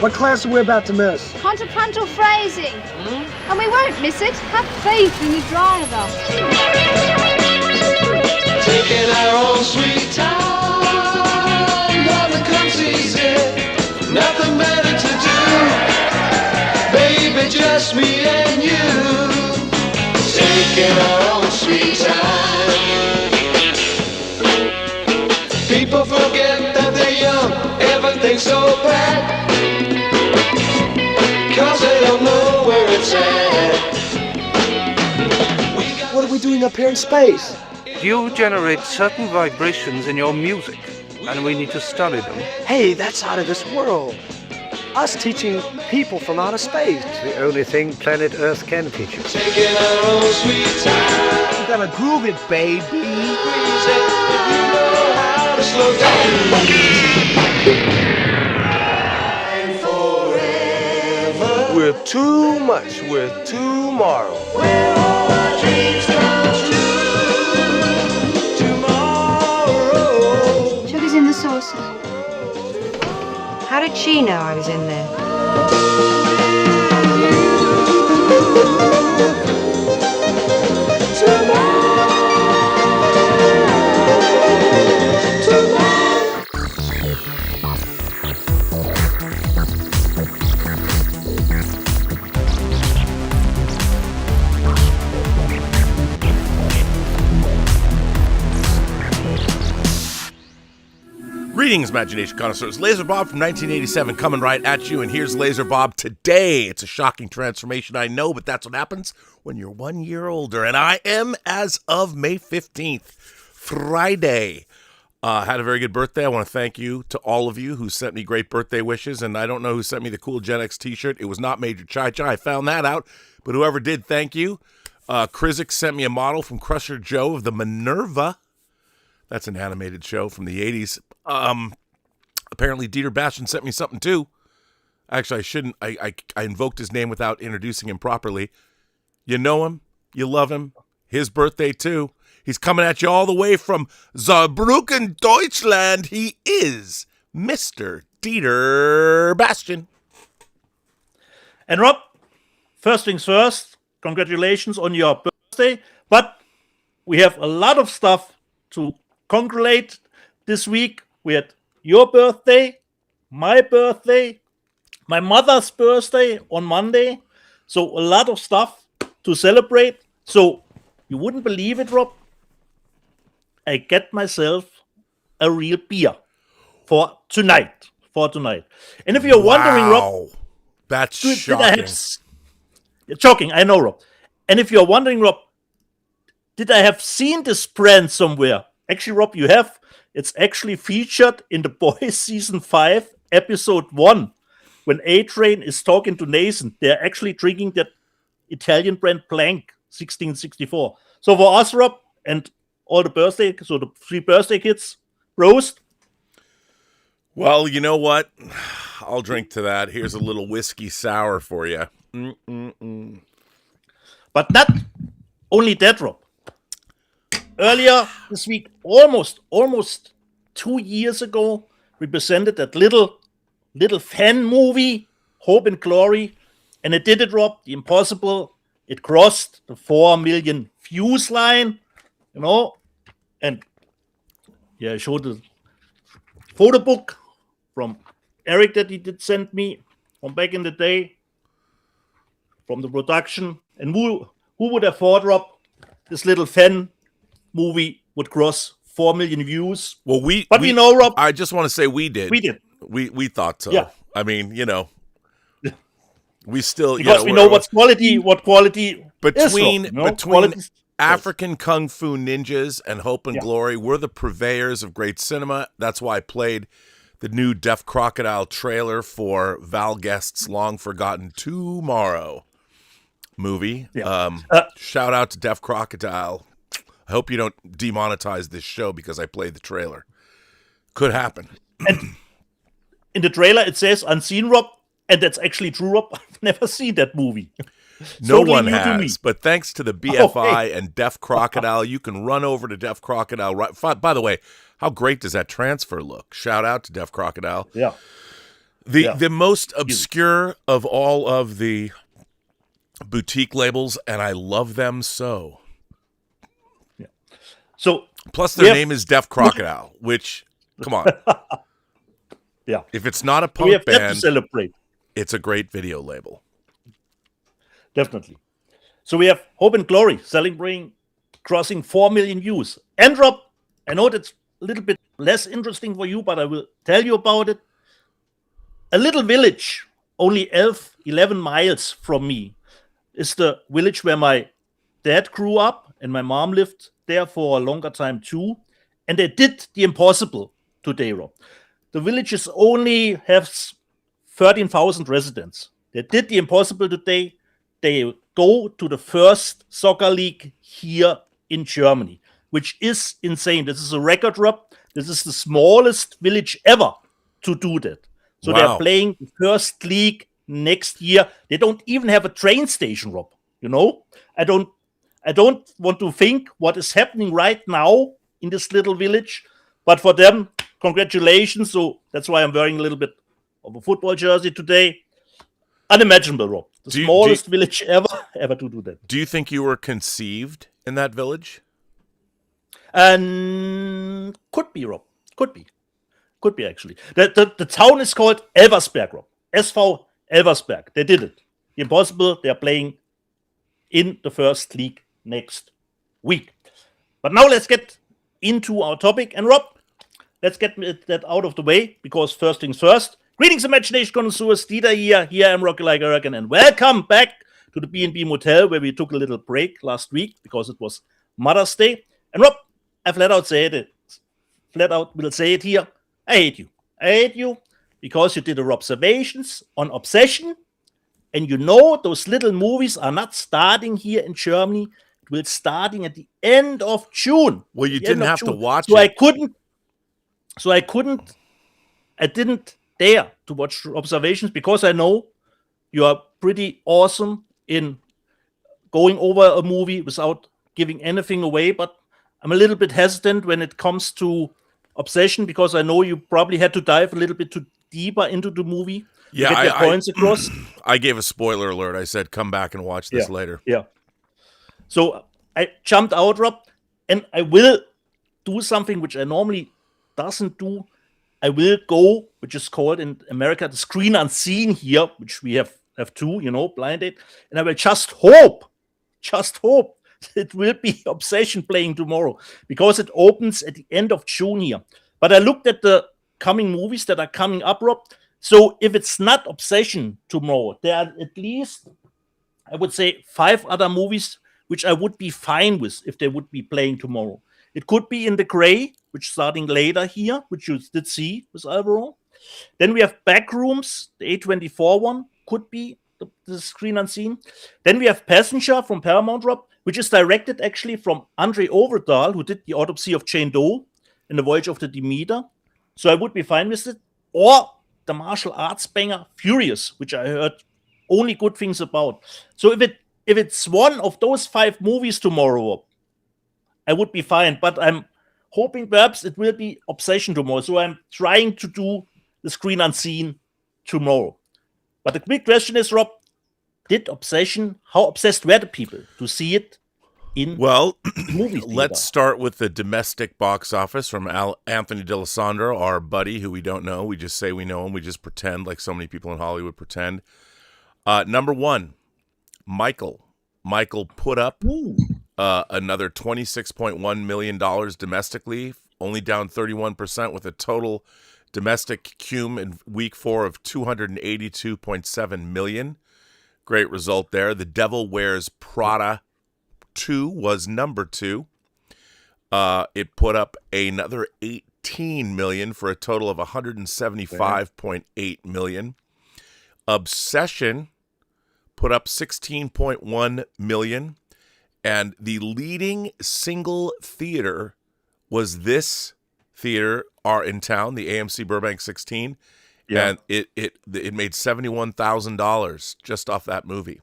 What class are we about to miss? Contrapuntal phrasing. And we won't miss it. Have faith in your driver. Taking our own sweet time, nothing comes easy, nothing better to do. Baby, just me and you. Taking our own sweet time. People forget that they're young, everything's so bad, 'cause they don't know where it's at. What are we doing up here in space? You generate certain vibrations in your music, and we need to study them. Hey, that's out of this world. Us teaching people from outer space. The only thing planet Earth can teach you. Taking our own sweet time. You gotta groove it, baby. Squeeze it if you know how to slow down. And forever. We're too much with tomorrow. Where all our dreams come true. Tomorrow. Sugar's in the saucer. How did she know I was in there? Greetings, imagination connoisseurs. Laser Bob from 1987 coming right at you, and here's Laser Bob today. It's a shocking transformation, I know, but that's what happens when you're 1 year older, and I am as of May 15th, Friday. Had a very good birthday. I want to thank you to all of you who sent me great birthday wishes, and I don't know who sent me the cool Gen X t-shirt. It was not Major Chai Chai. I found that out, but whoever did, thank you. Krizik sent me a model from Crusher Joe of the Minerva. That's an animated show from the 80s. Apparently DIETER Bastian sent me something too. Actually, I shouldn't. I invoked his name without introducing him properly. You know him. You love him. His birthday too. He's coming at you all the way from Saarbrücken, Deutschland. He is Mr. DIETER Bastian. And Rob, first things first, congratulations on your birthday. But we have a lot of stuff to congratulate this week. We had your birthday, my birthday, my mother's birthday on Monday. So a lot of stuff to celebrate. So you wouldn't believe it, Rob. I get myself a real beer for tonight. And if you're wondering, Rob, that's shocking. Shocking, I know, Rob. And if you're wondering, Rob, did I have seen this brand somewhere? Actually, Rob, you have. It's actually featured in The Boys Season 5, Episode 1, when A-Train is talking to Nathan. They're actually drinking that Italian brand Blanc 1664. So for us, Rob, and all the the 3 birthday kids, roast. Well, you know what? I'll drink to that. Here's a little whiskey sour for you. But not only that, Rob. Earlier this week, almost 2 years ago, we presented that little fan movie, Hope and Glory, and it did it, Rob, the impossible. It crossed the 4 million views line, you know, and I showed the photo book from Eric that he did send me from back in the day, from the production, and who would have thought, Rob, this little fan movie would cross 4 million views. Well, we know, Rob. I just want to say we did. We did. We thought so. Yeah. I mean, we still because we know what quality between is, between African Kung Fu Ninjas and Hope and Glory. We're the purveyors of great cinema. That's why I played the new DEAF CROCODILE trailer for Val Guest's long forgotten Tomorrow movie. Shout out to DEAF CROCODILE. I hope you don't demonetize this show because I played the trailer. Could happen. And in the trailer, it says unseen, Rob, and that's actually true, Rob. I've never seen that movie. No totally one new to me. has, but thanks to the BFI and DEAF CROCODILE, you can run over to DEAF CROCODILE. Right. By the way, how great does that transfer look? Shout out to DEAF CROCODILE. Yeah. The most obscure of all of the boutique labels, and I love them so. Yeah. So plus their name is DEAF CROCODILE, which come on. Yeah. If it's not a we punk have that to band, celebrate. it's a great video label. Definitely. So we have Hope and Glory celebrating crossing 4 million views. And Rob, I know that's a little bit less interesting for you, but I will tell you about it. A little village, only 11 miles from me, is the village where my dad grew up, and my mom lived there for a longer time too. And they did the impossible today, Rob. The village only has 13,000 residents. They did the impossible today. They go to the first soccer league here in Germany, which is insane. This is a record, Rob. This is the smallest village ever to do that. So they're playing the first league next year. They don't even have a train station, Rob. You know, I don't want to think what is happening right now in this little village, but for them, congratulations. So that's why I'm wearing a little bit of a football jersey today. Unimaginable, Rob. The smallest village ever to do that. Do you think you were conceived in that village? And could be, Rob. Could be actually. The town is called Elversberg, Rob. SV Elversberg. They did it. The impossible. They're playing in the first league next week. But now let's get into our topic. And Rob, let's get that out of the way, because first things first. Greetings, imagination connoisseurs. DIETER here. Here I am, Rocky Like Ergen, and welcome back to the B&B Motel, where we took a little break last week because it was Mother's Day. And Rob, I flat out will say it here. I hate you. I hate you because you did your observations on Obsession, and you know those little movies are not starting here in Germany. It will starting at the end of June. Well, you didn't have to watch it. I didn't dare to watch Observations because I know you are pretty awesome in going over a movie without giving anything away, but I'm a little bit hesitant when it comes to Obsession because I know you probably had to dive a little bit too deeper into the movie. Yeah, to get your points across. I gave a spoiler alert. I said, come back and watch this later. Yeah. So I jumped out, Rob, and I will do something which I normally doesn't do. I will go, which is called in America the screen unseen here, which we have two, blind date, and I will just hope it will be Obsession playing tomorrow because it opens at the end of June here. But I looked at the coming movies that are coming up, Rob. So if it's not Obsession tomorrow, there are at least, I would say, 5 other movies which I would be fine with if they would be playing tomorrow. It could be In the Gray, which is starting later here, which you did see with Alvaro. Then we have Backrooms, the A24 one, could be the screen unseen. Then we have Passenger from Paramount, Rob, which is directed actually from Andre Overdahl, who did The Autopsy of Jane Doe and The Voyage of the Demeter. So I would be fine with it. Or the martial arts banger Furious, which I heard only good things about. So if it's one of those 5 movies tomorrow, I would be fine. But I'm hoping perhaps it will be Obsession tomorrow. So I'm trying to do the screen unseen tomorrow. But the big question is, Rob, how obsessed were the people to see it in movie theater? Let's start with the domestic box office from Anthony D'Alessandro, our buddy who we don't know. We just say we know him. We just pretend like so many people in Hollywood pretend. Number 1, Michael. Michael put up another $26.1 million domestically, only down 31% with a total domestic cum in week 4 of $282.7 million. Great result there. The Devil Wears Prada 2 was number 2. It put up another $18 million for a total of $175.8 million. Obsession put up $16.1 million. And the leading single theater was this theater in town, the AMC Burbank 16. Yeah. And it made $71,000 just off that movie.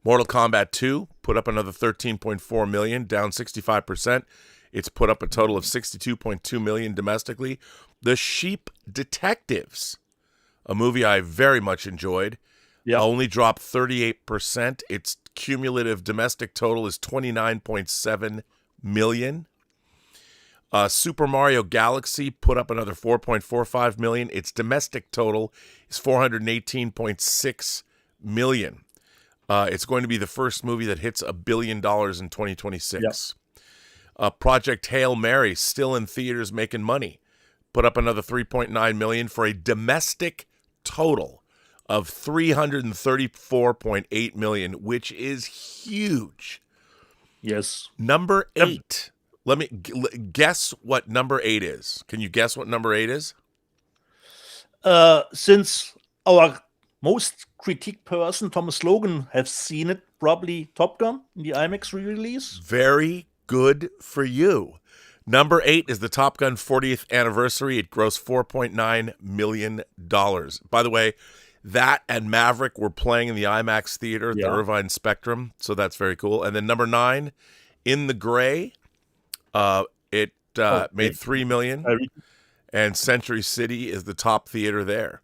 Mortal Kombat 2 put up another $13.4 million, down 65%. It's put up a total of $62.2 million domestically. The Sheep Detectives a movie I very much enjoyed. Yeah. Only dropped 38%. Its cumulative domestic total is 29.7 million. Super Mario Galaxy put up another 4.45 million. Its domestic total is 418.6 million. It's going to be the first movie that hits $1 billion in 2026. Project Hail Mary, still in theaters making money, put up another 3.9 million for a domestic total of 334.8 million, which is huge. Yes. Number 8. Let me guess what number 8 is. Can you guess what number 8 is? Since our most critique person, Thomas Logan, has seen it, probably Top Gun in the IMAX re-release. Very good for you. Number 8 is the Top Gun 40th anniversary. It grossed $4.9 million. By the way, that and Maverick were playing in the IMAX theater at the Irvine Spectrum, so that's very cool. And then number 9, In the Gray, it made $3 million, and Century City is the top theater there.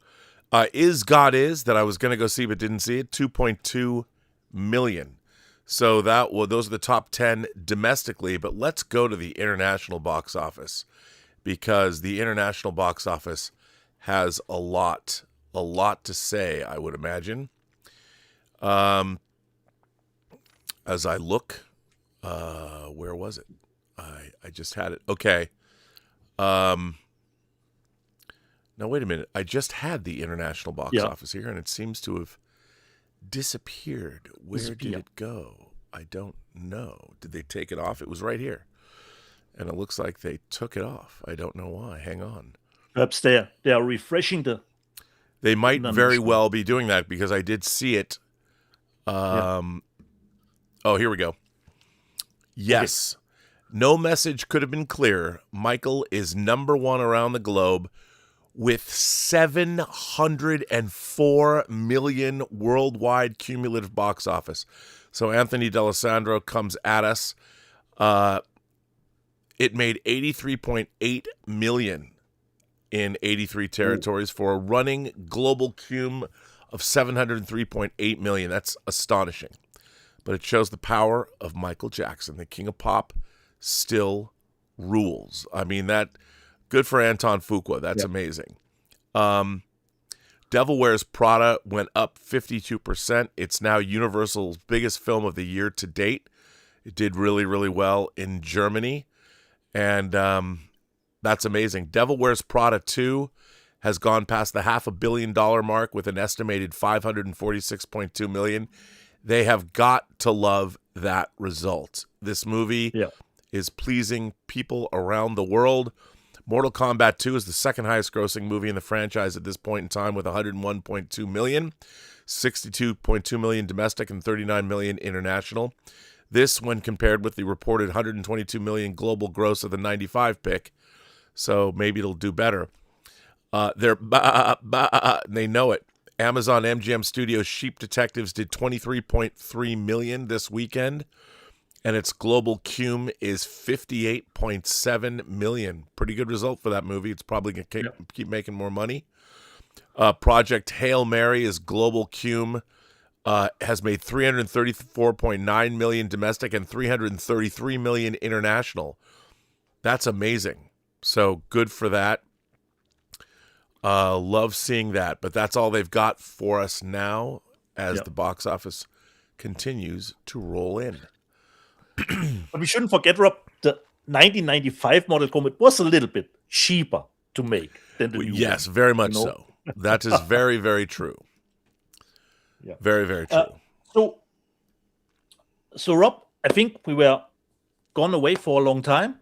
Is God Is, that I was going to go see but didn't see it, 2.2 million. So those are the top 10 domestically, but let's go to the international box office, because the international box office has a lot to say, I would imagine. As I look, where was it? I just had it. Okay. Now, wait a minute. I just had the international box office here, and it seems to have disappeared. Where did it go? I don't know. Did they take it off? It was right here. And it looks like they took it off. I don't know why. Hang on. Perhaps they are refreshing the... They might very well be doing that, because I did see it. Oh, here we go. Yes. Okay. No message could have been clearer. Michael is number 1 around the globe with 704 million worldwide cumulative box office. So Anthony D'Alessandro comes at us. It made 83.8 million in 83 territories for a running global cum of 703.8 million. That's astonishing. But it shows the power of Michael Jackson. The King of Pop still rules. I mean, that good for Anton Fuqua. That's amazing. Devil Wears Prada went up 52%. It's now Universal's biggest film of the year to date. It did really, really well in Germany. And that's amazing. Devil Wears Prada 2 has gone past the $500 million mark with an estimated 546.2 million. They have got to love that result. This movie is pleasing people around the world. Mortal Kombat 2 is the second highest grossing movie in the franchise at this point in time with 101.2 million, 62.2 million domestic and 39 million international. This, when compared with the reported 122 million global gross of the 95 pick, so maybe it'll do better. They know it. Amazon MGM Studios' Sheep Detectives did 23.3 million this weekend, and its global cum is 58.7 million. Pretty good result for that movie. It's probably going to keep making more money. Project Hail Mary is global cum, has made 334.9 million domestic and 333 million international. That's amazing. So good for that. Love seeing that, but that's all they've got for us now as the box office continues to roll in. But we shouldn't forget, Rob, the 1995 Mortal Kombat was a little bit cheaper to make than the new one. Yes, very much so. That is very, very true. Yeah. Very, very true. So, Rob, I think we were gone away for a long time.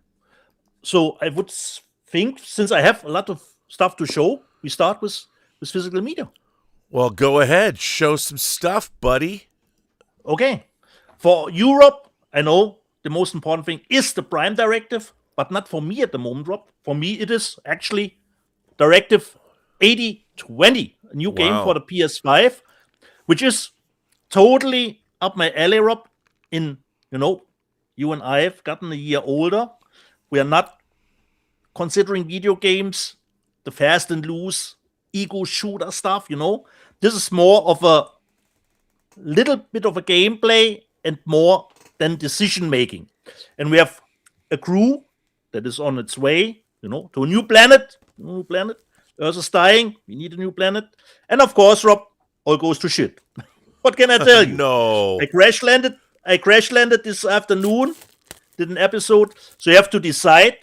So I would think, since I have a lot of stuff to show, we start with physical media. Well, go ahead. Show some stuff, buddy. Okay. For Europe, I know the most important thing is the Prime Directive, but not for me at the moment, Rob. For me, it is actually Directive 8020, a new game for the PS5, which is totally up my alley, Rob. You and I have gotten a year older. We are not considering video games the fast and loose ego shooter stuff, This is more of a little bit of a gameplay and more than decision making. And we have a crew that is on its way, to a new planet. Earth is dying. We need a new planet. And of course, Rob, all goes to shit. What can I tell you? No. I crash landed this afternoon, did an episode. So you have to decide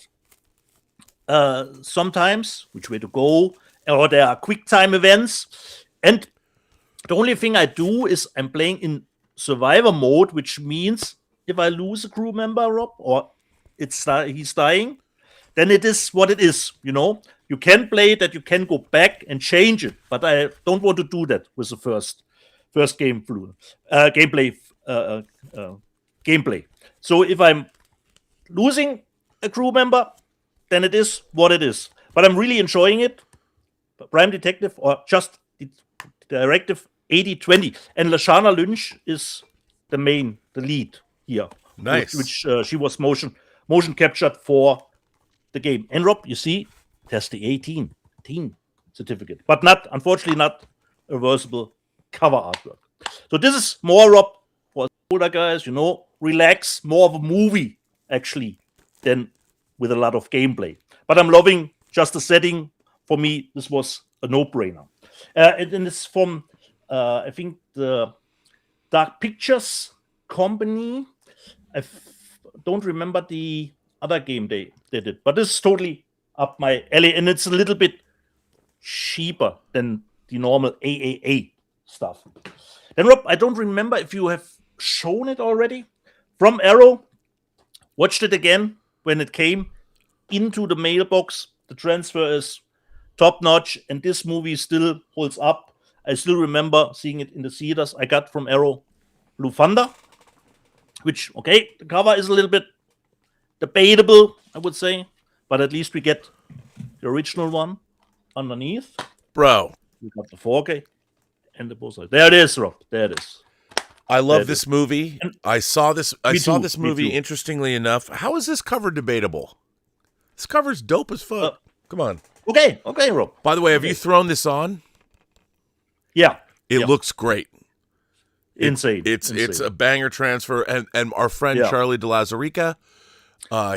sometimes which way to go, or there are quick time events. And the only thing I do is I'm playing in survivor mode, which means if I lose a crew member, Rob, or he's dying, then it is what it is, You can play that, you can go back and change it, but I don't want to do that with the first gameplay. So if I'm losing a crew member, then it is what it is. But I'm really enjoying it. Prime Detective, or just the Directive 8020. And Lashana Lynch is the lead here. Nice. Which she was motion captured for the game. And Rob, you see, there's the 18 certificate, but unfortunately not a reversible cover artwork. So this is more, Rob, for older guys, relax, more of a movie actually than with a lot of gameplay. But I'm loving just the setting. For me, this was a no-brainer. And it's from, I think, the Dark Pictures company. Don't remember the other game they did, but this is totally up my alley, and it's a little bit cheaper than the normal AAA stuff. Then, Rob, I don't remember if you have shown it already. From Arrow, watched it again when it came into the mailbox. The transfer is top-notch, and this movie still holds up. I still remember seeing it in the theaters. I got from Arrow Blue Thunder, which, okay, the cover is a little bit debatable, I would say, but at least we get the original one underneath. Bro. We got the 4K and the both sides. There it is, Rob. There it is. I love this movie. I saw this Me movie, too. interestingly enough. How is this cover debatable? This cover's dope as fuck. Come on. Okay, Rob. By the way, have you thrown this on? Yeah. It looks great. Insane. It's Insane. a banger transfer, and our friend Charlie De Lazarica,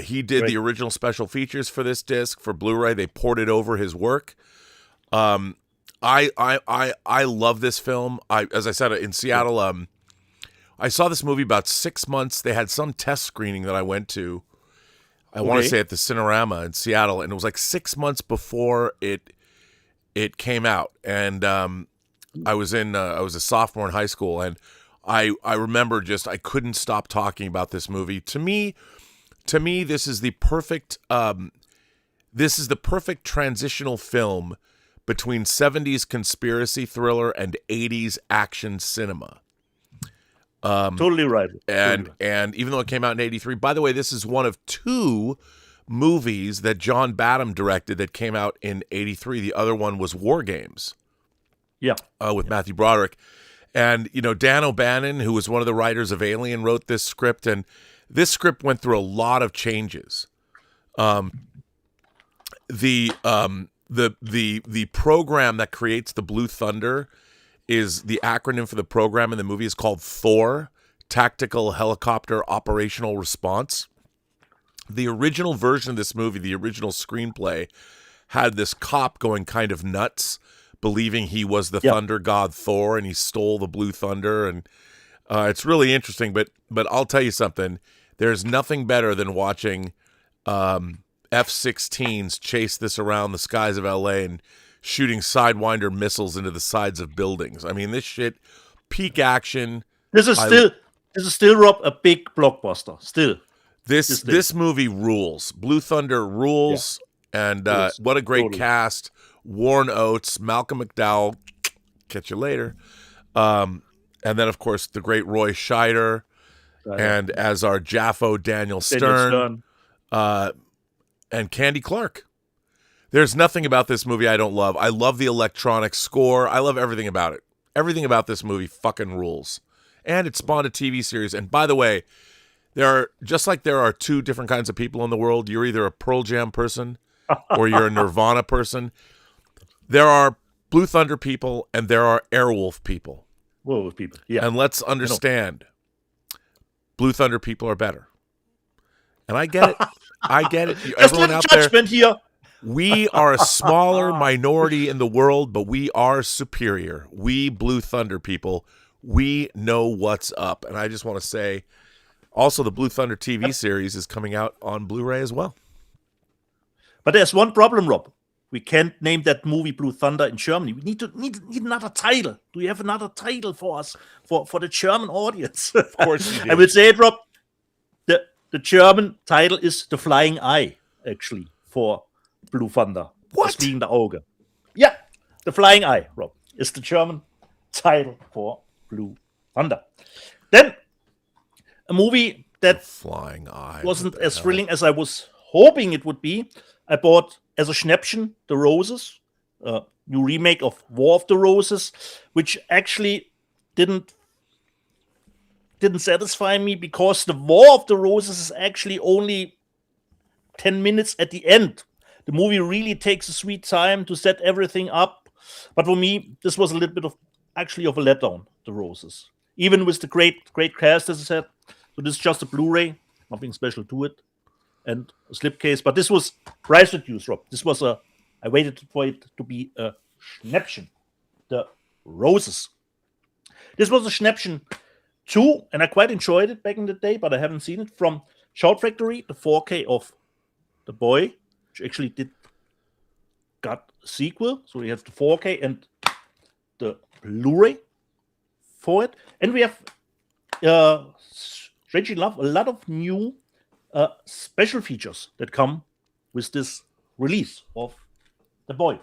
he did the original special features for this disc for Blu-ray. They ported over his work. I love this film. As I said, in Seattle, I saw this movie about 6 months. They had some test screening that I went to. I want to say at the Cinerama in Seattle, and it was like 6 months before it came out. And I was a sophomore in high school, and I remember I couldn't stop talking about this movie. To me, this is the perfect transitional film between 70s conspiracy thriller and 80s action cinema. Totally right. And even though it came out in 83, by the way, this is one of 2 movies that John Badham directed that came out in 83. The other one was War Games. Yeah. With Matthew Broderick. And, Dan O'Bannon, who was one of the writers of Alien, wrote this script, and this script went through a lot of changes. The program that creates the Blue Thunder is the acronym for the program in the movie is called THOR, Tactical Helicopter Operational Response. The original version of this movie, the original screenplay, had this cop going kind of nuts, believing he was the thunder god Thor, and he stole the Blue Thunder, and it's really interesting. But I'll tell you something: there's nothing better than watching F-16s chase this around the skies of L.A. and shooting Sidewinder missiles into the sides of buildings. I mean, this shit, peak action. This is still, Rob, a big blockbuster. Still. This movie rules. Blue Thunder rules, and what a great cast. Warren Oates, Malcolm McDowell, catch you later. And then, of course, the great Roy Scheider, and as our Jaffo, Daniel Stern. And Candy Clark. There's nothing about this movie I don't love. I love the electronic score. I love everything about it. Everything about this movie fucking rules. And it spawned a TV series. And by the way, there are 2 different kinds of people in the world. You're either a Pearl Jam person or you're a Nirvana person. There are Blue Thunder people and there are Airwolf people. Whoa, people. Yeah. And let's understand, Blue Thunder people are better. And I get it. I get it. Everyone out there, here. we are a smaller minority in the world, but we are superior. We Blue Thunder people, we know what's up. And I just want to say, also, the Blue Thunder TV series is coming out on Blu-ray as well. But there's one problem, Rob. We can't name that movie Blue Thunder in Germany. We need another title. Do you have another title for us, for the German audience? Of course you do. I will say it, Rob. The German title is The Flying Eye, actually, for Blue Thunder. What? Das fliegende Auge. Yeah, The Flying Eye, Rob, is the German title for Blue Thunder. Then, a movie that Flying Eye wasn't as thrilling as I was hoping it would be. I bought as a Schnäppchen The Roses, a new remake of War of the Roses, which actually didn't satisfy me because the War of the Roses is actually only 10 minutes at the end. The movie really takes a sweet time to set everything up. But for me, this was a little bit of a letdown, The Roses. Even with the great cast, as I said. So this is just a Blu-ray, nothing special to it, and a slipcase. But this was price reduced, Rob. This was I waited for it to be a Schnäppchen, The Roses. This was a Schnäppchen 2, and I quite enjoyed it back in the day, but I haven't seen it, from Shout Factory, the 4K of The Boy, which actually got a sequel. So we have the 4K and the Blu-ray for it. And we have, strangely enough, a lot of new special features that come with this release of The Boy.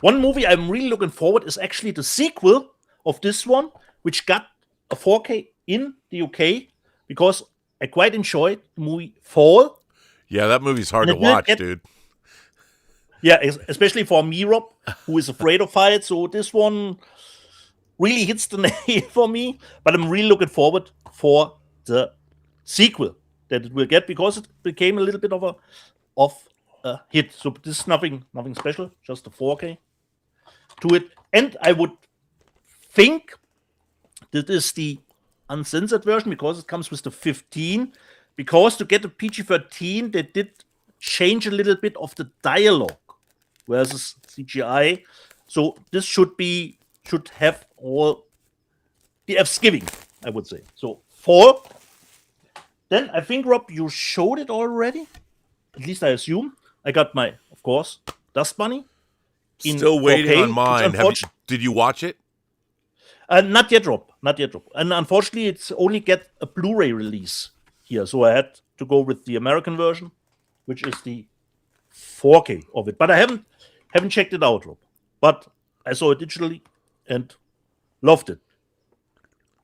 One movie I'm really looking forward is actually the sequel of this one, which got a 4K in the UK, because I quite enjoyed the movie Fall. Yeah, that movie's hard to watch, dude. Yeah, especially for me, Rob, who is afraid of heights. So this one really hits the nail for me. But I'm really looking forward for the sequel that it will get, because it became a little bit of a hit. So this is nothing special, just a 4K to it. And I would think that is the uncensored version, because it comes with the 15. Because to get the PG-13, they did change a little bit of the dialogue versus CGI. So this should have all the F's giving, I would say. So 4. Then I think, Rob, you showed it already. At least I assume. I got my, of course, Dust Bunny. Still waiting on mine. Did you watch it? Not yet, Rob. Not yet, Rob. And unfortunately, it's only get a Blu-ray release here. So I had to go with the American version, which is the 4K of it. But I haven't checked it out, Rob. But I saw it digitally and loved it.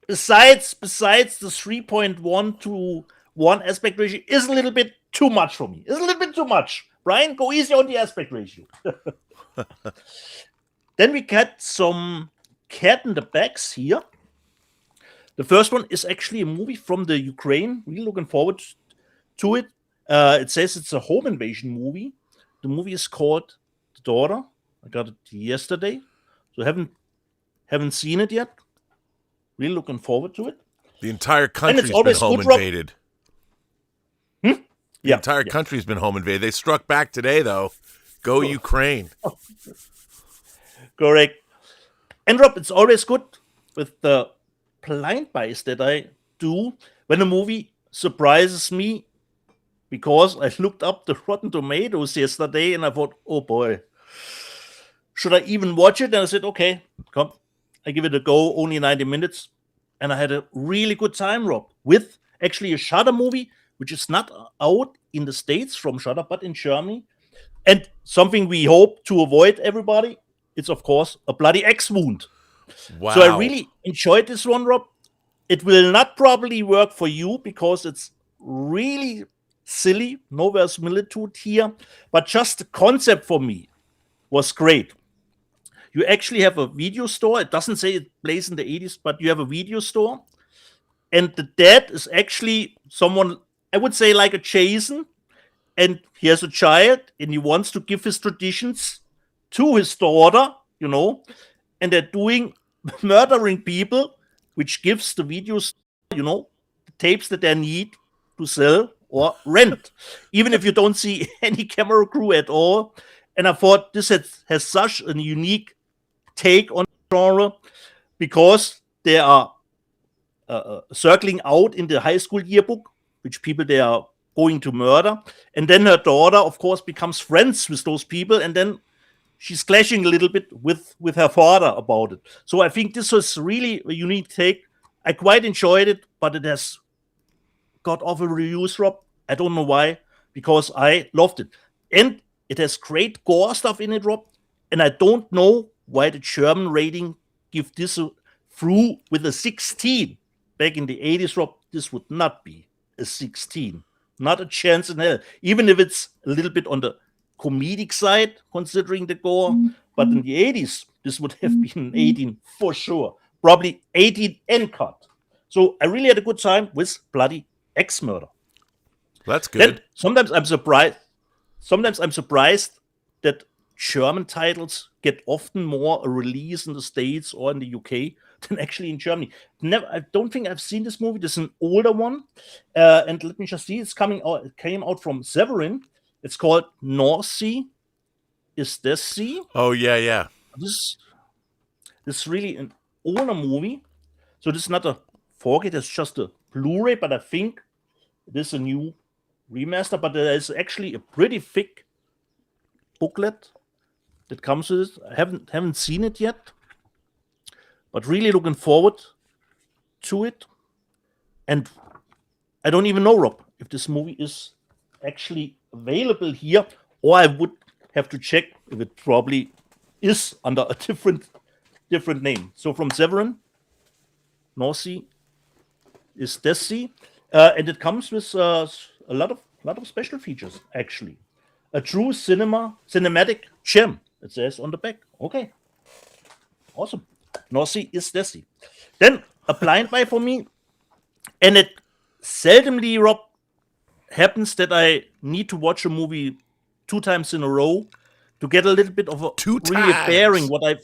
Besides the 3.1 to 1 aspect ratio is a little bit too much for me. It's a little bit too much. Brian, go easy on the aspect ratio. Then we got some Cat in the Bags here. The first one is actually a movie from the Ukraine. Really looking forward to it. It says it's a home invasion movie. The movie is called The Daughter. I got it yesterday, so haven't seen it yet. Really looking forward to it. The entire country's been home invaded. The entire country's been home invaded. They struck back today, though. Go Ukraine. Correct. And Rob, it's always good with the blind buys that I do when a movie surprises me, because I looked up the Rotten Tomatoes yesterday and I thought, oh boy, should I even watch it? And I said, okay, come, I give it a go, only 90 minutes. And I had a really good time, Rob, with actually a Shudder movie, which is not out in the States from Shudder, but in Germany. And something we hope to avoid, everybody, it's of course a bloody X wound. Wow. So I really enjoyed this one, Rob. It will not probably work for you because it's really silly, no verisimilitude here, but just the concept for me was great. You actually have a video store. It doesn't say it plays in the 80s, but you have a video store. And the dad is actually someone, I would say, like a Jason. And he has a child, and he wants to give his traditions to his daughter. and they're doing murdering people, which gives the videos, the tapes that they need to sell or rent, even if you don't see any camera crew at all. And I thought this has such a unique take on the genre because they are circling out in the high school yearbook, which people they are going to murder. And then her daughter, of course, becomes friends with those people. And then she's clashing a little bit with her father about it. So I think this was really a unique take. I quite enjoyed it, but it has got awful reviews, Rob. I don't know why, because I loved it. And it has great gore stuff in it, Rob. And I don't know why the German rating give this through with a 16. Back in the 80s, Rob, this would not be a 16. Not a chance in hell. Even if it's a little bit on the comedic side, considering the gore. But in the 80s, this would have been an 18 for sure. Probably 18 and cut. So I really had a good time with Bloody Axe Murder. That's good. Then sometimes I'm surprised that German titles get often more a release in the States or in the UK than actually in Germany. I don't think I've seen this movie. This is an older one. And let me just see. It came out from Severin. It's called North Sea. Is this Sea? Oh, yeah. This is really an older movie. So this is not a 4K. It's just a Blu-ray. But I think this is a new remaster. But there is actually a pretty thick booklet that comes with it. I haven't seen it yet. But really looking forward to it. And I don't even know, Rob, if this movie is actually available here, or I would have to check if it probably is under a different name. So from Severin, North Sea is this Sea, and it comes with a lot of special features. Actually, a true cinematic gem. It says on the back. Okay, awesome. North Sea is this Sea. Then a blind buy for me, and it seldomly, Rob, happens that I need to watch a movie 2 times in a row to get a little bit of a really bearing what I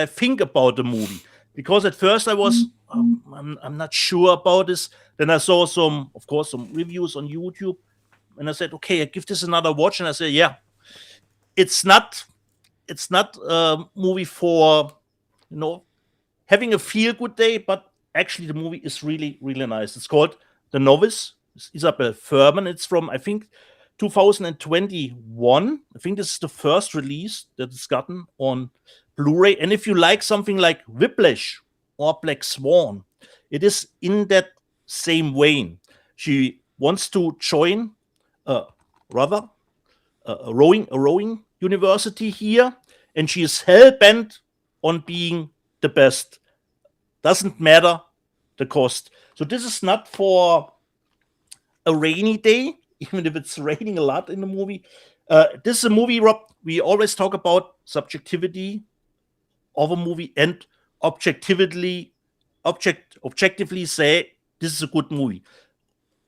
think about the movie. Because at first I was I'm not sure about this. Then I saw some reviews on YouTube, and I said, okay, I give this another watch, and I said, yeah, it's not a movie for having a feel good day, but actually the movie is really, really nice. It's called The Novice. It's Isabel Furman. It's from, I think, 2021. I think this is the first release that is gotten on Blu-ray. And if you like something like Whiplash or Black Swan, it is in that same vein. She wants to join a rowing university here, and she is hell-bent on being the best. Doesn't matter the cost. So this is not for a rainy day, even if it's raining a lot in the movie. This is a movie, Rob, we always talk about subjectivity of a movie and objectively say this is a good movie.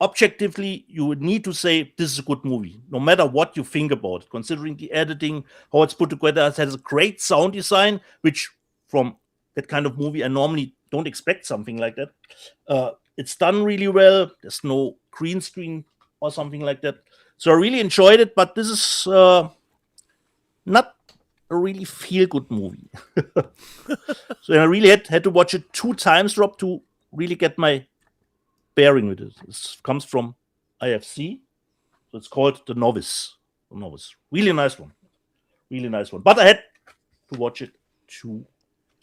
Objectively, you would need to say this is a good movie, no matter what you think about it, considering the editing, how it's put together. It has a great sound design, which from that kind of movie, I normally don't expect something like that. It's done really well. There's no green screen or something like that. So I really enjoyed it, but this is not a really feel-good movie. So I really had to watch it 2 times, Rob, to really get my bearing with it. This comes from IFC. So it's called The Novice. The Novice. Really nice one. Really nice one. But I had to watch it 2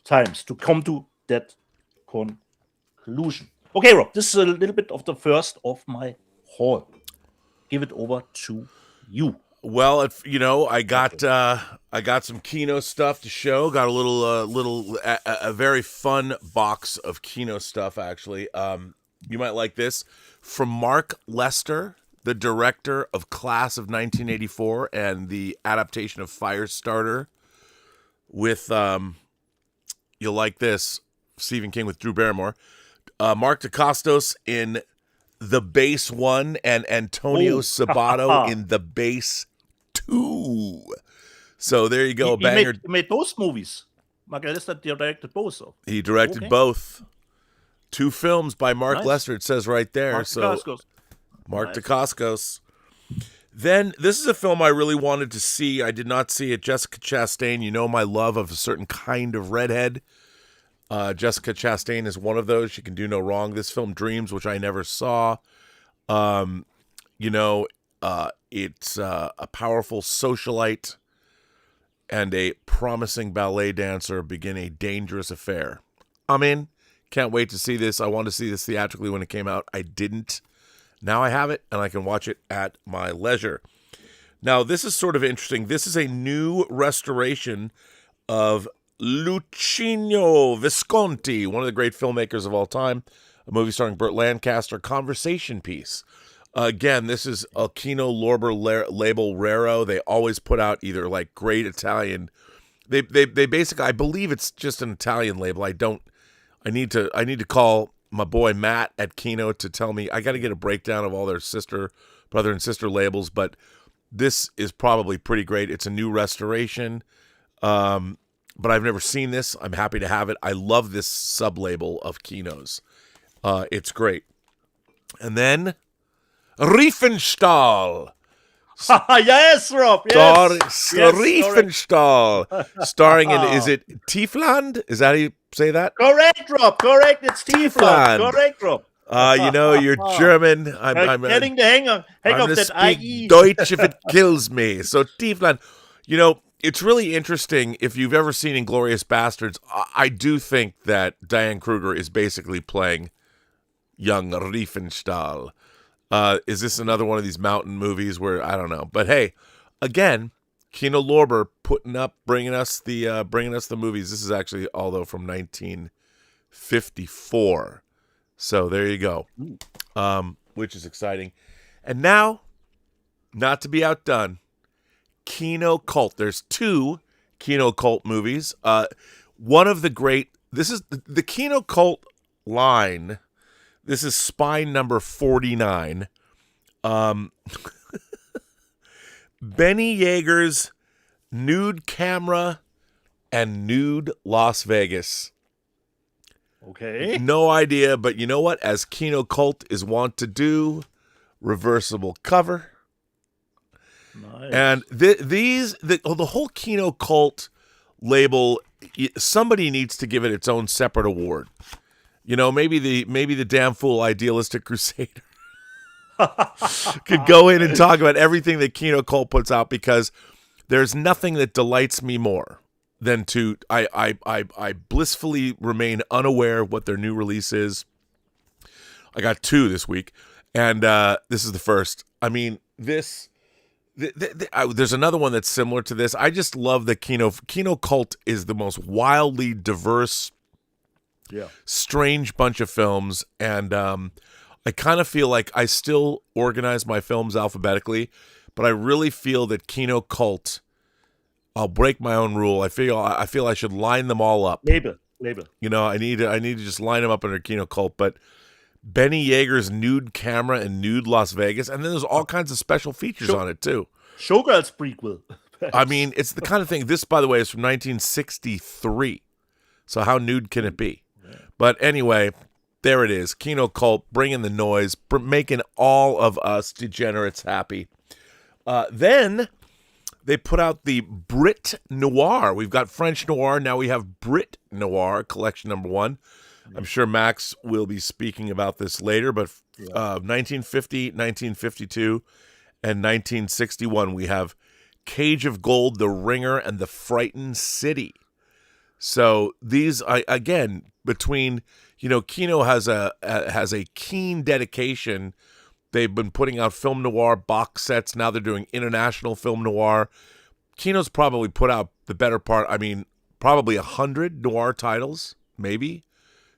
times to come to that conclusion. Okay, Rob, this is a little bit of the first of my haul. Give it over to you. Well, I got some Kino stuff to show. Got a very fun box of Kino stuff, actually. You might like this. From Mark Lester, the director of Class of 1984 and the adaptation of Firestarter, with you'll like this, Stephen King with Drew Barrymore. Mark Dacascos in The Base 1 and Antonio Sabato in The Base 2. So there you go, banger. He made those movies. Margalista directed both. So. He directed both. 2 films by Mark Lester, it says right there. Mark Dacascos. Mark Dacascos. Then, this is a film I really wanted to see. I did not see it. Jessica Chastain, you know my love of a certain kind of redhead. Jessica Chastain is one of those. She can do no wrong. This film, Dreams, which I never saw. It's a powerful socialite and a promising ballet dancer begin a dangerous affair. I'm in. Can't wait to see this. I wanted to see this theatrically when it came out. I didn't. Now I have it, and I can watch it at my leisure. Now, this is sort of interesting. This is a new restoration of Luchino Visconti, one of the great filmmakers of all time, a movie starring Burt Lancaster, conversation piece. Again, this is a Kino Lorber label Raro. They always put out either like great Italian. They basically, I believe it's just an Italian label. I need to call my boy Matt at Kino to tell me. I got to get a breakdown of all their brother and sister labels, but this is probably pretty great. It's a new restoration, but I've never seen this. I'm happy to have it. I love this sub-label of Kino's. It's great. And then Riefenstahl. Yes, Rob. Yes. Riefenstahl. Starring in, is it Tiefland? Is that how you say that? Correct, Rob. Correct. It's Tiefland. Correct, Rob. You're German. I'm getting the hang of that IE. Deutsch if it kills me. So Tiefland. It's really interesting if you've ever seen Inglourious Bastards. I do think that Diane Kruger is basically playing young Riefenstahl. Is this another one of these mountain movies where I don't know? But hey, again, Kino Lorber bringing us the movies. This is actually although from 1954. So there you go, which is exciting. And now, not to be outdone, Kino Cult. There's 2 Kino Cult movies. One of the great. This is the Kino Cult line. This is spine number 49. Benny Yeager's Nude Camera and Nude Las Vegas. Okay. No idea, but you know what? As Kino Cult is wont to do, reversible cover. Nice. And the whole Kino Cult label, somebody needs to give it its own separate award. Maybe the damn fool idealistic crusader could go in and talk about everything that Kino Cult puts out, because there's nothing that delights me more than I blissfully remain unaware of what their new release is. I got 2 this week, and this is the first. I mean, there's another one that's similar to this. I just love that Kino Cult is the most wildly diverse, strange bunch of films, and I kind of feel like I still organize my films alphabetically, but I really feel that Kino Cult, I'll break my own rule. I feel I should line them all up. Label. I need to just line them up under Kino Cult. But Benny Yeager's Nude Camera and Nude Las Vegas, and then there's all kinds of special features on it too. Showgirls prequel. I mean, it's the kind of thing. This, by the way, is from 1963. So how nude can it be? Yeah. But anyway, there it is. Kino Cult, bringing the noise, making all of us degenerates happy. Then they put out the Brit Noir. We've got French Noir. Now we have Brit Noir, collection number 1. I'm sure Max will be speaking about this later, but 1950, 1952, and 1961, we have Cage of Gold, The Ringer, and The Frightened City. So these, again, between, Kino has a keen dedication. They've been putting out film noir box sets. Now they're doing international film noir. Kino's probably put out the better part, probably 100 noir titles, maybe.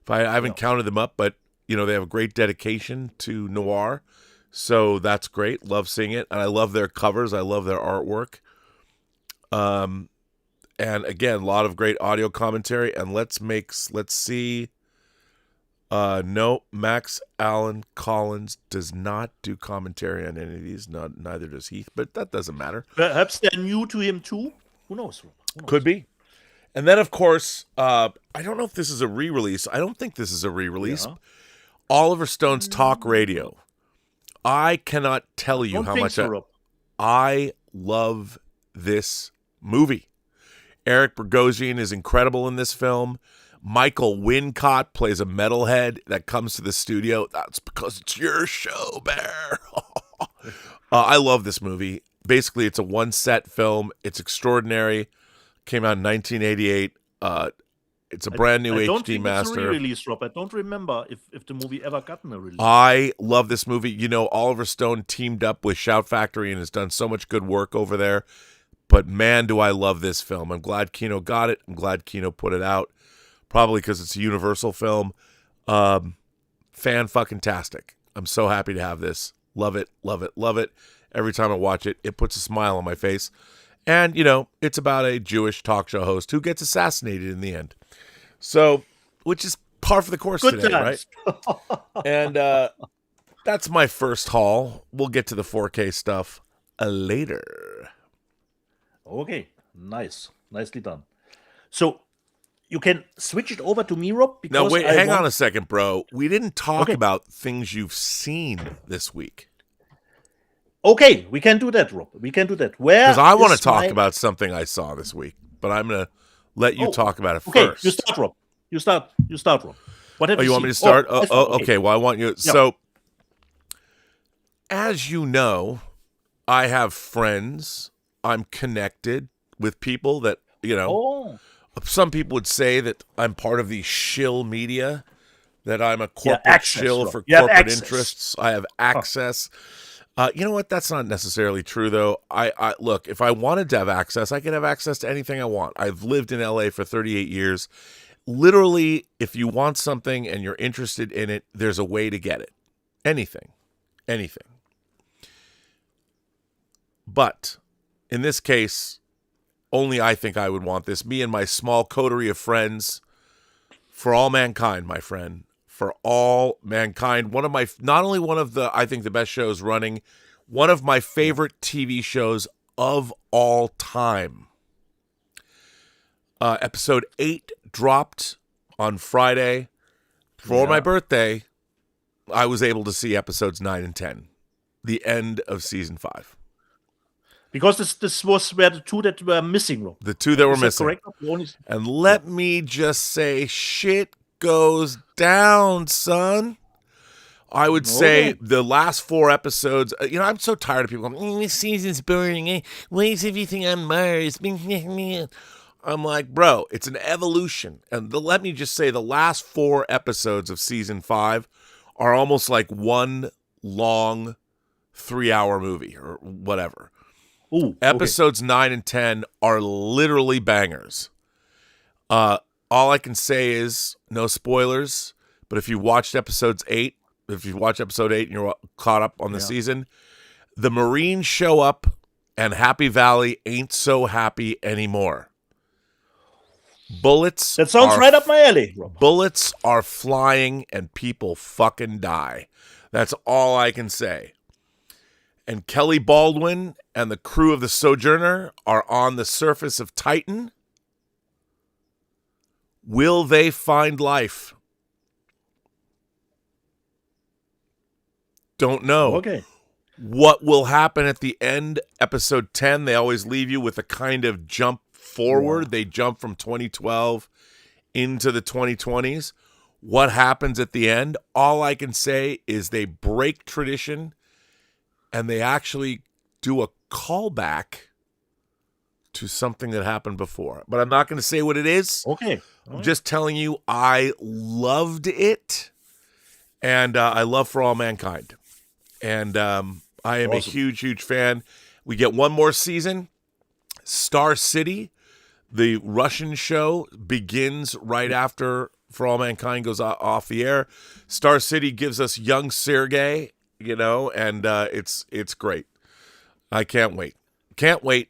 I haven't counted them up, but, they have a great dedication to noir. So that's great. Love seeing it. And I love their covers. I love their artwork. And again, a lot of great audio commentary. And let's see. No, Max Allen Collins does not do commentary on any of these. Neither does Heath, but that doesn't matter. Perhaps they're new to him too. Who knows, Rob? Who knows? Could be. And then, of course, I don't know if this is a re-release. I don't think this is a re-release. Yeah. Oliver Stone's Talk Radio. I cannot tell you how much Rob. I love this movie. Eric Bogosian is incredible in this film. Michael Wincott plays a metalhead that comes to the studio. That's because it's your show, Bear. I love this movie. Basically, it's a one-set film. It's extraordinary. Came out in 1988. It's a brand new I don't HD think master. It's a re-release, Rob. I don't remember if the movie ever gotten a release. I love this movie. You know, Oliver Stone teamed up with Shout Factory and has done so much good work over there. But man, do I love this film. I'm glad Kino got it. I'm glad Kino put it out. Probably because it's a Universal film. Fan-fucking-tastic. I'm so happy to have this. Love it, love it, love it. Every time I watch it, it puts a smile on my face. And, you know, it's about a Jewish talk show host who gets assassinated in the end. So, which is par for the course Good today, times. right? And that's my first haul. We'll get to the 4K stuff later. Okay, nice. Nicely done. So, you can switch it over to me, Rob? Because Now, wait, I hang want- on a second, bro. We didn't talk Okay. about things you've seen this week. Okay, we can do that, Rob. We can do that. Where? Because I want to is talk my- about something I saw this week. But I'm going to let you Oh, talk about it Okay, first. you start, Rob. You start, Rob. What have Oh, you want seen? me to start? I start, Okay. Well, I want you. So, as you know, I have friends. I'm connected with people that, you know, Oh, some people would say that I'm part of the shill media, that I'm a corporate access, shill Rob. for You have corporate access. interests. I have access. You know what? That's not necessarily true, though. I look, if I wanted to have access, I could have access to anything I want. I've lived in LA for 38 years. Literally, if you want something and you're interested in it, there's a way to get it. Anything. But in this case, only I think I would want this. Me and my small coterie of friends, for all mankind, my friend. For all mankind. Not only one of the, I think, the best shows running, one of my favorite TV shows of all time. Episode 8 dropped on Friday. For my birthday, I was able to see episodes 9 and 10. The end of season 5. because this was where the two that were missing, Rob. The two that were Is that missing. correct? The only- And let me just say, shit goes down, son. I would say Okay. the last 4 episodes, you know, I'm so tired of people going, this season's boring. Why is everything on Mars? I'm like, bro, it's an evolution. And let me just say, the last 4 episodes of season 5 are almost like one long 3-hour movie or whatever. Ooh, okay. Episodes 9 and 10 are literally bangers. All I can say is no spoilers, but if you watched episode 8 and you're caught up on the season, the Marines show up and Happy Valley ain't so happy anymore. Bullets. That sounds are right up my alley, Rob. Bullets are flying and people fucking die. That's all I can say. And Kelly Baldwin and the crew of the Sojourner are on the surface of Titan. Will they find life? Don't know. Okay. What will happen at the end, episode 10, they always leave you with a kind of jump forward. They jump from 2012 into the 2020s. What happens at the end? All I can say is they break tradition and they actually do a callback to something that happened before. But I'm not going to say what it is. Okay. I'm just telling you I loved it. And I love For All Mankind. And I am a huge, huge fan. We get one more season. Star City, the Russian show, begins right after For All Mankind goes off the air. Star City gives us young Sergei, you know, and it's great. I can't wait. Can't wait.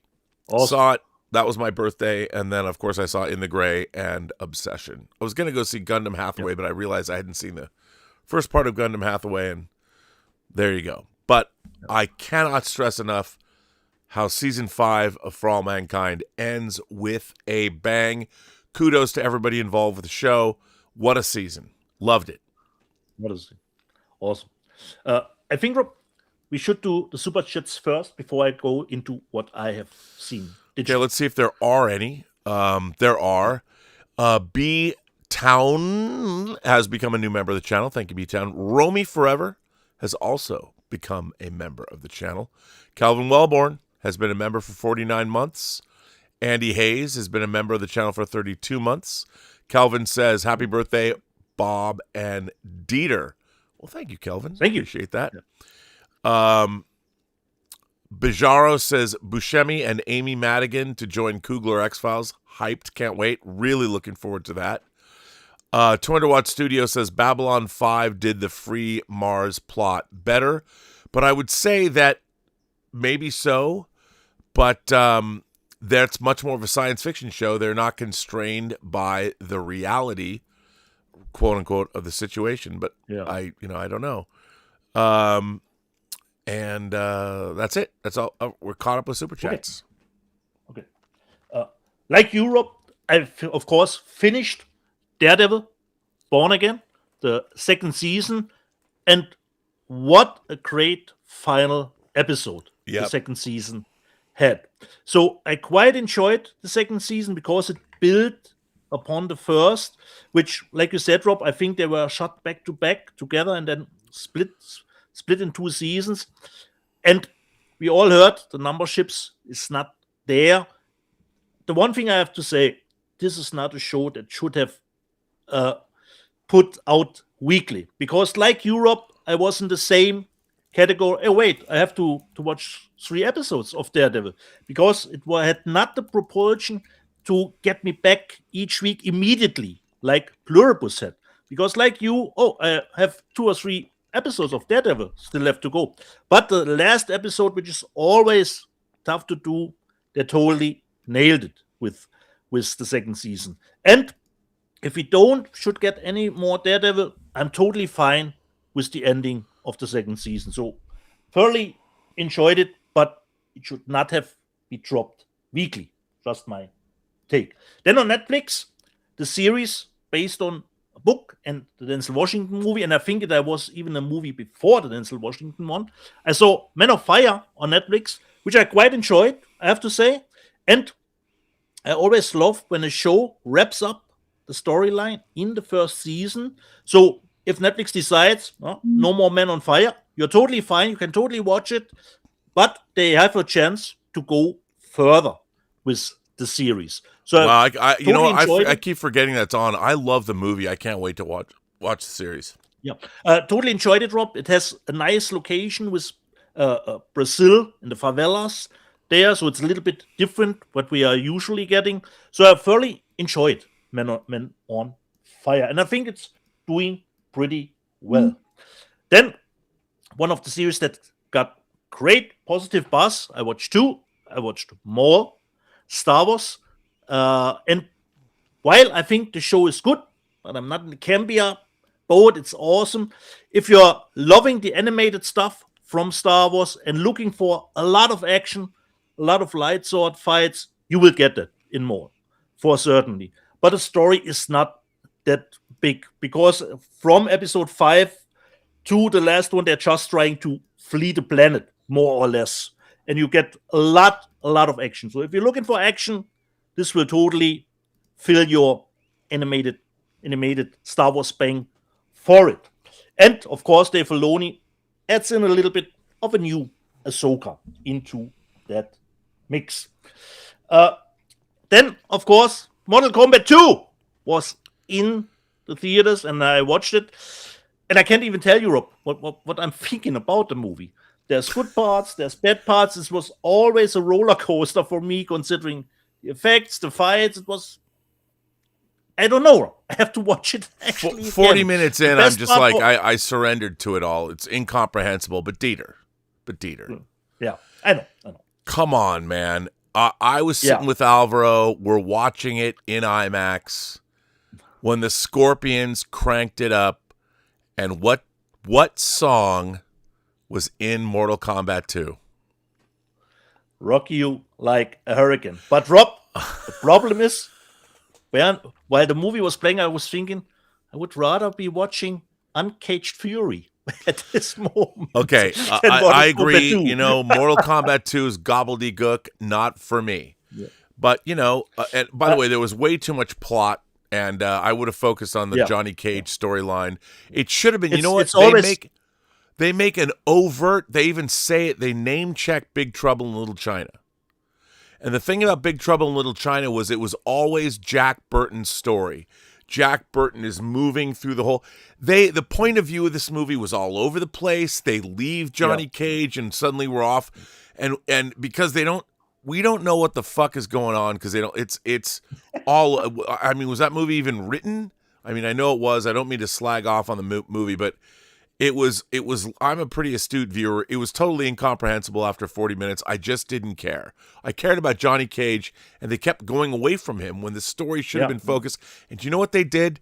Awesome. Saw it. That was my birthday. And then, of course, I saw In the Gray and Obsession. I was going to go see Gundam Hathaway, but I realized I hadn't seen the first part of Gundam Hathaway, and there you go. But I cannot stress enough how season 5 of For All Mankind ends with a bang. Kudos to everybody involved with the show. What a season. Loved it. What is it? Awesome. I think, Rob, we should do the super chats first before I go into what I have seen. Okay, let's see if there are any. There are. B Town has become a new member of the channel. Thank you, B Town. Romy Forever has also become a member of the channel. Calvin Wellborn has been a member for 49 months. Andy Hayes has been a member of the channel for 32 months. Calvin says, happy birthday, Bob and Dieter. Well, thank you, Kelvin. Thank you. Appreciate that. Yeah. Bijaro says, Buscemi and Amy Madigan to join Kugler X-Files. Hyped. Can't wait. Really looking forward to that. 200 Watt Studio says, Babylon 5 did the Free Mars plot better. But I would say that maybe so. But that's much more of a science fiction show. They're not constrained by the reality, quote unquote, of the situation. But yeah. I don't know. And that's it. That's all. We're caught up with super chats. Okay. Like Europe, I've of course finished Daredevil, Born Again, the second season, and what a great final episode the second season had. So I quite enjoyed the second season because it built upon the first, which, like you said, Rob, I think they were shot back to back together and then split in 2 seasons. And we all heard the number ships is not there. The one thing I have to say, this is not a show that should have put out weekly, because like Europe, I was in the same category. Oh, wait, I have to watch 3 episodes of Daredevil, because it had not the propulsion to get me back each week immediately, like Pluribus had. Because like you, I have 2 or 3 episodes of Daredevil still left to go. But the last episode, which is always tough to do, they totally nailed it with the second season. And if we should get any more Daredevil, I'm totally fine with the ending of the second season. So thoroughly enjoyed it, but it should not have been dropped weekly. Just my take. Then on Netflix, the series based on a book and the Denzel Washington movie, and I think there was even a movie before the Denzel Washington one. I saw Men of Fire on Netflix, which I quite enjoyed, I have to say. And I always love when a show wraps up the storyline in the first season. So if Netflix decides, no more Men on Fire, you're totally fine. You can totally watch it. But they have a chance to go further with the series. So I keep forgetting that's on. I love the movie. I can't wait to watch the series. Yeah, totally enjoyed it, Rob. It has a nice location with Brazil in the favelas there, so it's a little bit different what we are usually getting. So I thoroughly enjoyed Men on Fire, and I think it's doing pretty well. Then one of the series that got great positive buzz, I watched 2. I watched more Star Wars, and while I think the show is good, but I'm not in the Cambia boat, it's awesome. If you're loving the animated stuff from Star Wars and looking for a lot of action, a lot of light sword fights, you will get that in more, for certainly. But the story is not that big, because from episode 5 to the last one, they're just trying to flee the planet, more or less. And you get a lot of action. So if you're looking for action, this will totally fill your animated Star Wars bang for it. And of course, Dave Filoni adds in a little bit of a new Ahsoka into that mix. Then, of course, Mortal Kombat 2 was in the theaters, and I watched it. And I can't even tell you, Rob, what I'm thinking about the movie. There's good parts, there's bad parts. This was always a roller coaster for me, considering the effects, the fights. It was, I don't know. I have to watch it actually. 40 minutes in, I'm just like, I surrendered to it all. It's incomprehensible, but Dieter. Yeah, I know. Come on, man. I was sitting with Alvaro. We're watching it in IMAX when the Scorpions cranked it up. And what song was in Mortal Kombat 2? rock you like a hurricane. But Rob, the problem is, while the movie was playing, I was thinking I would rather be watching Uncaged Fury at this moment. Okay, I agree. You know, Mortal Kombat 2 is gobbledygook, not for me. Yeah. But, you know, and by the way, there was way too much plot, and I would have focused on the Johnny Cage storyline. It should have been, you know what? They make an overt, they even say it, they name check Big Trouble in Little China. And the thing about Big Trouble in Little China was it was always Jack Burton's story. Jack Burton is moving through the whole... The point of view of this movie was all over the place. They leave Johnny Cage and suddenly we're off. And because we don't know what the fuck is going on because it's all... I mean, was that movie even written? I mean, I know it was. I don't mean to slag off on the movie, but... It was. I'm a pretty astute viewer. It was totally incomprehensible after 40 minutes. I just didn't care. I cared about Johnny Cage, and they kept going away from him when the story should have been focused. And do you know what they did?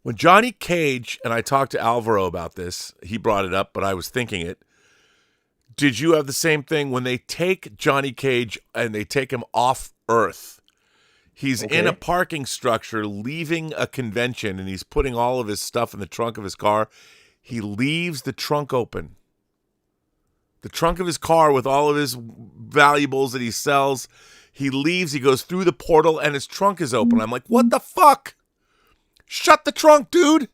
When Johnny Cage, and I talked to Alvaro about this, he brought it up, but I was thinking it. Did you have the same thing? When they take Johnny Cage and they take him off Earth, he's in a parking structure leaving a convention, and he's putting all of his stuff in the trunk of his car. He leaves the trunk open. The trunk of his car with all of his valuables that he sells. He leaves, he goes through the portal, and his trunk is open. I'm like, what the fuck? Shut the trunk, dude.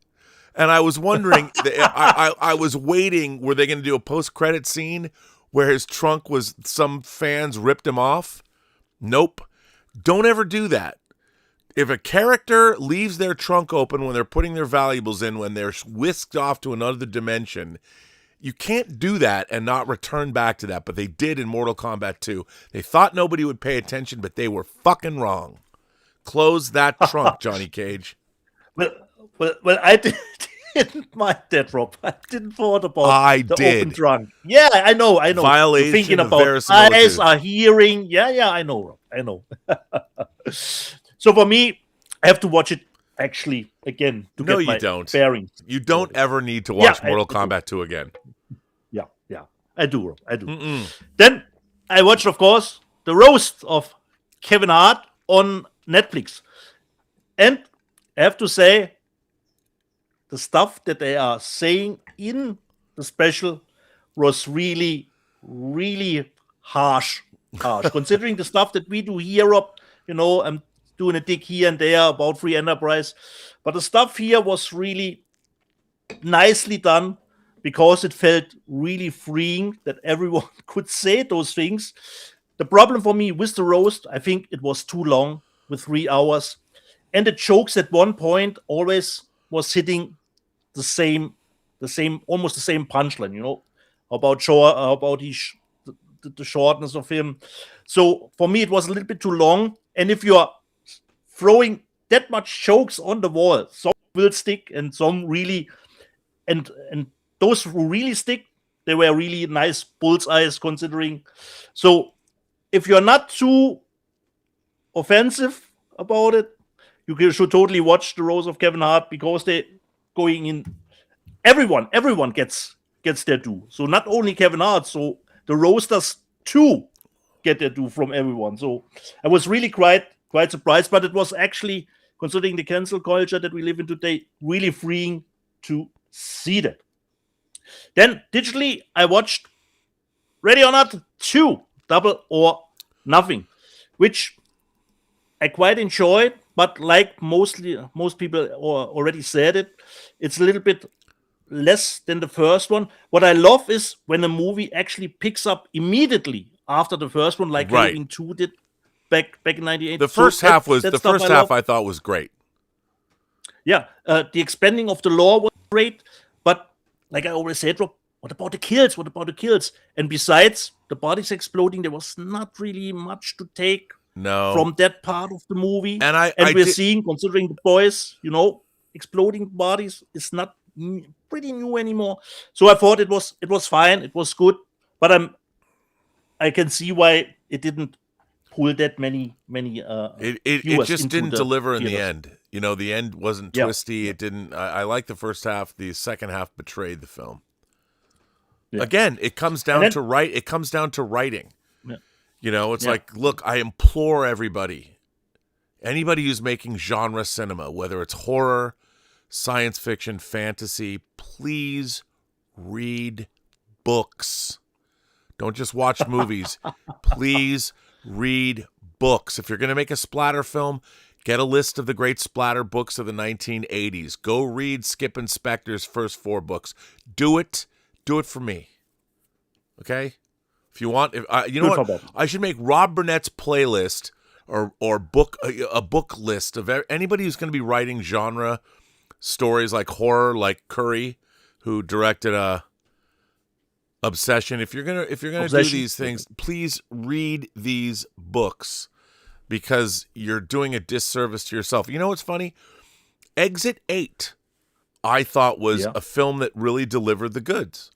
And I was wondering, I was waiting, were they going to do a post-credit scene where his trunk was, some fans ripped him off? Nope. Don't ever do that. If a character leaves their trunk open when they're putting their valuables in, when they're whisked off to another dimension, you can't do that and not return back to that. But they did in Mortal Kombat 2. They thought nobody would pay attention, but they were fucking wrong. Close that trunk, Johnny Cage. Well, I didn't mind that, Rob. I didn't thought about the open trunk. Yeah, I know. Violation thinking of about verisimilitude. eyes, hearing. Yeah, I know, Rob. I know. So for me, I have to watch it actually again to get my bearings. You don't ever need to watch Mortal Kombat 2 again. Yeah. I do, Rob. I do. Then I watched, of course, the roast of Kevin Hart on Netflix. And I have to say, the stuff that they are saying in the special was really, really harsh. Considering the stuff that we do here, Rob, you know, I'm doing a dig here and there about free enterprise. But the stuff here was really nicely done because it felt really freeing that everyone could say those things. The problem for me with the roast, I think it was too long with 3 hours. And the jokes at one point always was hitting the same, almost the same punchline, you know, about the shortness of him. So for me, it was a little bit too long. And if you are throwing that much jokes on the wall, some will stick and some really, and those who really stick, they were really nice bullseyes considering. So if you're not too offensive about it, you should totally watch the roast of Kevin Hart because they're going in. Everyone gets their due. So not only Kevin Hart, so the roasters too get their due from everyone. So I was really quite surprised, but it was actually, considering the cancel culture that we live in today, really freeing to see that. Then digitally, I watched Ready or Not 2, Double or Nothing, which I quite enjoyed, but like most people already said it, it's a little bit less than the first one. What I love is when a movie actually picks up immediately after the first one, like Halloween 2 did back in '98. The first half I thought was great. Yeah, the expanding of the lore was great, but like I always said, Rob, what about the kills? And besides the bodies exploding, there was not really much to take from that part of the movie. And we're seeing, considering the boys, you know, exploding bodies is not pretty new anymore. So I thought it was fine, it was good, but I can see why it didn't pull that many. It just didn't deliver in the end. You know, the end wasn't twisty. It didn't. I like the first half. The second half betrayed the film. Yeah. Again, it comes down to writing. Yeah. You know, it's like, look, I implore everybody, anybody who's making genre cinema, whether it's horror, science fiction, fantasy, please read books. Don't just watch movies. Please read books. If you're going to make a splatter film, get a list of the great splatter books of the 1980s. Go read Skip Inspector's first 4 books. Do it. Do it for me. Okay? If you want, you know what? I should make Rob Burnett's playlist or book a book list of anybody who's going to be writing genre stories like horror, like Curry, who directed Obsession. If you're gonna do these things, please read these books, because you're doing a disservice to yourself. You know what's funny? Exit 8, I thought was a film that really delivered the goods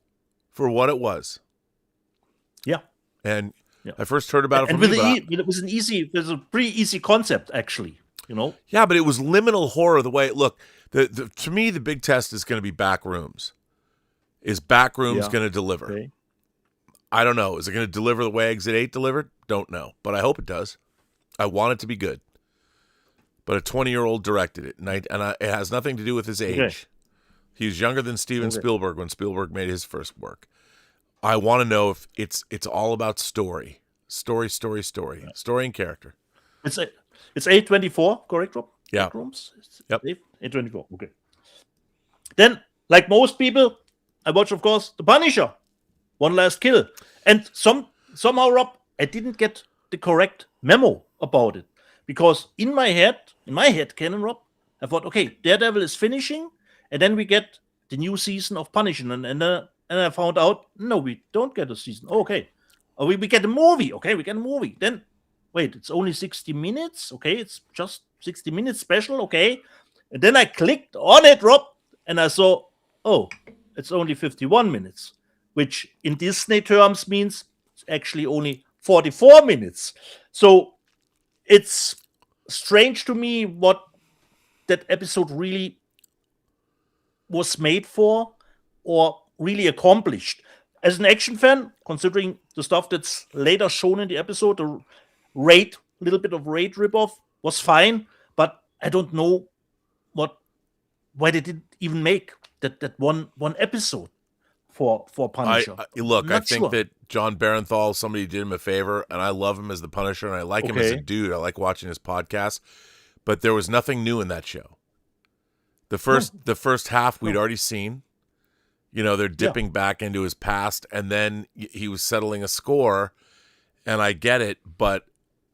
for what it was. Yeah. And I first heard about it from it was a pretty easy concept, actually, you know? Yeah, but it was liminal horror the way it looked. To me, the big test is going to be Backrooms. Is Backrooms going to deliver? Okay. I don't know. Is it going to deliver the way Exit 8 delivered? Don't know, but I hope it does. I want it to be good. But a 20-year-old directed it, and it has nothing to do with his age. Okay. He was younger than Steven Spielberg when Spielberg made his first work. I want to know if it's all about story and character. It's A24, correct, Rob? Yeah. Backrooms? Yep. A24. Okay. Then, like most people, I watch, of course, The Punisher, One Last Kill, and somehow, Rob, I didn't get the correct memo about it, because in my head, canon, Rob, I thought, okay, Daredevil is finishing, and then we get the new season of Punisher, and I found out, no, we don't get a season. Okay. We get a movie. Okay, we get a movie. Then, wait, it's only 60 minutes. Okay, it's just 60 minutes special. Okay. And then I clicked on it, Rob, and I saw, oh, it's only 51 minutes, which in Disney terms means it's actually only 44 minutes. So it's strange to me what that episode really was made for, or really accomplished. As an action fan, considering the stuff that's later shown in the episode, the little bit of Raid ripoff was fine, but I don't know why they didn't even make that one episode for Punisher. I think that John Barenthal, somebody did him a favor, and I love him as the Punisher, and I like him as a dude. I like watching his podcast, but there was nothing new in that show. The first half we'd already seen. You know, they're dipping back into his past, and then he was settling a score, and I get it, but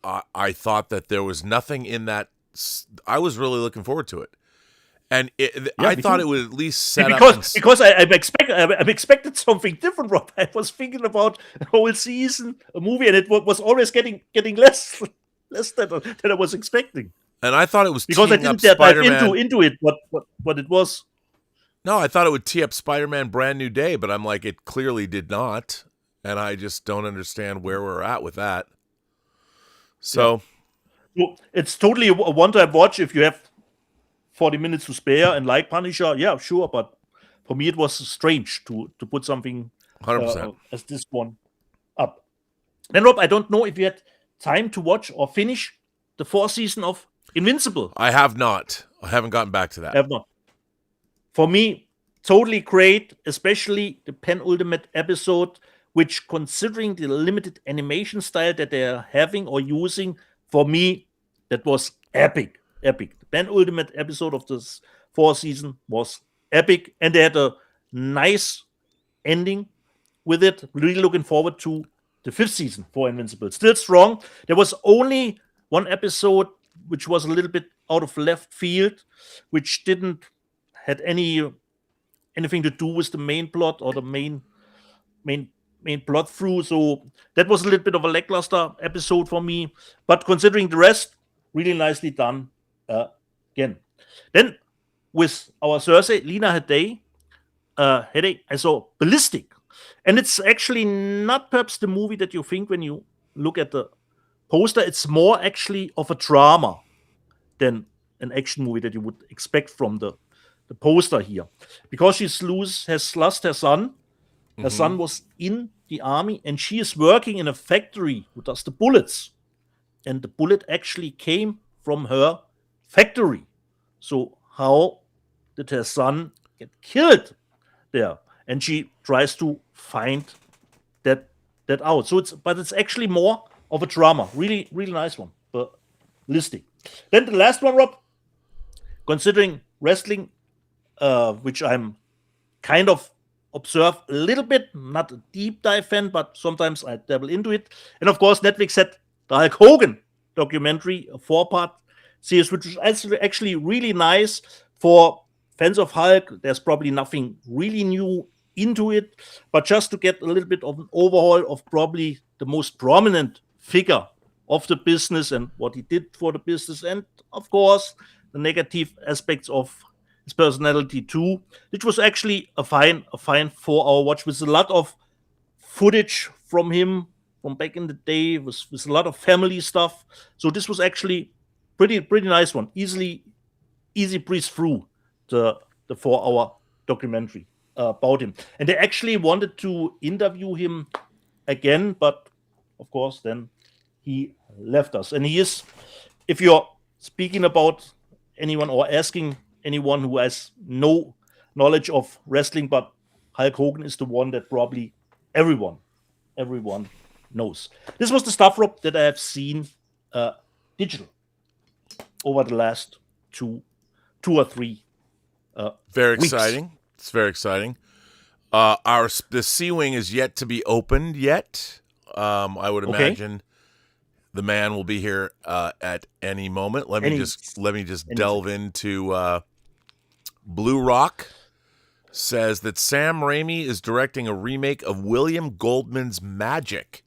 I thought that there was nothing in that. I was really looking forward to it, and I thought it would at least set up. Because I expected something different, Rob. I was thinking about a whole season, a movie, and it was always getting less than I was expecting. And I thought it was because I didn't dive into it. What it was. No, I thought it would tee up Spider-Man Brand New Day, but I'm like, it clearly did not. And I just don't understand where we're at with that. So. Well, it's totally a one-time watch if you have 40 minutes to spare and like Punisher. Yeah, sure. But for me, it was strange to put something 100% as this one up. Then, Rob, I don't know if you had time to watch or finish the 4th season of Invincible. I have not. I haven't gotten back to that. I have not. For me, totally great, especially the penultimate episode, which, considering the limited animation style that they're having or using, for me, that was epic. Epic. The penultimate episode of this 4th season was epic, and they had a nice ending with it. Really looking forward to the 5th season for Invincible. Still strong. There was only one episode which was a little bit out of left field, which didn't had anything to do with the main plot or the main plot through. So that was a little bit of a lackluster episode for me. But considering the rest, really nicely done again. Then with our Thursday, Lena Headey, I saw Ballistic. And it's actually not perhaps the movie that you think when you look at the poster. It's more actually of a drama than an action movie that you would expect from the poster here. Because she has lost her son Her son was in the army, and she is working in a factory who does the bullets. And the bullet actually came from her factory. So how did her son get killed there? And she tries to find that out. So it's actually more of a drama. Really, really nice one. But listing. Then the last one, Rob. Considering wrestling, which I'm kind of observe a little bit, not a deep dive fan, but sometimes I dabble into it. And of course, Netflix had the Hulk Hogan documentary, a 4-part series, which is actually really nice for fans of Hulk. There's probably nothing really new into it, but just to get a little bit of an overhaul of probably the most prominent figure of the business and what he did for the business, and of course the negative aspects of his personality too, which was actually a fine 4-hour watch with a lot of footage from him from back in the day, with a lot of family stuff. So this was actually pretty nice one. Easy breeze through the 4-hour documentary about him. And they actually wanted to interview him again, but of course then he left us. And he is, if you're speaking about anyone or asking anyone who has no knowledge of wrestling, but Hulk Hogan is the one that probably everyone knows. This was the stuff, Rob, that I have seen digital over the last two or three Very weeks. exciting. It's very exciting. The C Wing is yet to be opened yet. I would imagine the man will be here at any moment. Let me just delve into Blue Rock. Says that Sam Raimi is directing a remake of William Goldman's Magic,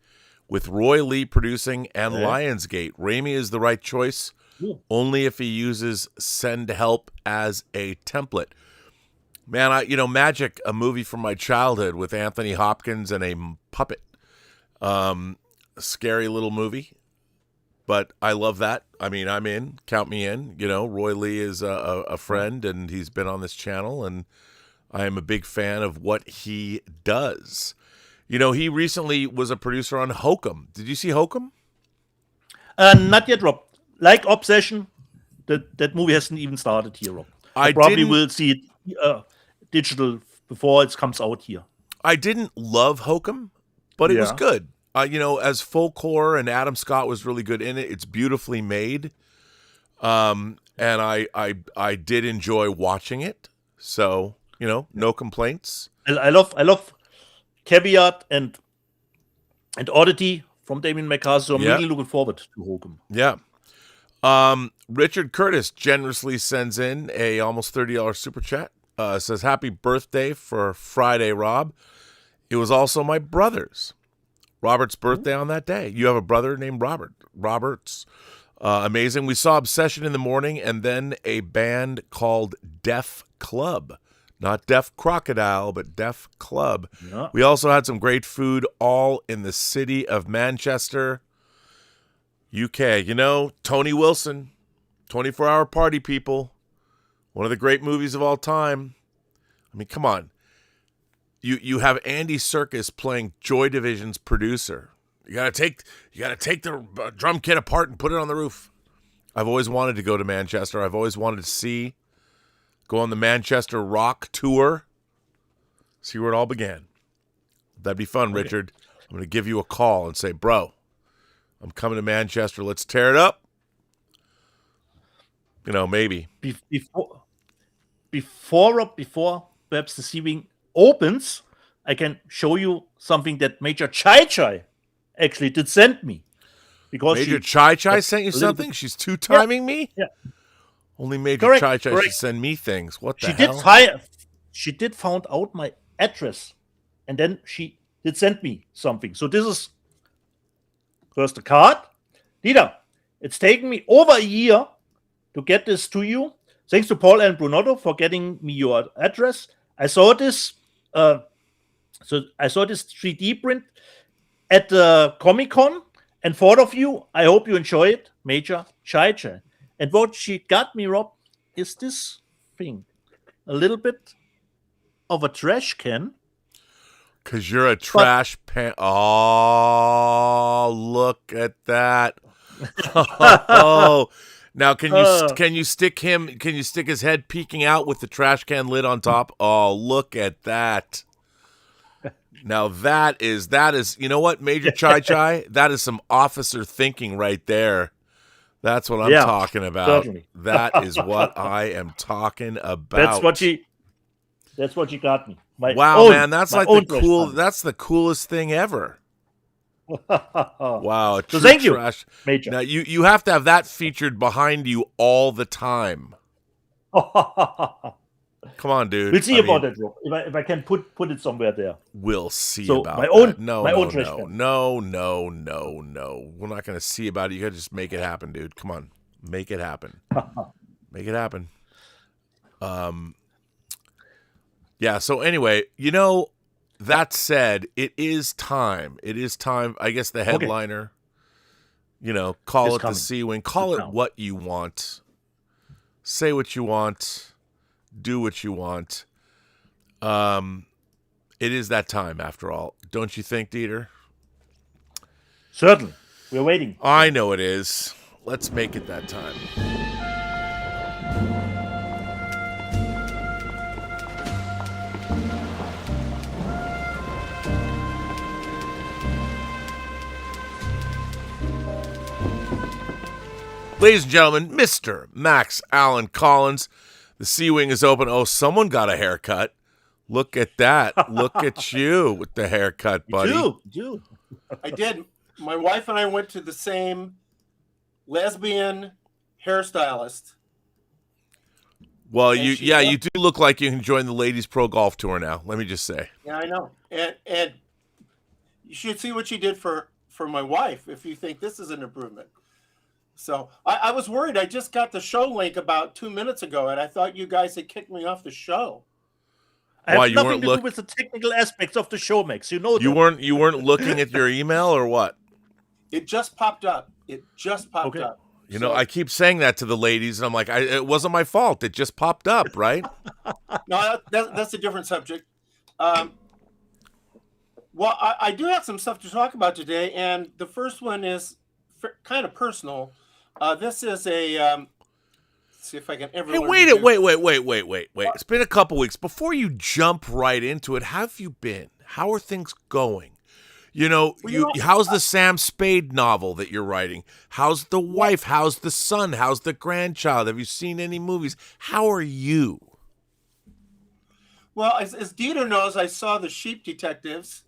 with Roy Lee producing and Lionsgate. Raimi is the right choice, only if he uses Send Help as a template. Man, Magic, a movie from my childhood with Anthony Hopkins and a puppet. Scary little movie, but I love that. I mean, I'm in. Count me in. Roy Lee is a friend, and he's been on this channel, and I am a big fan of what he does. He recently was a producer on Hokum. Did you see Hokum? Not yet, Rob. Like Obsession, that movie hasn't even started here, Rob. I probably will see it digital before it comes out here. I didn't love Hokum, but it was good. As full core, and Adam Scott was really good in it. It's beautifully made, and I did enjoy watching it. So no complaints. I love Caveat and Oddity from Damien McCarthy. So I'm really looking forward to Hokum. Yeah. Richard Curtis generously sends in a almost $30 super chat. Says, happy birthday for Friday, Rob. It was also my brother's. Robert's birthday on that day. You have a brother named Robert. Robert's amazing. We saw Obsession in the morning, and then a band called DEAF Club. Not Deaf Crocodile, but Deaf Club. Yeah. We also had some great food, all in the city of Manchester, UK. Tony Wilson, 24-Hour Party People, one of the great movies of all time. I mean, come on. You have Andy Serkis playing Joy Division's producer. You gotta take the drum kit apart and put it on the roof. I've always wanted to go to Manchester. I've always wanted to go on the Manchester Rock Tour, see where it all began. That'd be fun, Richard. I'm going to give you a call and say, bro, I'm coming to Manchester. Let's tear it up. Maybe. Before perhaps the C Wing opens, I can show you something that Major Chai Chai actually did send me. Because Major Chai Chai sent you something? She's two-timing me? Yeah. Only Major Chai Chai should send me things. What the hell? She did find out my address, and then she did send me something. So this is first a card. Dieter, it's taken me over a year to get this to you. Thanks to Paul and Brunotto for getting me your address. I saw this. I saw this 3D print at the Comic-Con, and thought of you. I hope you enjoy it, Major Chai Chai. And what she got me, Rob, is this thing. A little bit of a trash can. Because you're a trash pan. Oh, look at that. Oh. Now, can you stick his head peeking out with the trash can lid on top? Oh, look at that. Now that is, you know what, Major Chai Chai? That is some officer thinking right there. That's what I'm talking about. Certainly. That is what I am talking about. That's what you got me. Man, that's like that's the coolest thing ever. Wow. So thank you, trash. Major. Now you have to have that featured behind you all the time. Come on, dude. We'll see about that, Rob. If I can put it somewhere there. We'll see So about my that. own No. We're not gonna see about it. You gotta just make it happen, dude. Come on. Make it happen. Make it happen. Yeah, so anyway, that said, it is time. It is time. I guess the headliner, call it the Sea Wing. Call it what you want. Say what you want. Do what you want. It is that time, after all. Don't you think, Dieter? Certainly. We're waiting. I know it is. Let's make it that time. Ladies and gentlemen, Mr. Max Allen Collins. The Sea Wing is open. Oh, someone got a haircut. Look at that. Look at you with the haircut, buddy. You do. I did. My wife and I went to the same lesbian hairstylist. Well, you do look like you can join the Ladies Pro Golf Tour now. Let me just say. Yeah, I know. And you should see what she did for my wife if you think this is an improvement. So I was worried. I just got the show link about 2 minutes ago, and I thought you guys had kicked me off the show. I have nothing to do with the technical aspects of the show, Max. You know that. You weren't looking at your email or what? It just popped up. Up. I keep saying that to the ladies, and I'm like, it wasn't my fault. It just popped up, right? No, that's a different subject. Well, I do have some stuff to talk about today, and the first one is kind of personal. This is a let's see if I can ever. Hey, wait! It's been a couple weeks. Before you jump right into it, how have you been? How are things going? How's the Sam Spade novel that you're writing? How's the wife? How's the son? How's the grandchild? Have you seen any movies? How are you? Well, as Dieter knows, I saw the Sheep Detectives,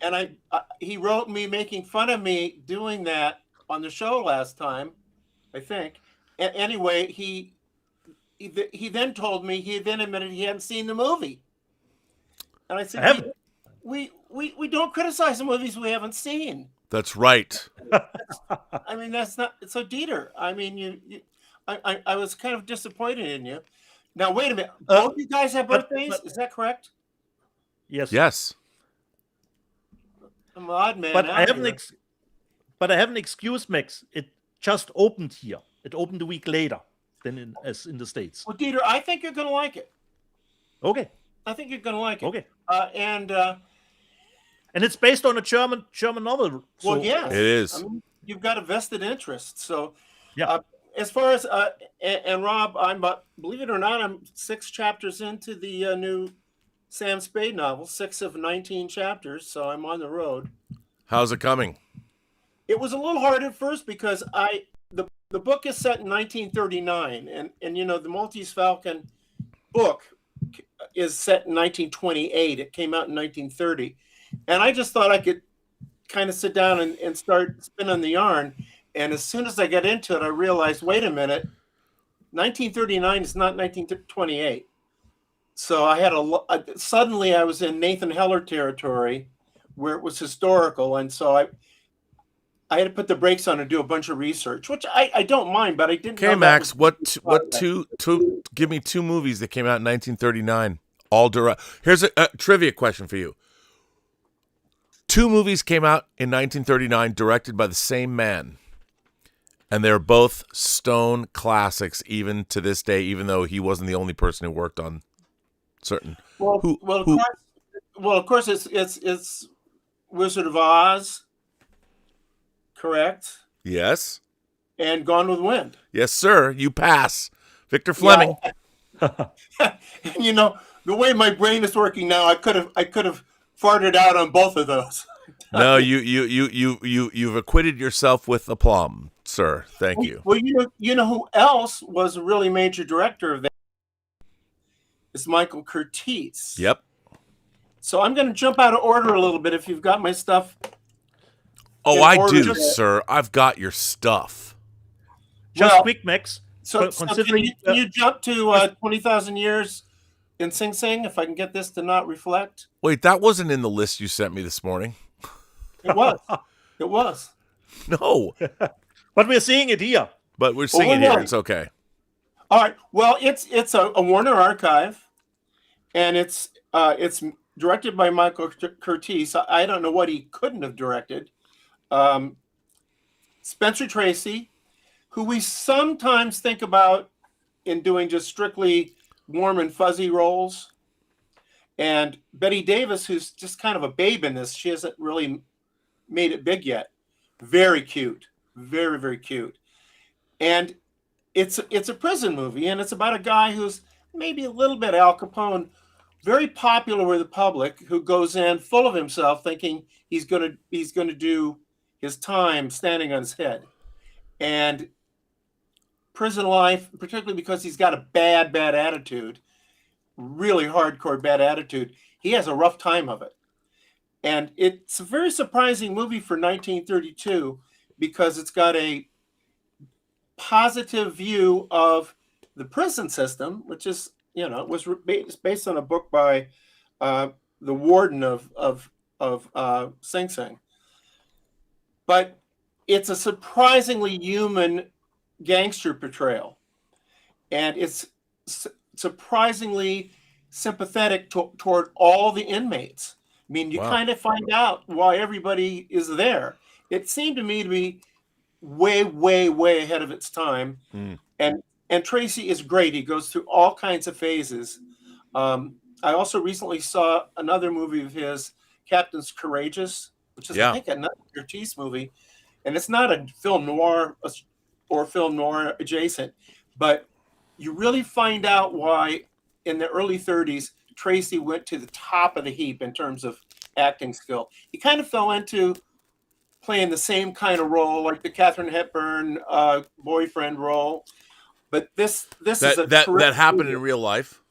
and he wrote me making fun of me doing that on the show last time, I think. Anyway, he then told me, he then admitted he hadn't seen the movie. And I said, we don't criticize the movies we haven't seen. That's right. I mean, that's not so. Dieter, I mean, I was kind of disappointed in you. Now wait a minute. Both you guys have birthdays? Is that correct? Yes. I'm an odd man. But I have an excuse, Max. It just opened here. It opened a week later than as in the States. Well, Dieter, I think you're going to like it. Okay. I think you're going to like it. Okay. And it's based on a German novel. So well, yes. It is. I mean, you've got a vested interest. So, yeah. As far as and Rob, believe it or not, I'm 6 chapters into the new Sam Spade novel, 6 of 19 chapters. So I'm on the road. How's it coming? It was a little hard at first because the book is set in 1939, and the Maltese Falcon book is set in 1928. It came out in 1930, and I just thought I could kind of sit down and start spinning the yarn. And as soon as I got into it, I realized, wait a minute, 1939 is not 1928. So I had suddenly I was in Nathan Heller territory, where it was historical, and so I had to put the brakes on and do a bunch of research, which I don't mind, but I didn't. Okay, Max, give me 2 movies that came out in 1939, all direct. Here's a trivia question for you. 2 movies came out in 1939, directed by the same man, and they're both stone classics, even to this day, even though he wasn't the only person who worked on certain. Of course, well, of course, it's Wizard of Oz, correct? Yes. And Gone with the Wind. Yes, sir. You pass. Victor Fleming. Yeah. You know, the way my brain is working now, I could have farted out on both of those. No, you've acquitted yourself with aplomb, sir. Thank you. Well, you know who else was a really major director of that? Is Michael Curtiz. Yep. So I'm going to jump out of order a little bit if you've got my stuff. Oh, I do, sir. I've got your stuff. Just Well, quick, Max. So Considering can you jump to 20,000 Years in Sing Sing, if I can get this to not reflect? Wait, that wasn't in the list you sent me this morning. It was. It was. No. But we're seeing it here. But we're seeing it here. It's okay. All right. Well, it's a Warner archive, and it's directed by Michael Curtiz. I don't know what he couldn't have directed. Spencer Tracy, who we sometimes think about in doing just strictly warm and fuzzy roles, and Betty Davis, who's just kind of a babe in this. She hasn't really made it big yet. Very cute. Very, very cute. And it's a prison movie, and it's about a guy who's maybe a little bit Al Capone, very popular with the public, who goes in full of himself, thinking he's gonna do his time standing on his head. And prison life, particularly because he's got a bad attitude, really hardcore bad attitude, he has a rough time of it. And it's a very surprising movie for 1932 because it's got a positive view of the prison system, which is, you know, it was based on a book by the warden of Sing Sing. But it's a surprisingly human gangster portrayal, and it's surprisingly sympathetic toward all the inmates. I mean, you kind of find out why everybody is there. It seemed to me to be way, way, way ahead of its time. And Tracy is great. He goes through all kinds of phases. I also recently saw another movie of his, Captain's Courageous, which is, I think, another Curtiz movie. And it's not a film noir or film noir adjacent, but you really find out why in the early 30s, Tracy went to the top of the heap in terms of acting skill. He kind of fell into playing the same kind of role, like the Katharine Hepburn boyfriend role. But this is that happened in real life.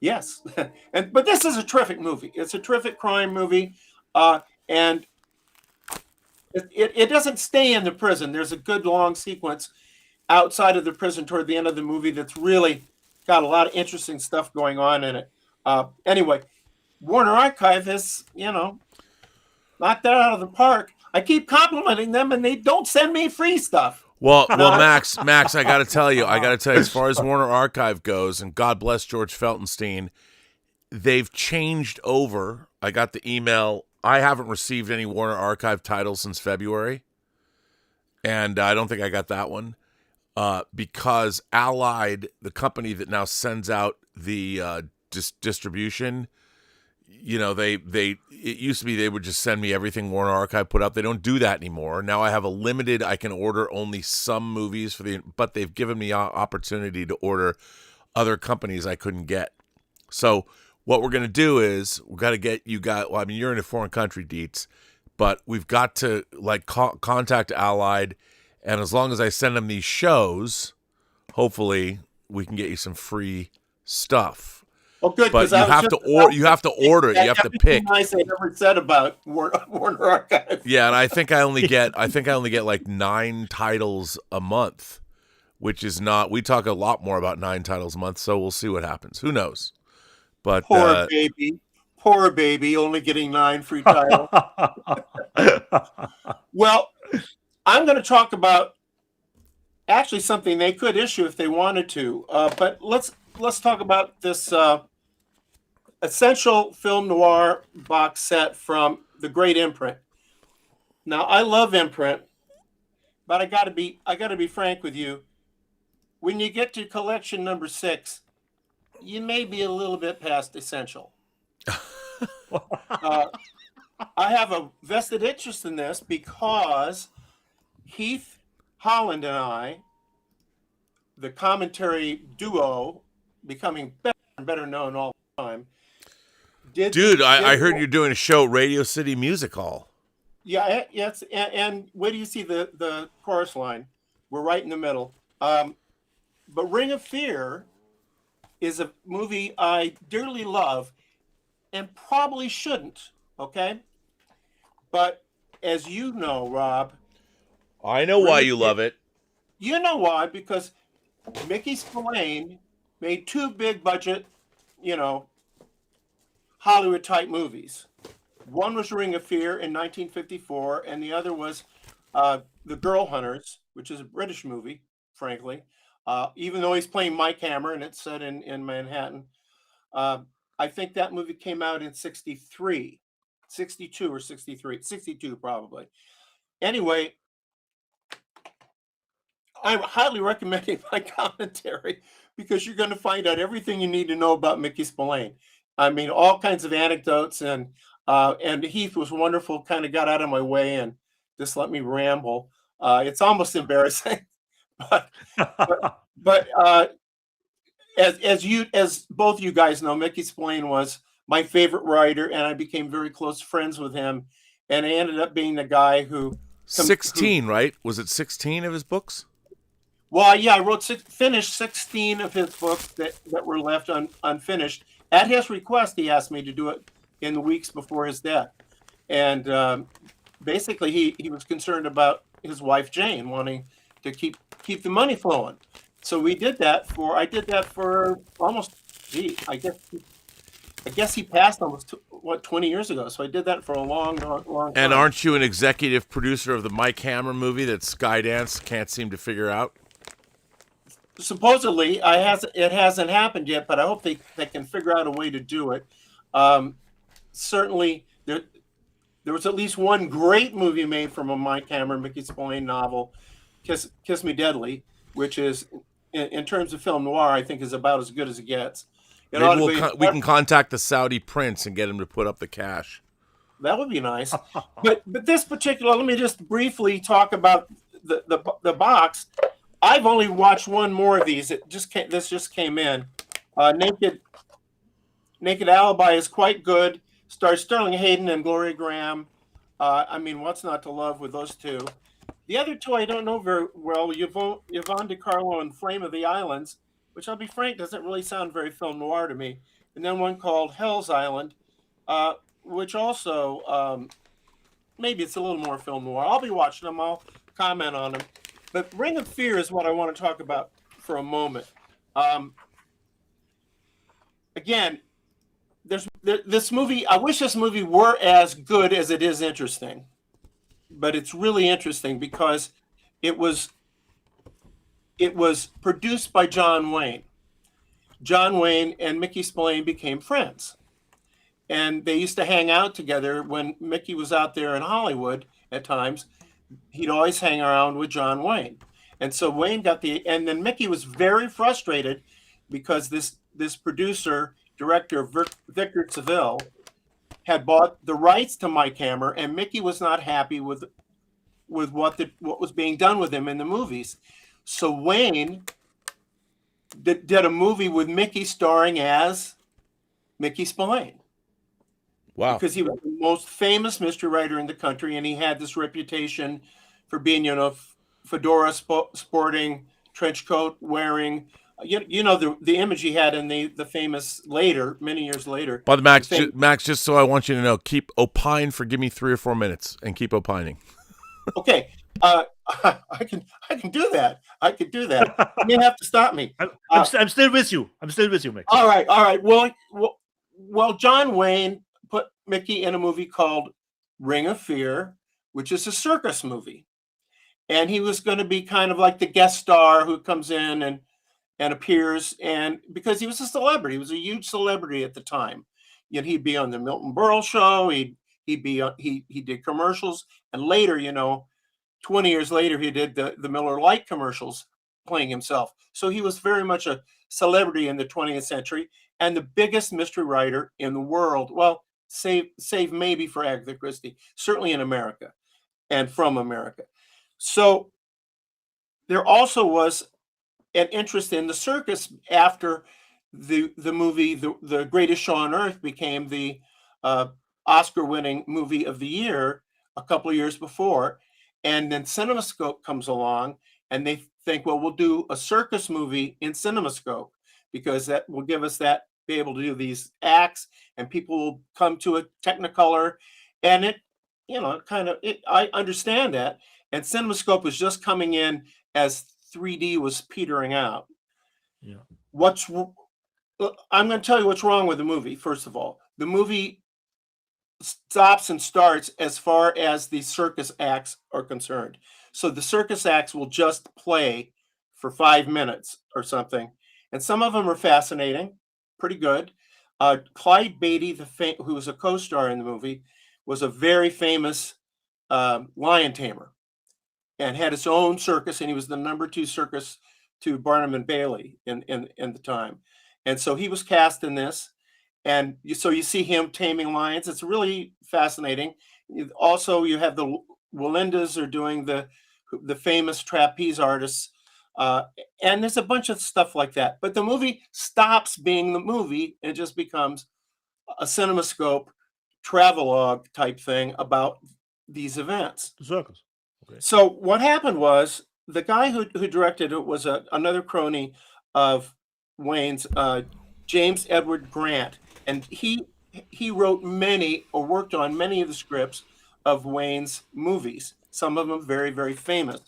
Yes, but this is a terrific movie. It's a terrific crime movie, and it doesn't stay in the prison. There's a good long sequence outside of the prison toward the end of the movie that's really got a lot of interesting stuff going on in it. Anyway, Warner Archive has, knocked that out of the park. I keep complimenting them, and they don't send me free stuff. Well, Max, I got to tell you, as far as Warner Archive goes, and God bless George Feltenstein, they've changed over. I got the email. I haven't received any Warner Archive titles since February, and I don't think I got that one because Allied, the company that now sends out the distribution, it used to be they would just send me everything Warner Archive put up. They don't do that anymore. Now I have a limited, I can order only some movies but they've given me opportunity to order other companies I couldn't get. So what we're going to do is we've got to get you guys, you're in a foreign country, Dietz, but we've got to contact Allied, and as long as I send them these shows, hopefully we can get you some free stuff. Oh, good. But you have to order it. You have to pick. Nice I never said about Warner Archive. Yeah, and I think I only get like 9 titles a month, which is not. We talk a lot more about 9 titles a month, so we'll see what happens. Who knows? But poor baby, only getting 9 free titles. Well, I'm going to talk about actually something they could issue if they wanted to, but let's talk about this essential film noir box set from the great Imprint. Now, I love Imprint, but I got to be frank with you. When you get to collection number 6, you may be a little bit past essential. I have a vested interest in this because Heath Holland and I, the commentary duo, becoming better and better known all the time. I heard you're doing a show at Radio City Music Hall. Yeah, yes. And where do you see the chorus line? We're right in the middle. But Ring of Fear is a movie I dearly love and probably shouldn't, okay? But as you know, Rob. I know why you love it. You know why? Because Mickey Spillane made 2 big budget, Hollywood type movies. One was Ring of Fear in 1954, and the other was The Girl Hunters, which is a British movie, frankly. Even though he's playing Mike Hammer and it's set in Manhattan. I think that movie came out in 63, 62 or 63, 62 probably. Anyway, I'm highly recommending my commentary because you're going to find out everything you need to know about Mickey Spillane. I mean, all kinds of anecdotes, and Heath was wonderful, kind of got out of my way and just let me ramble. It's almost embarrassing, but as both you guys know, Mickey Spillane was my favorite writer, and I became very close friends with him, and I ended up being the guy who 16, right? Was it 16 of his books? Well, yeah, I finished 16 of his books that were left unfinished. At his request, he asked me to do it in the weeks before his death. And basically, he was concerned about his wife, Jane, wanting to keep the money flowing. So I did that for almost, I guess he passed almost, 20 years ago. So I did that for a long time. And aren't you an executive producer of the Mike Hammer movie that Skydance can't seem to figure out? Supposedly, it hasn't happened yet, but I hope they can figure out a way to do it. Certainly, there was at least one great movie made from a Mike Hammer, Mickey Spillane novel, Kiss Me Deadly, which is, in terms of film noir, I think is about as good as it gets. Maybe we can contact the Saudi prince and get him to put up the cash. That would be nice. but this particular, let me just briefly talk about the box. I've only watched one more of these. This just came in. Naked Alibi is quite good. Stars Sterling Hayden and Gloria Graham. I mean, what's not to love with those two? The other two I don't know very well. Yvonne DiCarlo and Flame of the Islands, which I'll be frank, doesn't really sound very film noir to me. And then one called Hell's Island, which also maybe it's a little more film noir. I'll be watching them. I'll comment on them. But Ring of Fear is what I want to talk about for a moment. Again, this movie, I wish this movie were as good as it is interesting. But it's really interesting because it was produced by John Wayne. John Wayne and Mickey Spillane became friends. And they used to hang out together when Mickey was out there in Hollywood at times. He'd always hang around with John Wayne. And so Wayne and then Mickey was very frustrated because this producer, director, Victor Seville, had bought the rights to Mike Hammer, and Mickey was not happy with what was being done with him in the movies. So Wayne did a movie with Mickey starring as Mickey Spillane. Wow. Because he was the most famous mystery writer in the country, and he had this reputation for being, fedora sporting, trench coat wearing, the image he had in the famous many years later. But Max, just so I want you to know, keep opine for give me 3 or 4 minutes and keep opining. Okay. I can do that. I could do that. You may have to stop me. I'm still with you. Max. All right. Well, John Wayne put Mickey in a movie called Ring of Fear, which is a circus movie. And he was going to be kind of like the guest star who comes in and appears, and because he was a celebrity, he was a huge celebrity at the time. He'd be on the Milton Berle show. He did commercials, and later, 20 years later, he did the Miller Lite commercials playing himself. So he was very much a celebrity in the 20th century and the biggest mystery writer in the world. Well, save maybe for Agatha Christie, certainly in America and from America. So there also was an interest in the circus after the movie the Greatest Show on Earth became the Oscar-winning movie of the year a couple of years before, and then CinemaScope comes along and they think, well, we'll do a circus movie in CinemaScope because that will give us that be able to do these acts and people will come to a Technicolor, and it, you know, I understand that, and CinemaScope was just coming in as 3D was petering out. Yeah. I'm going to tell you what's wrong with the movie. First of all, the movie stops and starts as far as the circus acts are concerned. So the circus acts will just play for 5 minutes or something, and some of them are fascinating, pretty good. Clyde Beatty, who was a co-star in the movie, was a very famous lion tamer and had his own circus, and he was the number 2 circus to Barnum and Bailey in the time. And so he was cast in this, and so you see him taming lions. It's really fascinating. Also, you have the Walindas are doing the famous trapeze artists, and there's a bunch of stuff like that. But the movie stops being the movie and just becomes a CinemaScope travelogue type thing about these events. The circus. Okay. So what happened was the guy who directed it was another crony of Wayne's, James Edward Grant, and he wrote many or worked on many of the scripts of Wayne's movies. Some of them very, very famous.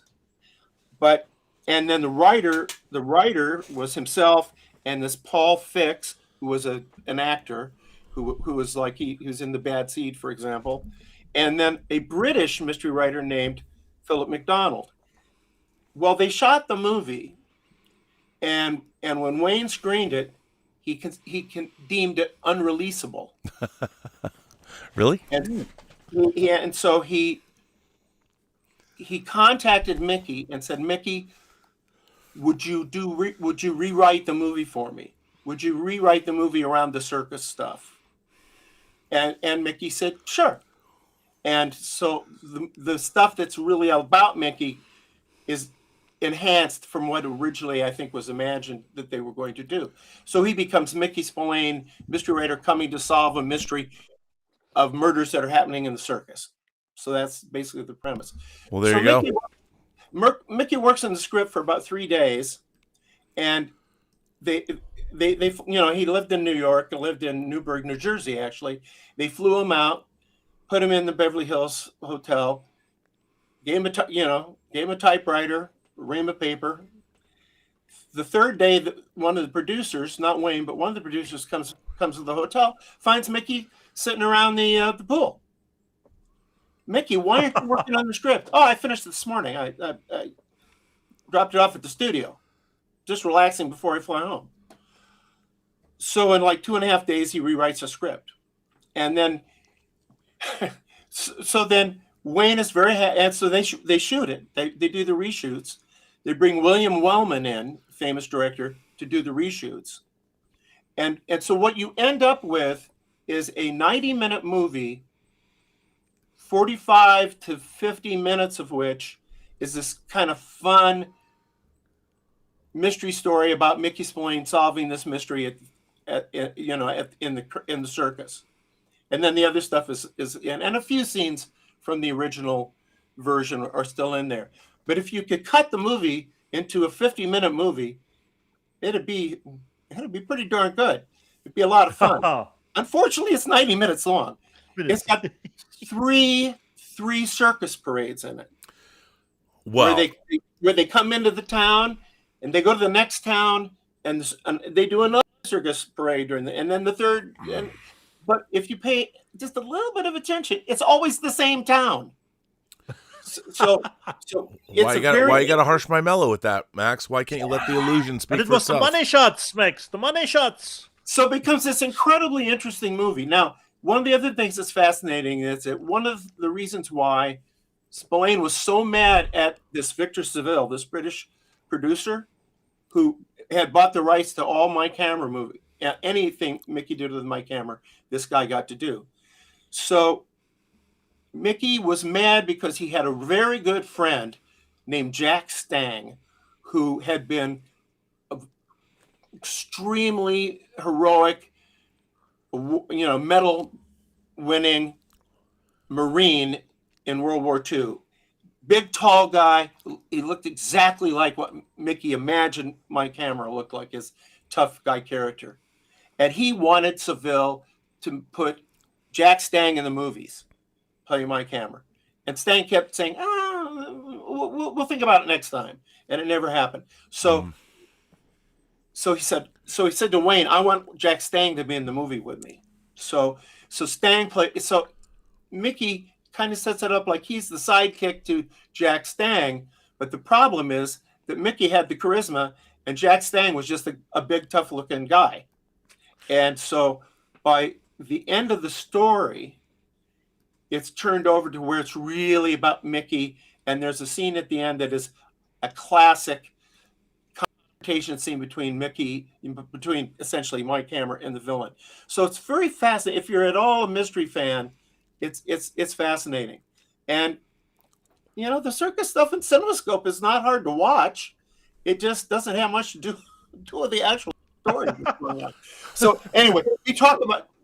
And then the writer was himself, and this Paul Fix, who was an actor, who was like he was in The Bad Seed, for example, and then a British mystery writer named Philip MacDonald. Well, they shot the movie, and when Wayne screened it, he deemed it unreleasable. Really? And so he contacted Mickey and said, Mickey, would you rewrite the movie for me? Would you rewrite the movie around the circus stuff? And Mickey said, sure. And so the stuff that's really about Mickey is enhanced from what originally I think was imagined that they were going to do. So he becomes Mickey Spillane, mystery writer coming to solve a mystery of murders that are happening in the circus. So that's basically the premise. Well, there you go. Mickey works on the script for about 3 days, and they he lived in New York and lived in Newburgh, New Jersey, actually. They flew him out, put him in the Beverly Hills Hotel, gave him a typewriter, a ream of paper. The third day, one of the producers, not Wayne, but one of the producers comes to the hotel, finds Mickey sitting around the pool. Mickey, why aren't you working on the script? Oh, I finished this morning. I dropped it off at the studio, just relaxing before I fly home. So in like 2.5 days, he rewrites a script, and then so then Wayne is very happy, and so they shoot it. They do the reshoots. They bring William Wellman in, famous director, to do the reshoots, and so what you end up with is a 90-minute movie, 45 to 50 minutes of which is this kind of fun mystery story about Mickey Spillane solving this mystery in the circus, and then the other stuff is and a few scenes from the original version are still in there. But if you could cut the movie into a 50-minute movie, it'd be pretty darn good. It'd be a lot of fun. Unfortunately, it's 90 minutes long. It's got three circus parades in it. Wow. Where they come into the town and they go to the next town and they do another circus parade during and then the third. But if you pay just a little bit of attention, it's always the same town. So it's why you got to harsh my mellow with that, Max? Why can't you let the illusion speak But it for was itself? the money shots, Max. The money shots. So it becomes this incredibly interesting movie. Now, one of the other things that's fascinating is that one of the reasons why Spillane was so mad at this Victor Saville, this British producer, who had bought the rights to all My Camera movie, anything Mickey did with My Camera, this guy got to do. So Mickey was mad because he had a very good friend named Jack Stang, who had been extremely heroic, medal winning Marine in World War II. Big, tall guy. He looked exactly like what Mickey imagined my camera looked like, his tough guy character. And he wanted Seville to put Jack Stang in the movies, play my camera. And Stang kept saying, we'll think about it next time. And it never happened. So he said to Wayne, I want Jack Stang to be in the movie with me. So Stang played. So Mickey kind of sets it up like he's the sidekick to Jack Stang. But the problem is that Mickey had the charisma and Jack Stang was just a big, tough looking guy. And so by the end of the story, it's turned over to where it's really about Mickey. And there's a scene at the end that is a classic confrontation scene between essentially my camera and the villain. So it's very fascinating. If you're at all a mystery fan, it's fascinating. And the circus stuff in CinemaScope is not hard to watch. It just doesn't have much to do with the actual story. So anyway,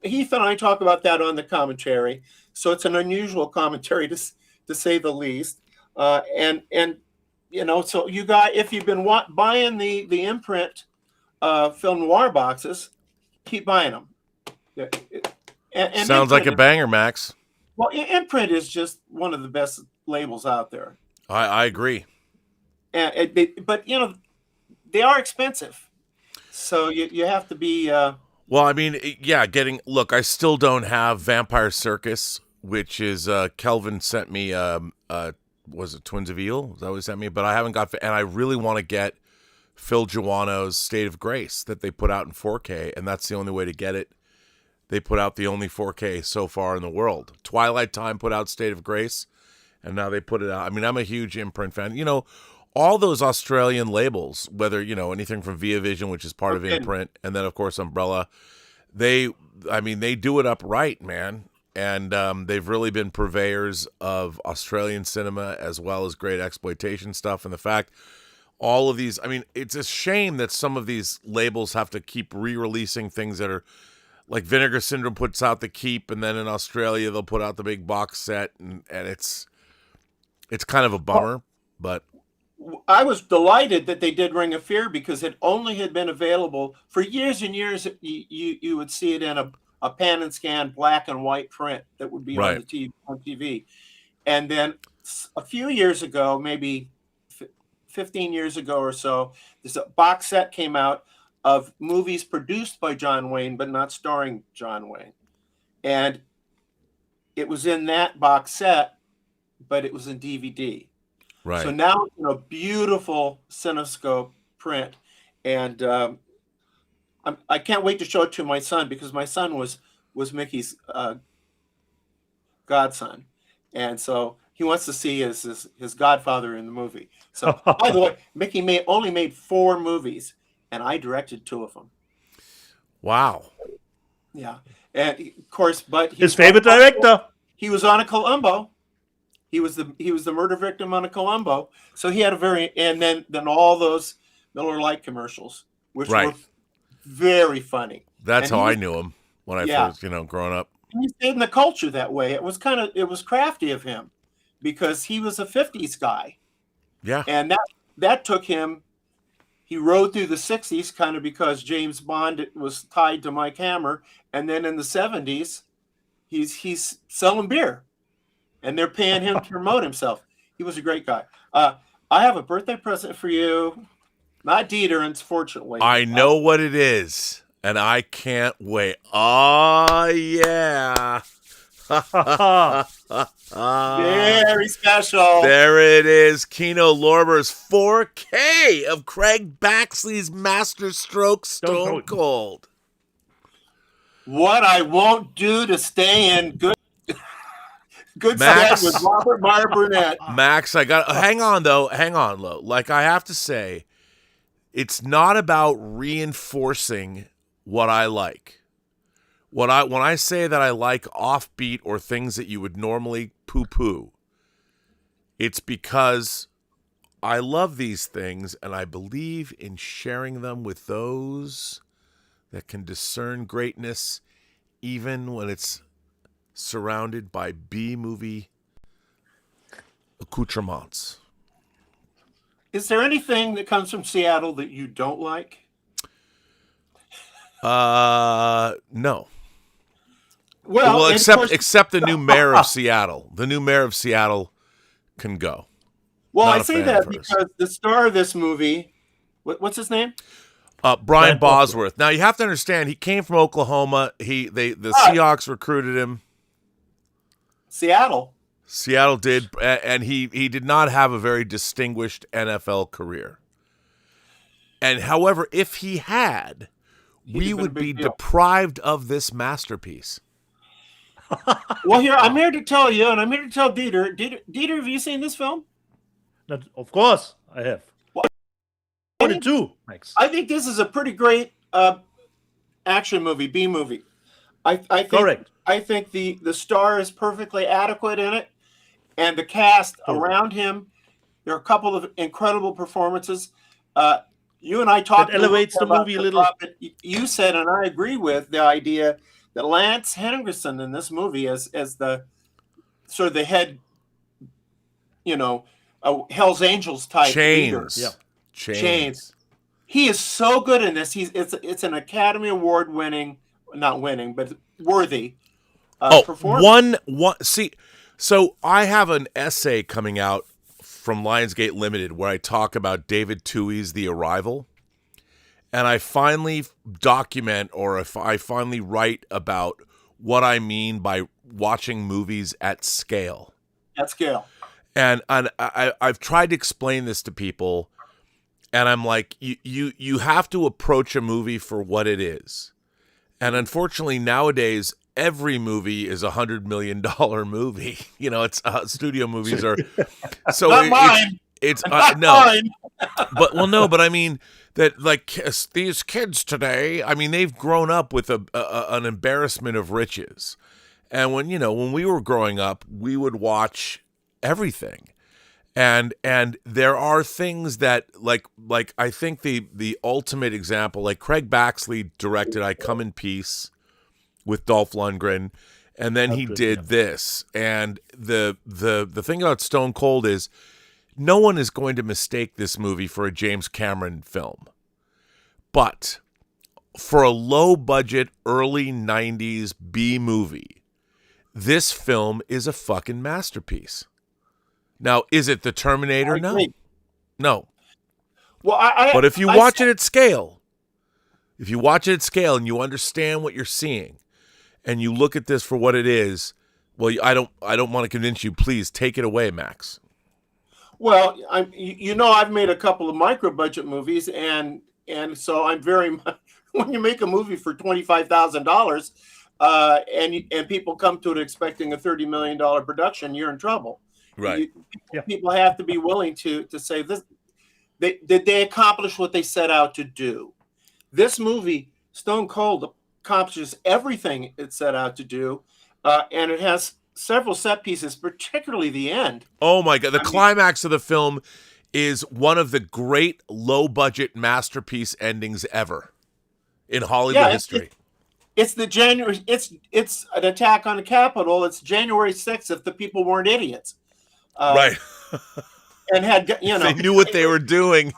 Heath and I talk about that on the commentary. So it's an unusual commentary to say the least. So you got, if you've been buying the imprint film noir boxes, keep buying them. And sounds like a banger, Max. Well, imprint is just one of the best labels out there. I agree. And but they are expensive, so you have to be. Well, I mean, yeah. Look, I still don't have Vampire Circus, which is Kelvin sent me. Was it Twins of Eel? Is that what he sent me? But I haven't got, and I really want to get Phil Joanno's State of Grace that they put out in 4K, and that's the only way to get it. They put out the only 4K so far in the world. Twilight Time put out State of Grace, and now they put it out. I mean, I'm a huge imprint fan. All those Australian labels, whether, anything from Via Vision, which is part of imprint, and then, of course, Umbrella, they do it up right, man. And they've really been purveyors of Australian cinema as well as great exploitation stuff. And the fact all of these, it's a shame that some of these labels have to keep re-releasing things that are like Vinegar Syndrome puts out the Keep, and then in Australia they'll put out the big box set, and it's kind of a bummer. But I was delighted that they did Ring of Fear because it only had been available for years and years. You would see it in a pan and scan black and white print that would be on TV. And then a few years ago, maybe 15 years ago or so, this box set came out of movies produced by John Wayne, but not starring John Wayne. And it was in that box set, but it was in DVD. Right. So now, beautiful CinemaScope print. And I can't wait to show it to my son because my son was Mickey's godson. And so he wants to see his godfather in the movie. So, by the way, Mickey only made 4 movies, and I directed 2 of them. Wow. Yeah. And of course, but his favorite director. He was on a Columbo. He was the murder victim on a Columbo. So he had and then all those Miller Lite commercials, which were very funny. That's how I knew him when I first, growing up. He stayed in the culture that way. It was crafty of him because he was a 50s guy. Yeah. And that took him. He rode through the 60s kind of because James Bond was tied to Mike Hammer. And then in the 70s, he's selling beer. And they're paying him to promote himself. He was a great guy. I have a birthday present for you. Not DIETER, unfortunately. I know what it is, and I can't wait. Oh, yeah. Very special. There it is. Kino Lorber's 4K of Craig Baxley's masterstroke Stone Cold. What I won't do to stay in good stead with Robert Meyer Burnett. Max, I got hang on, Lo. Like, I have to say, it's not about reinforcing what I like. when I say that I like offbeat or things that you would normally poo-poo, it's because I love these things and I believe in sharing them with those that can discern greatness even when it's surrounded by B-movie accoutrements. Is there anything that comes from Seattle that you don't like? No. Well, and of course- except the new mayor of Seattle. The new mayor of Seattle can go. Well, Not I a say fan that of hers. because the star of this movie, what's his name? Brian Bosworth. Now you have to understand, he came from Oklahoma. The Seahawks recruited him. Seattle. Seattle did, and he did not have a very distinguished NFL career. And however, if he had, we would be deprived of this masterpiece. Well, here I'm here to tell you, and I'm here to tell Dieter. Dieter, have you seen this film? Of course, I have. What did you, Max? I think this is a pretty great action movie, B movie. I think, Correct. I think the star is perfectly adequate in it, and the cast around him. There are a couple of incredible performances. You and I talked. That elevates the movie a little. You said, and I agree with the idea that Lance Henriksen in this movie as the sort of the head, Hell's Angels type leader. Yeah. Chains. He is so good in this. It's an Academy Award winning, not winning, but worthy performance. See, so I have an essay coming out from Lionsgate Limited where I talk about David Tui's The Arrival, and I finally document, or if I finally write about what I mean by watching movies at scale. At scale. And I've tried to explain this to people. And I'm like, you have to approach a movie for what it is. And unfortunately, nowadays, every movie is $100 million movie. It's studio movies are. So not mine. It's not no. mine. But I mean that like these kids today. I mean, they've grown up with an embarrassment of riches. And when we were growing up, we would watch everything. And there are things that like I think the ultimate example, like Craig Baxley directed I Come in Peace with Dolph Lundgren, and then he did this. And the thing about Stone Cold is no one is going to mistake this movie for a James Cameron film. But for a low budget early 90s B movie, this film is a fucking masterpiece. Now, is it the Terminator? No. Well, but if you watch it at scale, and you understand what you're seeing, and you look at this for what it is, well, I don't want to convince you. Please take it away, Max. Well, I've made a couple of micro budget movies, and so I'm very much, when you make a movie for $25,000, and people come to it expecting a $30 million production, you're in trouble. Right. People have to be willing to say this. Did they accomplish what they set out to do? This movie, Stone Cold, accomplishes everything it set out to do, and it has several set pieces, particularly the end. Oh my God! The climax of the film is one of the great low-budget masterpiece endings ever in Hollywood history. It's the January. It's an attack on the Capitol. It's January 6th. If the people weren't idiots. Right. And had they knew what they were doing.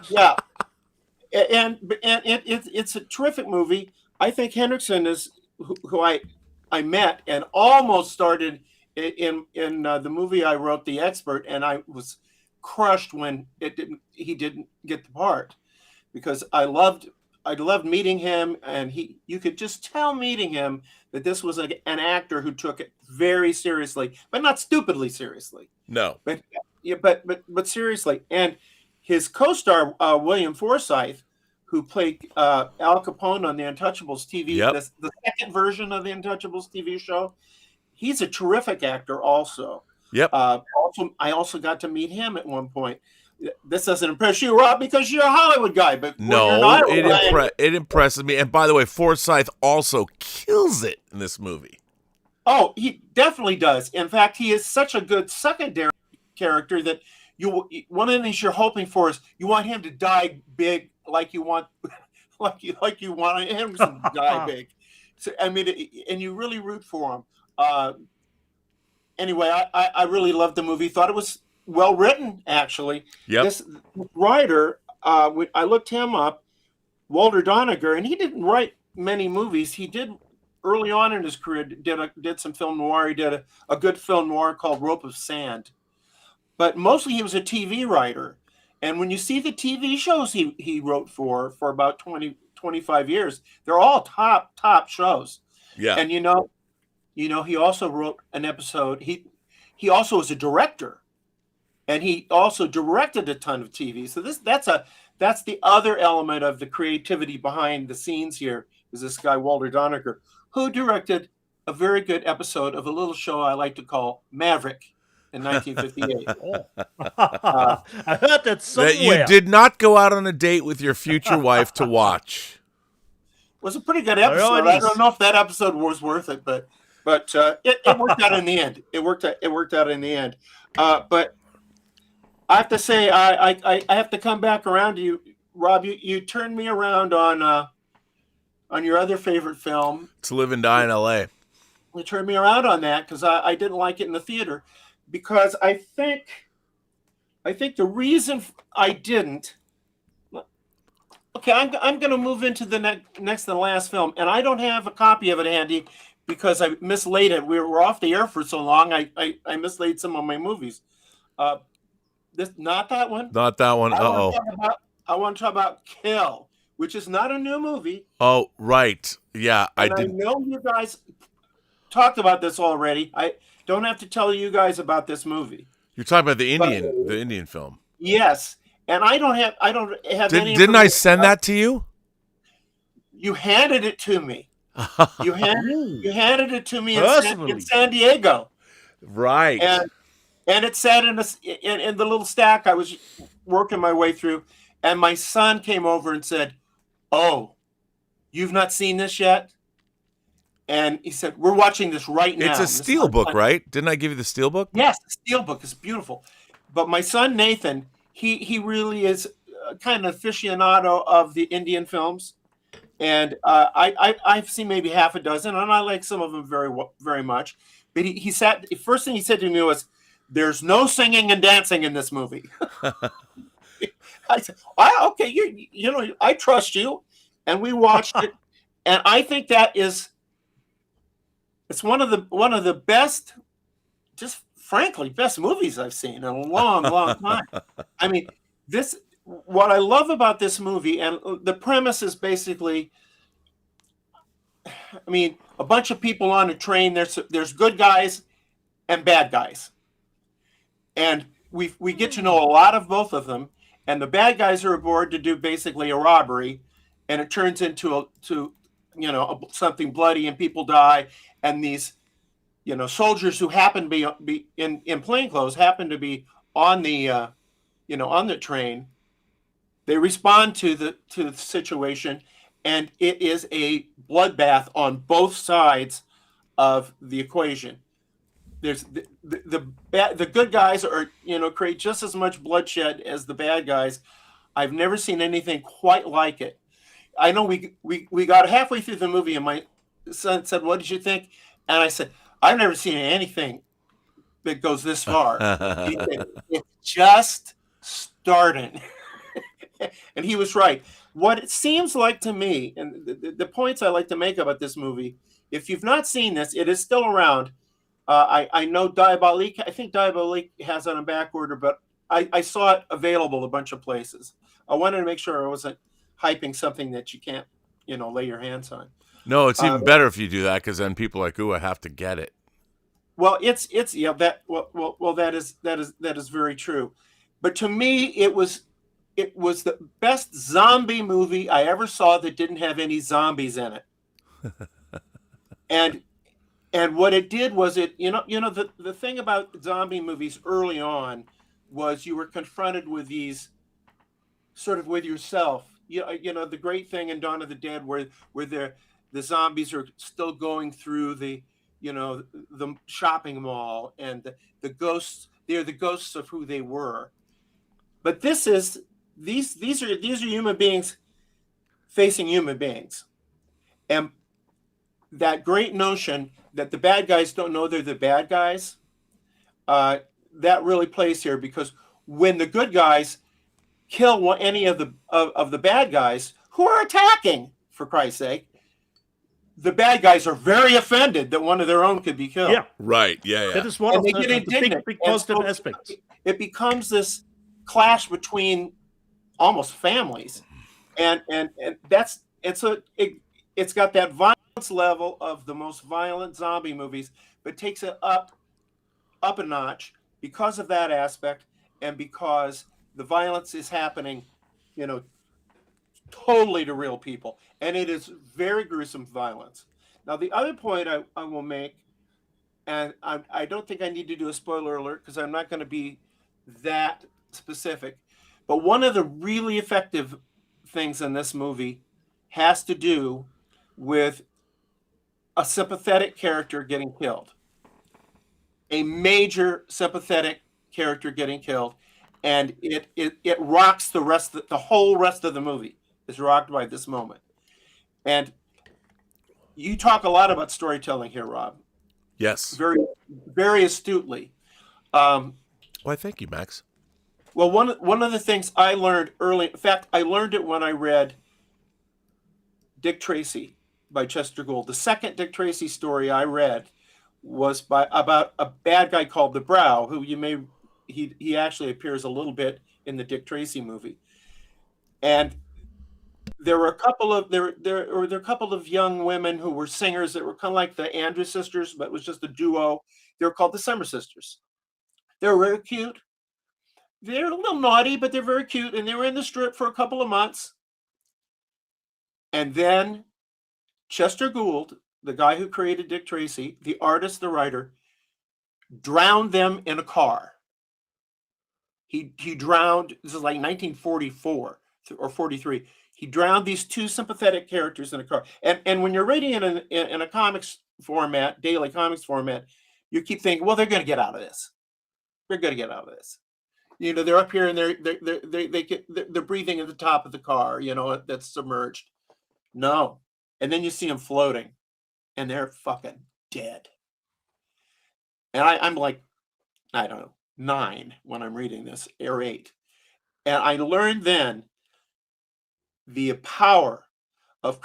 Yeah. And it's a terrific movie. I think Henriksen is who I met and almost started in the movie I wrote, The Expert, and I was crushed when he didn't get the part, because I loved meeting him, and you could just tell meeting him that this was an actor who took it very seriously, but not stupidly seriously. No. But seriously. And his co-star, William Forsythe, who played Al Capone on the Untouchables TV, the second version of the Untouchables TV show, he's a terrific actor also. Yep. I also got to meet him at one point. this doesn't impress you, Rob, because you're a Hollywood guy. But when you're an No, Iowa guy, it impresses me. And by the way, Forsyth also kills it in this movie. oh, he definitely does. In fact, he is such a good secondary character that one of the things you're hoping for is you want him to die big, like you want him to die big. So I mean, and you really root for him. Anyway, I really loved the movie. Thought it was well written, actually. Yep. This writer, I looked him up, Walter Doniger, and he didn't write many movies. He did early on in his career did some film noir. He did a good film noir called Rope of Sand, but mostly he was a TV writer. And when you see the TV shows he wrote for about 25 years, they're all top shows. Yeah. And you know, he also wrote an episode. He also was a director, and he also directed a ton of TV. So that's the other element of the creativity behind the scenes here. Is this guy Walter Doniger, who directed a very good episode of a little show I like to call Maverick in 1958. I heard that somewhere. That you did not go out on a date with your future wife to watch. It was a pretty good episode. I don't know if that episode was worth it, but it worked out in the end. It worked out in the end. But I have to say, I have to come back around to you, Rob. You turned me around on your other favorite film, To Live and Die in L.A. You turned me around on that because I didn't like it in the theater, because I think the reason I didn't. Okay, I'm going to move into the next to the last film, and I don't have a copy of it handy because I mislaid it. We were off the air for so long. I mislaid some of my movies. Not that one. Not that one. Uh-oh. I want to talk about Kill, which is not a new movie. Oh, right. Yeah, I did. I know you guys talked about this already. I don't have to tell you guys about this movie. You're talking about the Indian film. Yes, and I don't have any. Didn't I send that to you? You handed it to me. You handed it to me in San Diego. Right. And it sat in the little stack I was working my way through, and my son came over and said, "Oh, you've not seen this yet?" And he said, "We're watching this right now." It's a steelbook, right? Didn't I give you the steelbook? Yes, the steelbook is beautiful. But my son Nathan, he really is kind of aficionado of the Indian films, and I've seen maybe half a dozen, and I like some of them very much. But he sat. The first thing he said to me was, "There's no singing and dancing in this movie." I said, "Okay, you know, I trust you," and we watched it, and I think it's one of the best, just frankly, best movies I've seen in a long, long time. I mean, what I love about this movie, and the premise is basically, I mean, a bunch of people on a train. There's good guys and bad guys, and we get to know a lot of both of them. And the bad guys are aboard to do basically a robbery, and it turns into something bloody and people die. And these, soldiers who happen to be in plainclothes happen to be on the, on the train. They respond to the situation, and it is a bloodbath on both sides of the equation. There's the good guys are create just as much bloodshed as the bad guys. I've never seen anything quite like it. I know we got halfway through the movie, and my son said, "What did you think?" And I said, "I've never seen anything that goes this far." He said, "It's just starting." And he was right. What it seems like to me, and the points I like to make about this movie, if you've not seen this, it is still around. I know Diabolique. I think Diabolique has it on back order, but I saw it available a bunch of places. I wanted to make sure I wasn't hyping something that you can't, lay your hands on. No, it's even better if you do that, because then people like I have to get it. Well, that is very true. But to me, it was the best zombie movie I ever saw that didn't have any zombies in it. And what it did was the thing about zombie movies early on, was you were confronted with these sort of with yourself. You know the great thing in Dawn of the Dead where the zombies are still going through the shopping mall, and the ghosts, they're the ghosts of who they were. But these are human beings facing human beings. And that great notion that the bad guys don't know they're the bad guys, that really plays here, because when the good guys kill any of the bad guys who are attacking, for Christ's sake, the bad guys are very offended that one of their own could be killed. Yeah, Right. Yeah. that is one of the big positive aspects. It becomes this clash between almost families, and it's got that violence level of the most violent zombie movies, but takes it up a notch because of that aspect, and because the violence is happening, totally to real people, and it is very gruesome violence. Now, the other point I will make, and I don't think I need to do a spoiler alert because I'm not going to be that specific, but one of the really effective things in this movie has to do with a sympathetic character getting killed, a major sympathetic character getting killed, and it rocks the whole rest of the movie is rocked by this moment. And you talk a lot about storytelling here, Rob. Yes. Very, very astutely. Why, thank you, Max. Well, one of the things I learned early, in fact, I learned it when I read Dick Tracy by Chester Gould. The second Dick Tracy story I read was about a bad guy called the Brow, who he actually appears a little bit in the Dick Tracy movie. And there were a couple of young women who were singers that were kind of like the Andrews sisters, but it was just a duo. They were called the Summer Sisters. They were very cute. They're a little naughty, but they're very cute. And they were in the strip for a couple of months. And then Chester Gould, the guy who created Dick Tracy, the artist, the writer, drowned them in a car. He drowned, this is like 1944 or 43. He drowned these two sympathetic characters in a car. And when you're reading it in a comics format, daily comics format, you keep thinking, well, they're going to get out of this. They're going to get out of this. They're up here and they're breathing at the top of the car, that's submerged. No. And then you see them floating and they're fucking dead. And I'm like, I don't know, 9 when I'm reading this, or 8. And I learned then the power of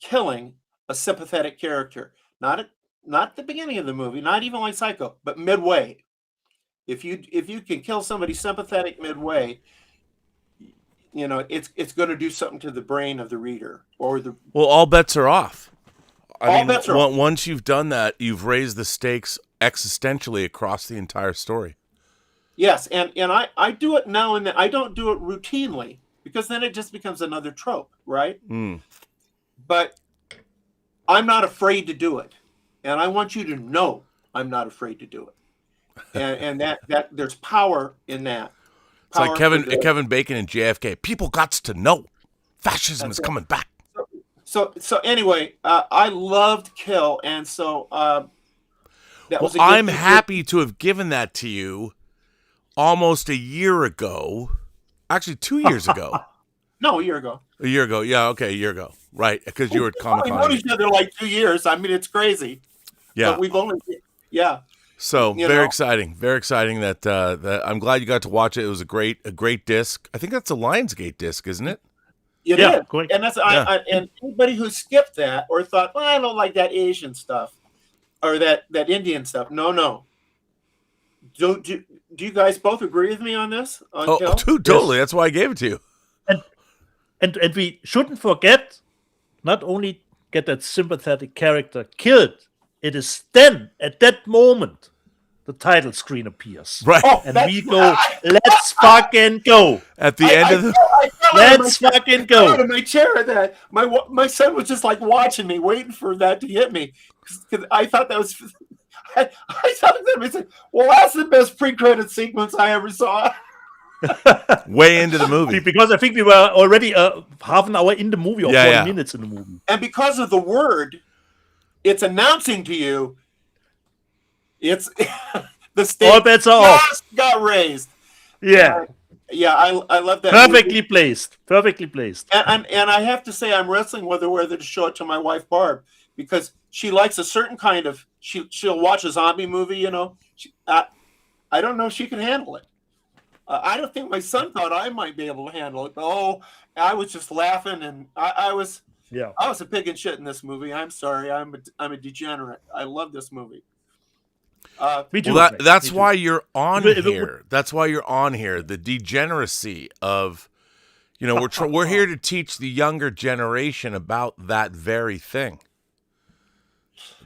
killing a sympathetic character. Not at the beginning of the movie, not even like Psycho, but midway. If you can kill somebody sympathetic midway, it's going to do something to the brain of the reader Well, all bets are off. Bets are off. Once you've done that, you've raised the stakes existentially across the entire story. Yes, and I do it now and then. I don't do it routinely because then it just becomes another trope, right? Mm. But I'm not afraid to do it, and I want you to know I'm not afraid to do it. And that there's power in that. It's like Kevin Bacon and JFK. People gots to know fascism is coming back. So anyway, I loved Kill, and so that was. I'm happy to have given that to you almost a year ago. Actually, 2 years ago. No, a year ago. A year ago, yeah, okay, a year ago, right? Because you were at Comic-Con. We've known each other like 2 years. I mean, it's crazy. Yeah, but we've only, yeah. So very exciting that that I'm glad you got to watch it. It was a great disc. I think that's a Lionsgate disc, isn't it? It is. And that's and anybody who skipped that or thought, well, I don't like that Asian stuff or that Indian stuff. No. Do you guys both agree with me on this? Totally. Yes. That's why I gave it to you. And we shouldn't forget, not only get that sympathetic character killed, it is then at that moment the title screen appears. Right. And we go, let's fucking go. At the end of the let's fucking go. Out of my chair at that. My son was just like watching me, waiting for that to hit me. Because I thought that was I talked to him and said, well, that's the best pre-credit sequence I ever saw. Way into the movie. Because I think we were already half an hour in the movie, or 40 minutes in the movie. And because of the word, it's announcing to you, it's the stakes All bets are off. just got raised. Yeah. I love that. Perfectly placed. Perfectly placed. And I have to say, I'm wrestling whether to show it to my wife Barb, because she likes a certain kind of. She'll watch a zombie movie, you know. I don't know if she can handle it. I don't think my son thought I might be able to handle it. Oh, I was just laughing, and I was a pig in shit in this movie. I'm sorry, I'm a degenerate. I love this movie. That's why you're on here. That's why you're on here. The degeneracy of, you know, we're here to teach the younger generation about that very thing.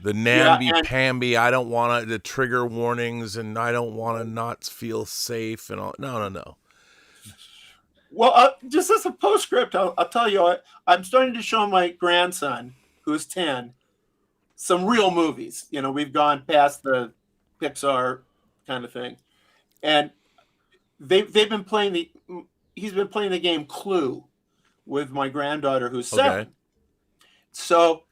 The namby-pamby, I don't want the trigger warnings, and I don't want to not feel safe, and all. No. Well, just as a postscript, I'll tell you, I'm starting to show my grandson, who's 10, some real movies. You know, we've gone past the Pixar kind of thing, and he's been playing the game Clue with my granddaughter, who's 7. So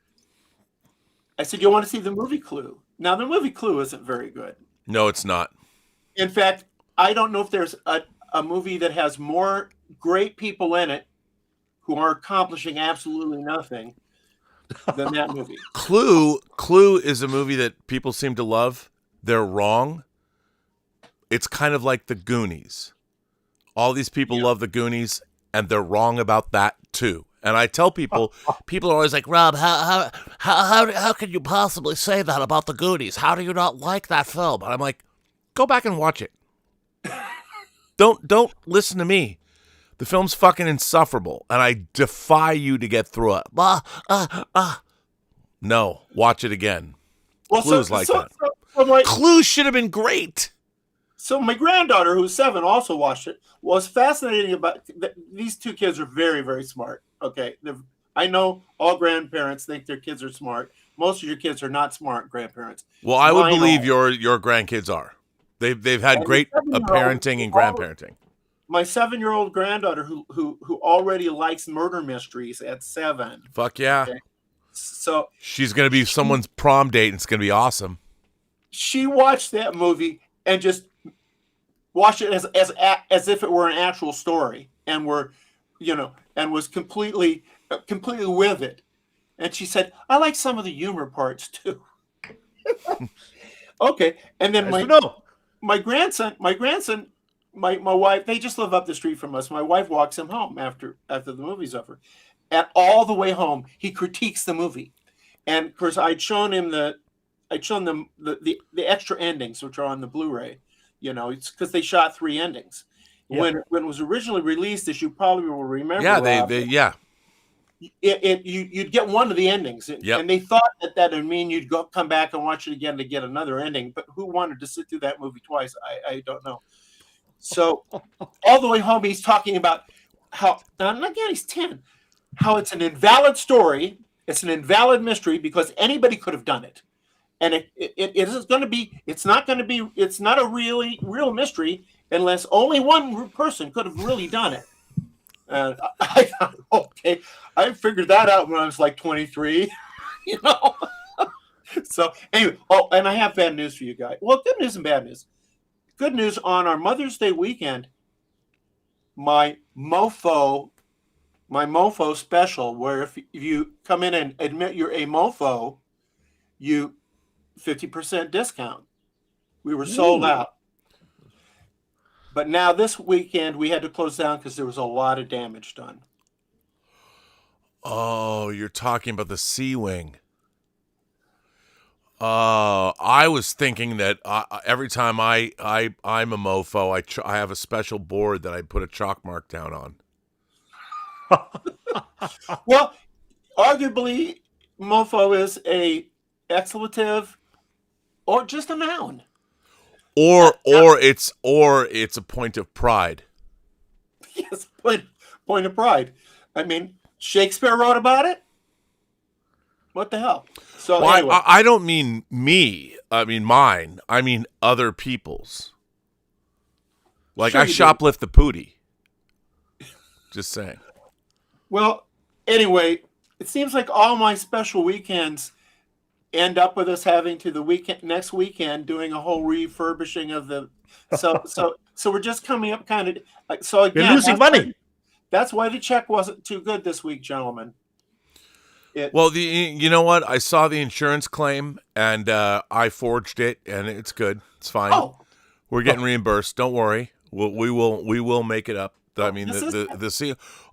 I said, you want to see the movie Clue? Now, the movie Clue isn't very good. No, it's not. In fact, I don't know if there's a movie that has more great people in it who are accomplishing absolutely nothing than that movie. Clue is a movie that people seem to love. They're wrong. It's kind of like the Goonies. All these people love the Goonies, and they're wrong about that too. And I tell people are always like, Rob, how can you possibly say that about the Goonies? How do you not like that film? And I'm like, go back and watch it. Don't listen to me. The film's fucking insufferable, and I defy you to get through it. No, watch it again. Well, Clue's that. Clue should have been great. So my granddaughter, who's 7, also watched it. Was fascinating about these two kids are very, very smart. Okay, I know all grandparents think their kids are smart. Most of your kids are not smart grandparents. Well, I would believe your grandkids are. They've had great parenting and grandparenting. My 7-year-old granddaughter, who already likes murder mysteries at 7. Fuck yeah! Okay? So she's gonna be someone's prom date, and it's gonna be awesome. She watched that movie and just watched it as if it were an actual story, and was completely with it. And she said, "I like some of the humor parts too." Okay, and then my grandson, my wife, they just live up the street from us. My wife walks him home after the movie's over. And all the way home, he critiques the movie. And of course, I'd shown them the extra endings, which are on the Blu-ray. You know, it's because they shot 3 endings. Yeah. When it was originally released, as you probably will remember. Yeah, you'd get one of the endings, and they thought that would mean you'd come back and watch it again to get another ending. But who wanted to sit through that movie twice? I don't know. So all the way home, he's talking about how, and again, he's 10, how it's an invalid story, it's an invalid mystery because anybody could have done it, and it's not a real mystery unless only one person could have really done it. And I thought, okay, I figured that out when I was like 23, you know. So anyway, and I have bad news for you guys. Well, good news and bad news. Good news, on our Mother's Day weekend, my mofo special, where if you come in and admit you're a mofo, you 50% discount. We were sold out. But now this weekend we had to close down because there was a lot of damage done. Oh, you're talking about the C-Wing. I was thinking that every time I'm a mofo, I have a special board that I put a chalk mark down on. Well, arguably, mofo is a expletive or just a noun. Or it's a point of pride. Yes, point of pride. I mean, Shakespeare wrote about it. What the hell? So Well, anyway, I don't mean me. I mean mine. I mean other people's. Like Sure I you do. shoplift the pootie. Just saying. well, anyway, it seems like all my special weekends end up with us having to next weekend doing a whole refurbishing of the. So we're just coming up kind of. So again, You're losing money. That's why the check wasn't too good this week, gentlemen. Well, you know what? I saw the insurance claim and I forged it, and it's good. It's fine. Oh, We're getting reimbursed. Don't worry. We will make it up. I mean,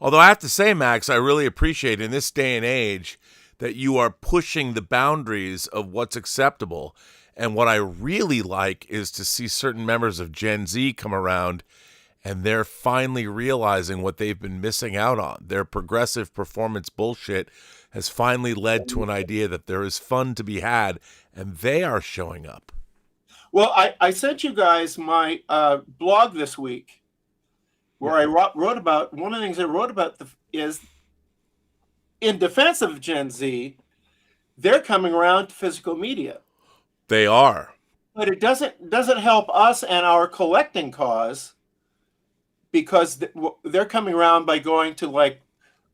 although I have to say, Max, I really appreciate in this day and age that you are pushing the boundaries of what's acceptable. And what I really like is to see certain members of Gen Z come around and they're finally realizing what they've been missing out on. Their progressive performance bullshit has finally led to an idea that there is fun to be had, and they are showing up. well, I sent you guys my blog this week where I wrote about one of the things I wrote about is in defense of Gen Z, they're coming around to physical media. They are. But it doesn't help us and our collecting cause because they're coming around by going to like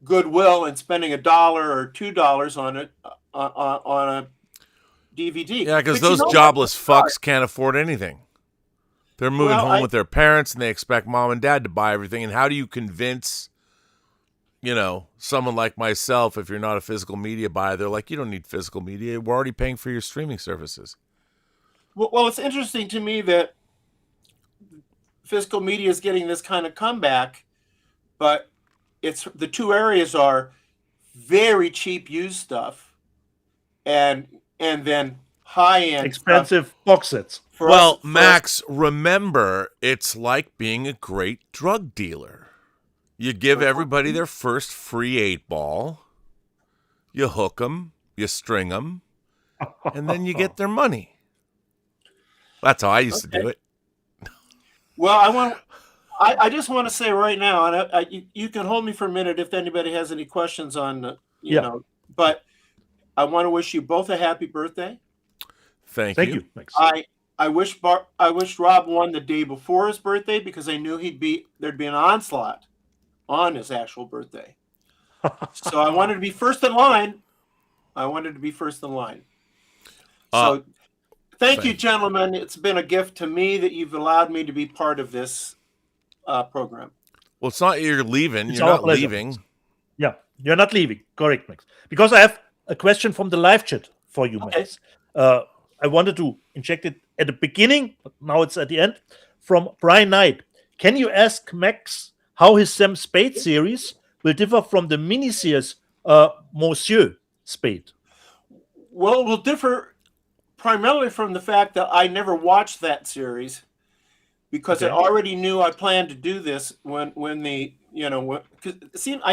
Goodwill and spending $1 or $2 on it on a DVD. Yeah, because those jobless fucks can't afford anything. They're moving home with their parents, and they expect mom and dad to buy everything. And how do you convince, someone like myself, if you're not a physical media buyer, they're like, you don't need physical media. We're already paying for your streaming services. Well, it's interesting to me that physical media is getting this kind of comeback, but it's the two areas are very cheap used stuff and then high-end Expensive box sets. Well, Max, remember, it's like being a great drug dealer. You give everybody their first free 8-ball, you hook them, you string them, and then you get their money. That's how I used to do it. Well, I just want to say right now, and you can hold me for a minute if anybody has any questions on, but I want to wish you both a happy birthday. Thank you. Max. I wish Rob won the day before his birthday because I knew there'd be an onslaught on his actual birthday. So I wanted to be first in line. So thank you, gentlemen. It's been a gift to me that you've allowed me to be part of this program. Well, it's not you're leaving. It's you're our not pleasure. leaving. Yeah, you're not leaving. Correct, Max. Because I have a question from the live chat for you, Okay. Max. I wanted to inject it at the beginning, but now it's at the end. From Brian Knight. Can you ask Max how his Sam Spade series will differ from the miniseries Monsieur Spade? Well, it will differ primarily from the fact that I never watched that series because I already knew I planned to do this when I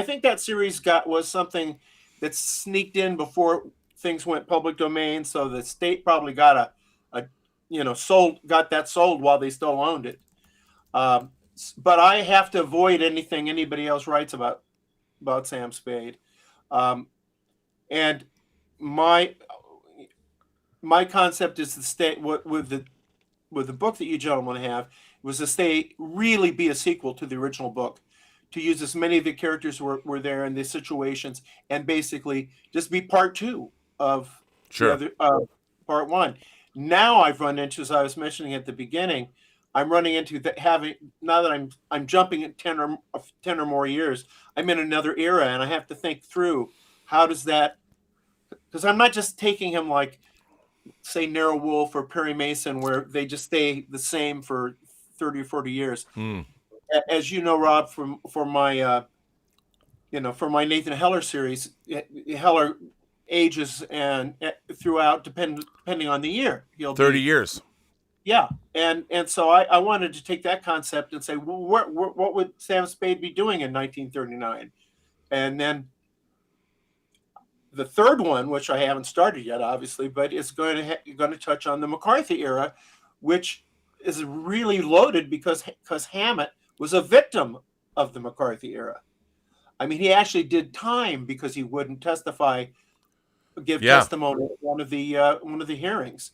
think that series was something that sneaked in before things went public domain, so the state probably got got that sold while they still owned it. But I have to avoid anything anybody else writes about Sam Spade, and my concept is to stay with the book that you gentlemen have was to really be a sequel to the original book, to use as many of the characters were there in the situations, and basically just be part two of part one. Now I've run into, as I was mentioning at the beginning, I'm running into now that I'm jumping at 10 or more years, I'm in another era, and I have to think through how does that, because I'm not just taking him like, say, Nero Wolfe or Perry Mason, where they just stay the same for 30 or 40 years. As you know, Rob, for my Nathan Heller series, Heller ages and throughout depending on the year. 30 years. Yeah, and so I wanted to take that concept and say, well, what would Sam Spade be doing in 1939? And then the third one, which I haven't started yet, obviously, but it's going to touch on the McCarthy era, which is really loaded because Hammett was a victim of the McCarthy era. I mean, he actually did time because he wouldn't testify give Yeah. testimony at one of the hearings,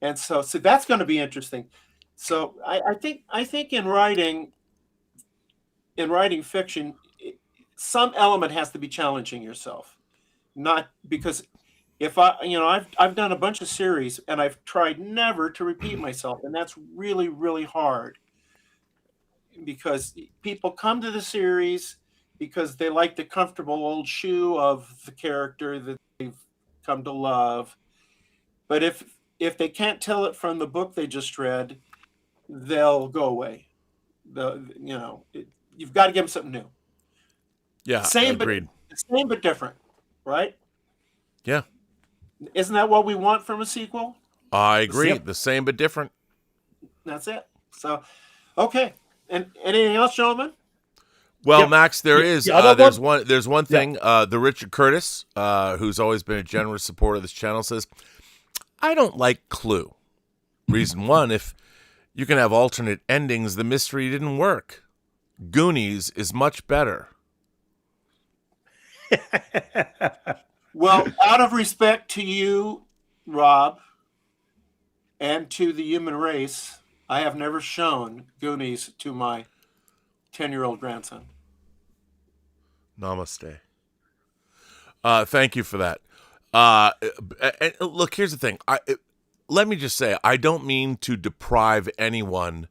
and so that's going to be interesting. So I think in writing fiction, some element has to be challenging yourself, not because if I've done a bunch of series and I've tried never to repeat myself, and that's really, really hard because people come to the series because they like the comfortable old shoe of the character that they've come to love. But if they can't tell it from the book they just read, they'll go away. You've got to give them something new. Yeah, Agreed. Same but different, right? Yeah. Isn't that what we want from a sequel? I agree. The same but different. That's it. So, okay. And anything else, gentlemen? Well, Max, there's one thing. Yeah. The Richard Curtis, who's always been a generous supporter of this channel, says, I don't like Clue. Reason one, if you can have alternate endings, the mystery didn't work. Goonies is much better. Well, out of respect to you, Rob, and to the human race, I have never shown Goonies to my 10-year-old grandson. Namaste. Thank you for that. And look, here's the thing. Let me just say, I don't mean to deprive anyone.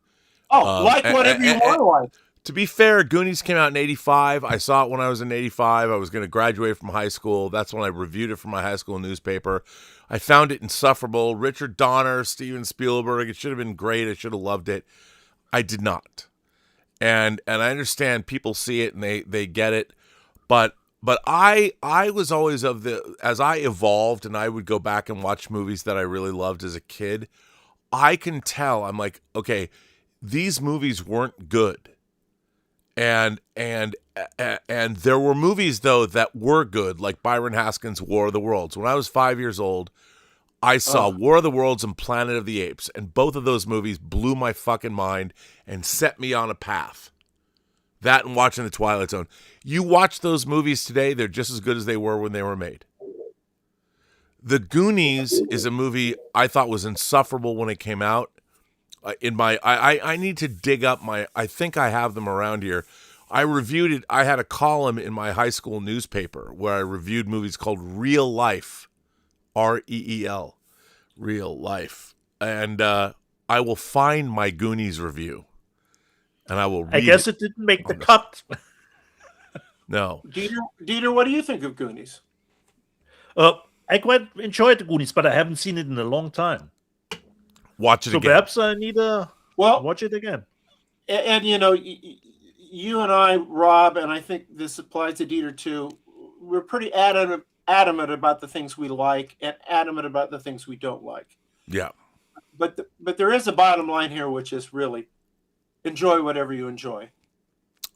Like whatever you want to like. To be fair, Goonies came out in 85. I saw it when I was in 85. I was going to graduate from high school. That's when I reviewed it for my high school newspaper. I found it insufferable. Richard Donner, Steven Spielberg. It should have been great. I should have loved it. I did not. And I understand people see it and they get it. But I was always as I evolved and I would go back and watch movies that I really loved as a kid, I can tell, I'm like, okay, these movies weren't good. And there were movies, though, that were good, like Byron Haskins' War of the Worlds. When I was 5 years old, I saw War of the Worlds and Planet of the Apes, and both of those movies blew my fucking mind and set me on a path. That and watching The Twilight Zone. You watch those movies today, they're just as good as they were when they were made. The Goonies is a movie I thought was insufferable when it came out. I need to dig up I think I have them around here. I reviewed it. I had a column in my high school newspaper where I reviewed movies called Real Life, REEL, Real Life. And I will find my Goonies review and I will read it. I guess it didn't make the cut. No. Dieter, what do you think of Goonies? I quite enjoyed the Goonies, but I haven't seen it in a long time. Watch it again. So perhaps I need to watch it again. And you and I, Rob, and I think this applies to Dieter too, we're pretty adamant about the things we like and adamant about the things we don't like. Yeah. But there is a bottom line here, which is really enjoy whatever you enjoy.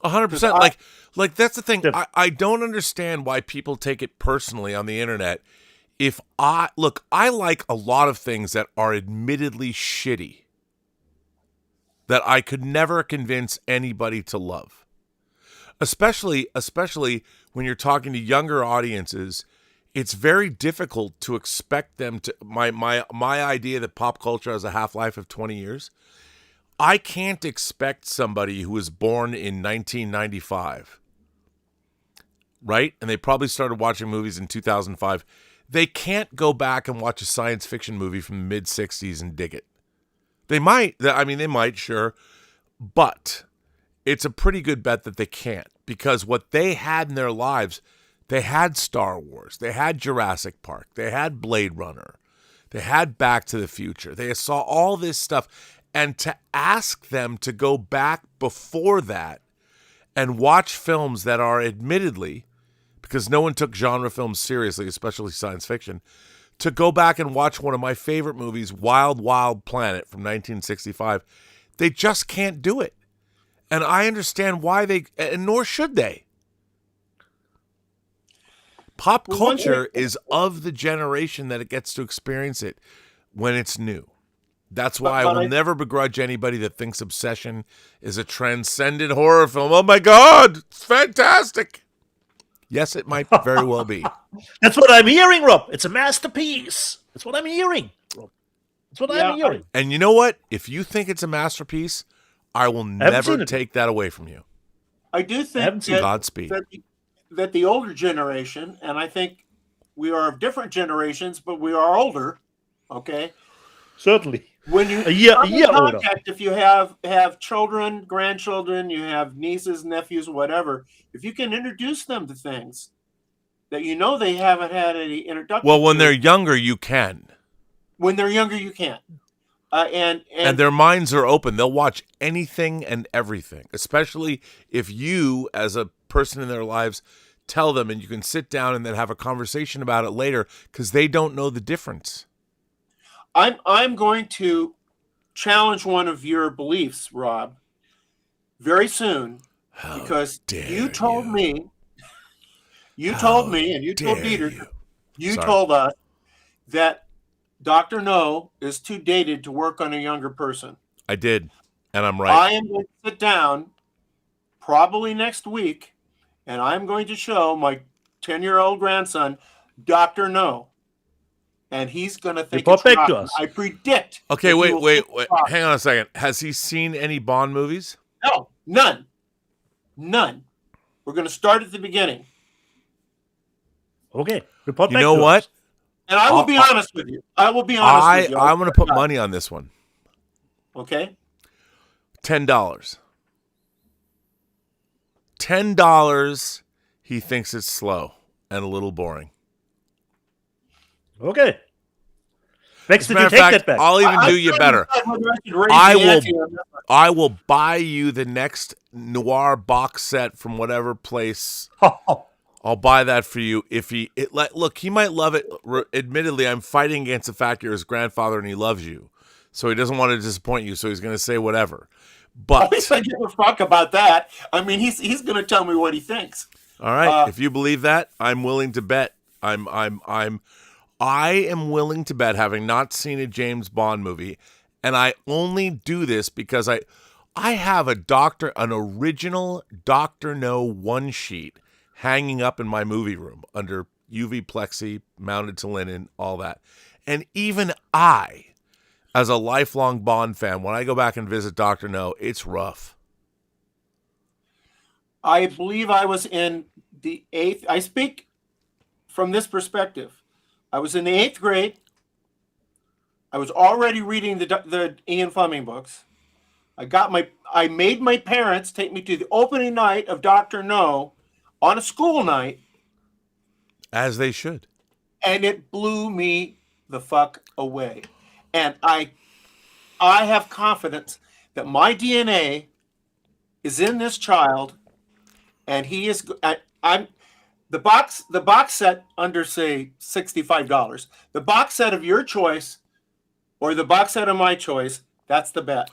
100%. Like that's the thing. I don't understand why people take it personally on the internet. I like a lot of things that are admittedly shitty that I could never convince anybody to love. Especially when you're talking to younger audiences, it's very difficult to expect them to my idea that pop culture has a half-life of 20 years. I can't expect somebody who was born in 1995, right? And they probably started watching movies in 2005. They can't go back and watch a science fiction movie from the mid-'60s and dig it. They might. They might, sure. But it's a pretty good bet that they can't, because what they had in their lives, they had Star Wars, they had Jurassic Park, they had Blade Runner, they had Back to the Future. They saw all this stuff. And to ask them to go back before that and watch films that are admittedly, because no one took genre films seriously, especially science fiction, to go back and watch one of my favorite movies, Wild Wild Planet from 1965, they just can't do it. And I understand why and nor should they. Pop culture is of the generation that it gets to experience it when it's new. That's why I will never begrudge anybody that thinks Obsession is a transcendent horror film. Oh my God, it's fantastic. Yes, it might very well be. That's what I'm hearing, Rob. It's a masterpiece. That's what I'm hearing, Rob. That's what I'm hearing. And you know what? If you think it's a masterpiece, I will never take that away from you. I do think Godspeed. that the older generation, and I think we are of different generations, but we are older. Okay. Certainly. When you a year older. If you have children, grandchildren, you have nieces, nephews, whatever, if you can introduce them to things that you know they haven't had any introduction. Well, when they're younger, you can. When they're younger, you can. And their minds are open. They'll watch anything and everything, especially if you, as a person in their lives, tell them, and you can sit down and then have a conversation about it later because they don't know the difference. I'm going to challenge one of your beliefs, Rob, very soon, because you told me, and you told DIETER, you told us that Dr. No is too dated to work on a younger person. I did, and I'm right. I am going to sit down probably next week, and I'm going to show my 10-year-old grandson Dr. No. And he's going to think it's back to us. I predict. Okay, wait. Hang on a second. Has he seen any Bond movies? No, none. We're going to start at the beginning. Okay. Report back you know to what? Us. And I will be honest with you. I will be honest with you. I'm going to put money on this one. Okay. $10. $10. He thinks it's slow and a little boring. Okay. Next, did you take that back? I'll even do you better. I will buy you the next noir box set from whatever place. I'll buy that for you. Look, he might love it. Admittedly, I'm fighting against the fact you're his grandfather and he loves you, so he doesn't want to disappoint you. So he's going to say whatever. But at least I give a fuck about that. I mean, he's going to tell me what he thinks. All right, if you believe that, I'm willing to bet. I am willing to bet, having not seen a James Bond movie, and I only do this because I have an original Dr. No one sheet hanging up in my movie room under UV plexi, mounted to linen, all that. And even I, as a lifelong Bond fan, when I go back and visit Dr. No, it's rough. I believe I was in the 8th. I speak from this perspective. I was in the 8th grade. I was already reading the Ian Fleming books. I made my parents take me to the opening night of Dr. No on a school night. As they should. And it blew me the fuck away. And I have confidence that my DNA is in this child, and he is. The box set under, say, $65. The box set of your choice or the box set of my choice, that's the bet.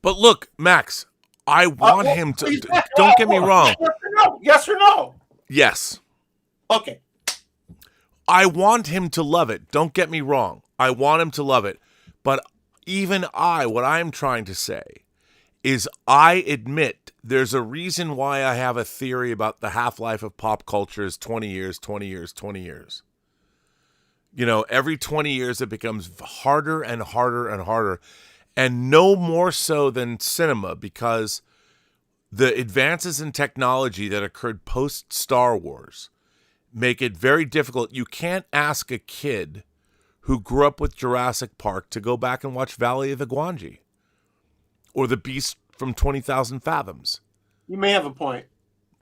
But look, Max, I want him to. Don't get me wrong. Yes or no? Yes. Okay. I want him to love it. Don't get me wrong. I want him to love it. But even what I'm trying to say is I admit there's a reason why I have a theory about the half-life of pop culture is 20 years, 20 years, 20 years. You know, every 20 years it becomes harder and harder and harder. And no more so than cinema, because the advances in technology that occurred post-Star Wars make it very difficult. You can't ask a kid who grew up with Jurassic Park to go back and watch Valley of the Gwangi or The Beast from 20,000 Fathoms. You may have a point.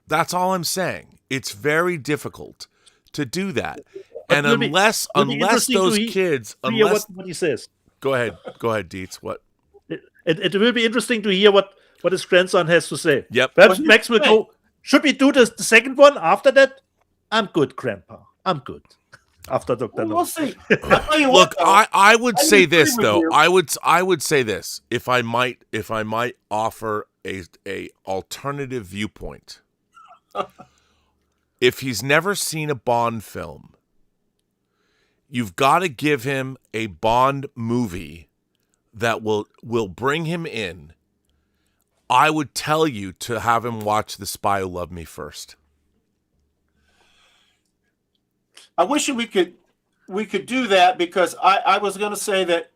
That's all I'm saying. It's very difficult to do that. And unless those kids... What he says. Go ahead, Dietz. What? It will be interesting to hear what his grandson has to say. Yep. Perhaps Max will go, should we do the second one after that? I'm good, Grandpa. I'm good. After Dr. No. We'll see. Look, I would say this though. I would say this if I might offer a alternative viewpoint. If he's never seen a Bond film, you've got to give him a Bond movie that will bring him in. I would tell you to have him watch The Spy Who Loved Me first. I wish we could do that, because I was going to say that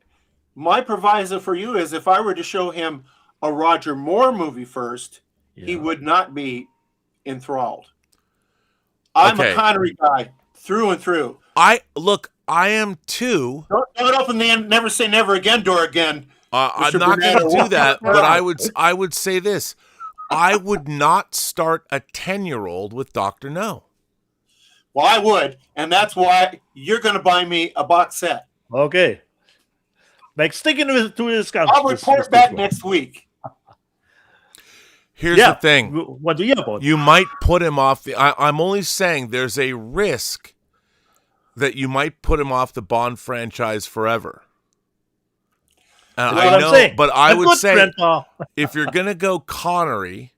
my proviso for you is if I were to show him a Roger Moore movie first, he would not be enthralled. I'm a Connery guy through and through. I am too. Don't open the never say never again door again. I'm not going to do that, but I would say this. I would not start a 10-year-old with Dr. No. Well, I would, and that's why you're going to buy me a box set. Okay. Like sticking to this guy. I'll report back next week. Here's the thing. What do you about? You might put him off the. I'm only saying there's a risk that you might put him off the Bond franchise forever. I know, but I would say if you're gonna go Connery,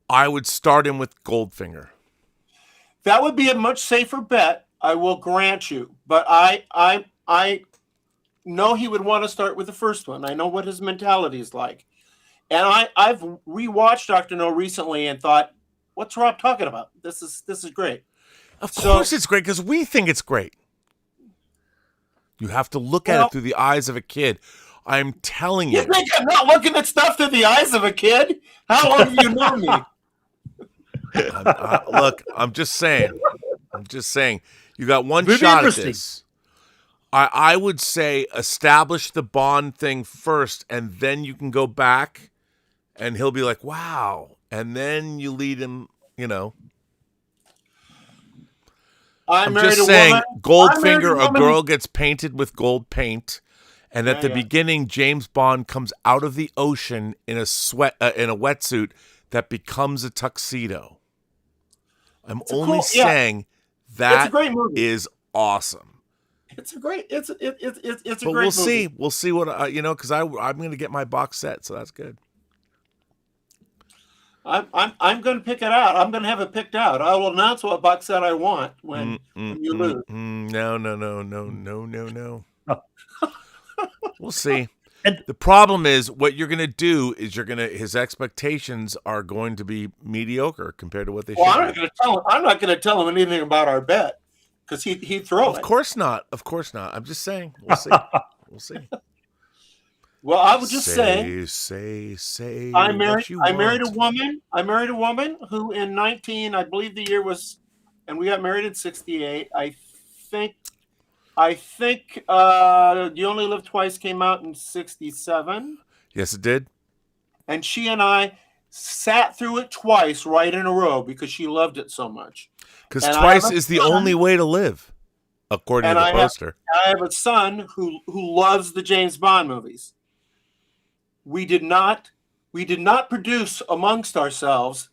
I would start him with Goldfinger. That would be a much safer bet. I will grant you, but I know he would want to start with the first one. I know what his mentality is like, and I've rewatched Dr. No recently and thought, what's Rob talking about? This is great. Of course, it's great because we think it's great. You have to look at it through the eyes of a kid. I'm telling you. You think I'm not looking at stuff through the eyes of a kid? How long have you known me? Look, I'm just saying. You got one shot at this. I would say establish the Bond thing first, and then you can go back, and he'll be like, wow. And then you lead him, I'm just saying, Goldfinger, a girl gets painted with gold paint, and at the beginning, James Bond comes out of the ocean in a wetsuit that becomes a tuxedo. I'm only saying that is awesome. It's a great. It's a but great. We'll see. We'll see what because I'm going to get my box set, so that's good. I'm going to pick it out. I'm going to have it picked out. I will announce what box set I want when you lose. No. We'll see. And the problem is, what you're going to do is his expectations are going to be mediocre compared to what they should be. I'm not going to tell him anything about our bet because he'd throw it. Of course not. I'm just saying. We'll see. We'll see. Well, I would just say I married a woman. I married a woman who in 19, I believe the year was, and we got married in 68. I think You Only Live Twice came out in 67. Yes, it did. And she and I sat through it twice right in a row because she loved it so much. Because twice is the only way to live, according to the poster. I have a son who loves the James Bond movies. We did not produce amongst ourselves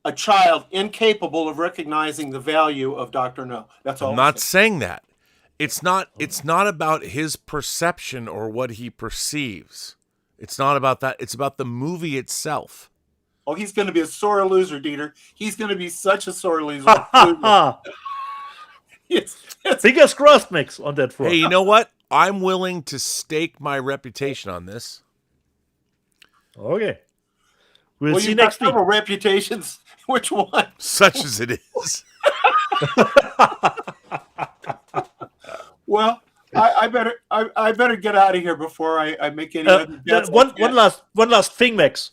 a child incapable of recognizing the value of Dr. No. That's all. I'm not saying that. It's not about his perception or what he perceives. It's not about that. It's about the movie itself. Oh, he's going to be a sore loser, Dieter. He's going to be such a sore loser. Fingers crossed, Mix, on that front. Hey, you know what? I'm willing to stake my reputation on this. Okay. We'll see next week. Reputations. Which one? Such as it is. Well, I better get out of here before I make any other bets. One last thing, Max,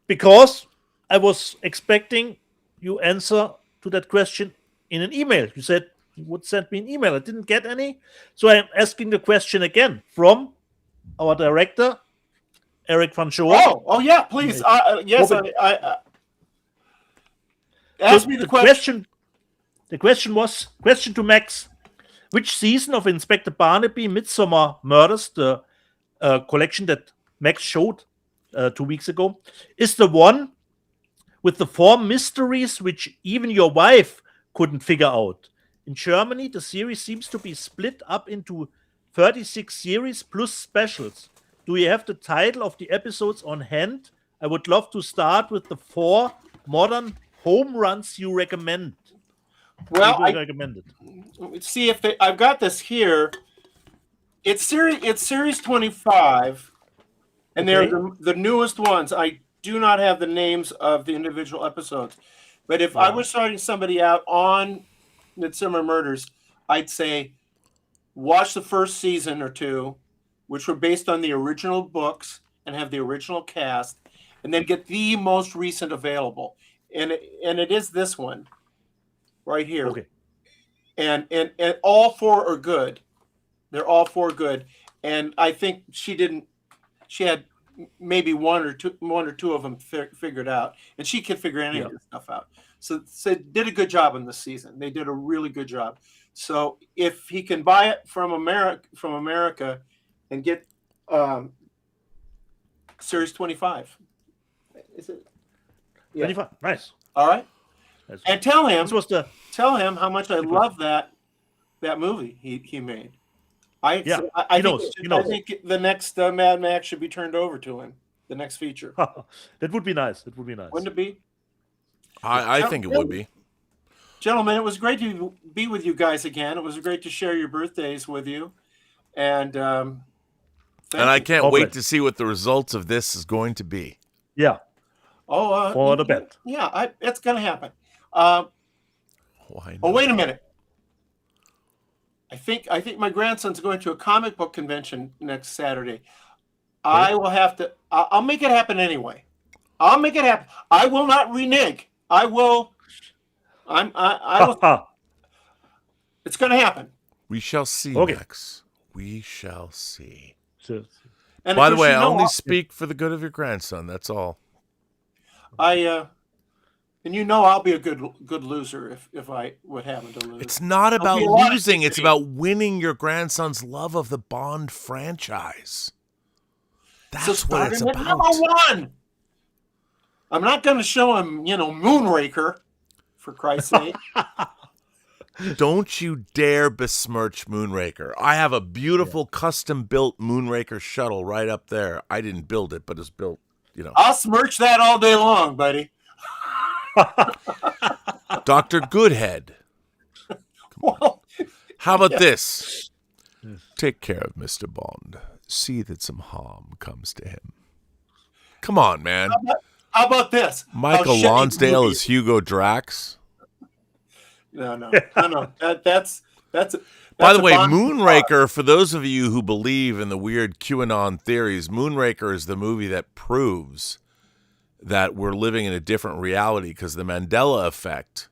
because I was expecting you answer to that question in an email. You said you would send me an email. I didn't get any, so I'm asking the question again from our director, Eric van Schoor. Oh yeah, please. Yes, I ask me the question. The question to Max. Which season of Inspector Barnaby Midsomer Murders, the collection that Max showed 2 weeks ago, is the one with the 4 mysteries which even your wife couldn't figure out? In Germany, the series seems to be split up into 36 series plus specials. Do you have the title of the episodes on hand? I would love to start with the 4 modern home runs you recommend. Well, let's see if I've got this here. It's series 25, and they're the newest ones. I do not have the names of the individual episodes, but if I was starting somebody out on Midsummer Murders, I'd say watch the first season or two, which were based on the original books and have the original cast, and then get the most recent available. And it is this one right here. Okay. And all four are good. They're all four good. And I think she had maybe one or two of them figured out, and she could figure any of this stuff out. So they did a good job in this season. They did a really good job. So if he can buy it from America and get Series 25. Is it? Yeah. 25. Nice. All right. And tell him how much I love that movie he made. I think the next Mad Max should be turned over to him. The next feature. That would be nice. Wouldn't it be? I think it would be. Gentlemen, it was great to be with you guys again. It was great to share your birthdays with you. And I can't wait to see what the results of this is going to be. Yeah. For the bet. Yeah, it's going to happen. Why not? Oh, wait a minute. I think my grandson's going to a comic book convention next Saturday. I will have to. I'll make it happen anyway. I'll make it happen. I will not renege. I will. I will. It's going to happen. We shall see, Okay. Max. We shall see. And By the way, I only speak for the good of your grandson. That's all. And I'll be a good loser if I would happen to lose. It's not about losing. It's about winning your grandson's love of the Bond franchise. That's what it's about. Number one. I'm not going to show him, Moonraker, for Christ's sake. Don't you dare besmirch Moonraker. I have a beautiful custom-built Moonraker shuttle right up there. I didn't build it, but it's built, I'll smirch that all day long, buddy. Dr. Goodhead. Well, How about this? Take care of Mr. Bond. See that some harm comes to him. Come on, man. How about this? Michael Lonsdale is Hugo Drax. No. That's By the way, Bond Moonraker, for those of you who believe in the weird QAnon theories, Moonraker is the movie that proves that we're living in a different reality because the Mandela effect,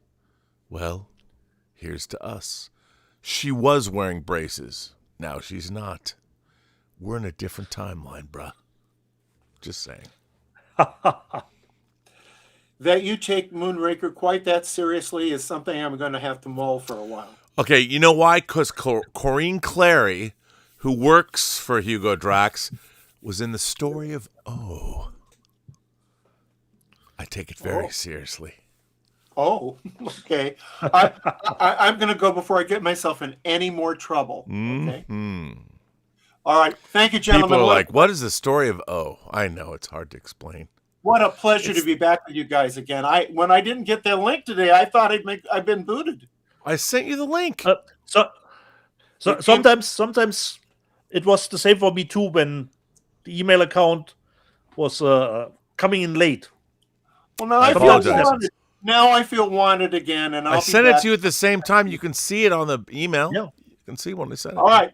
well, here's to us. She was wearing braces. Now she's not. We're in a different timeline, bruh. Just saying. That you take Moonraker quite that seriously is something I'm going to have to mull for a while. Okay, you know why? Because Corinne Clary, who works for Hugo Drax, was in the story of O. I take it very seriously. Oh, okay. I'm going to go before I get myself in any more trouble. Okay. All right. Thank you, gentlemen. People are like, what is the story of O? I know, it's hard to explain. What a pleasure to be back with you guys again. When I didn't get the link today, I thought I'd been booted. I sent you the link. So sometimes it was the same for me too when the email account was coming in late. Well, now I feel wanted again, and I sent it to you at the same time. You can see it on the email. Yeah. You can see when I sent it. All right,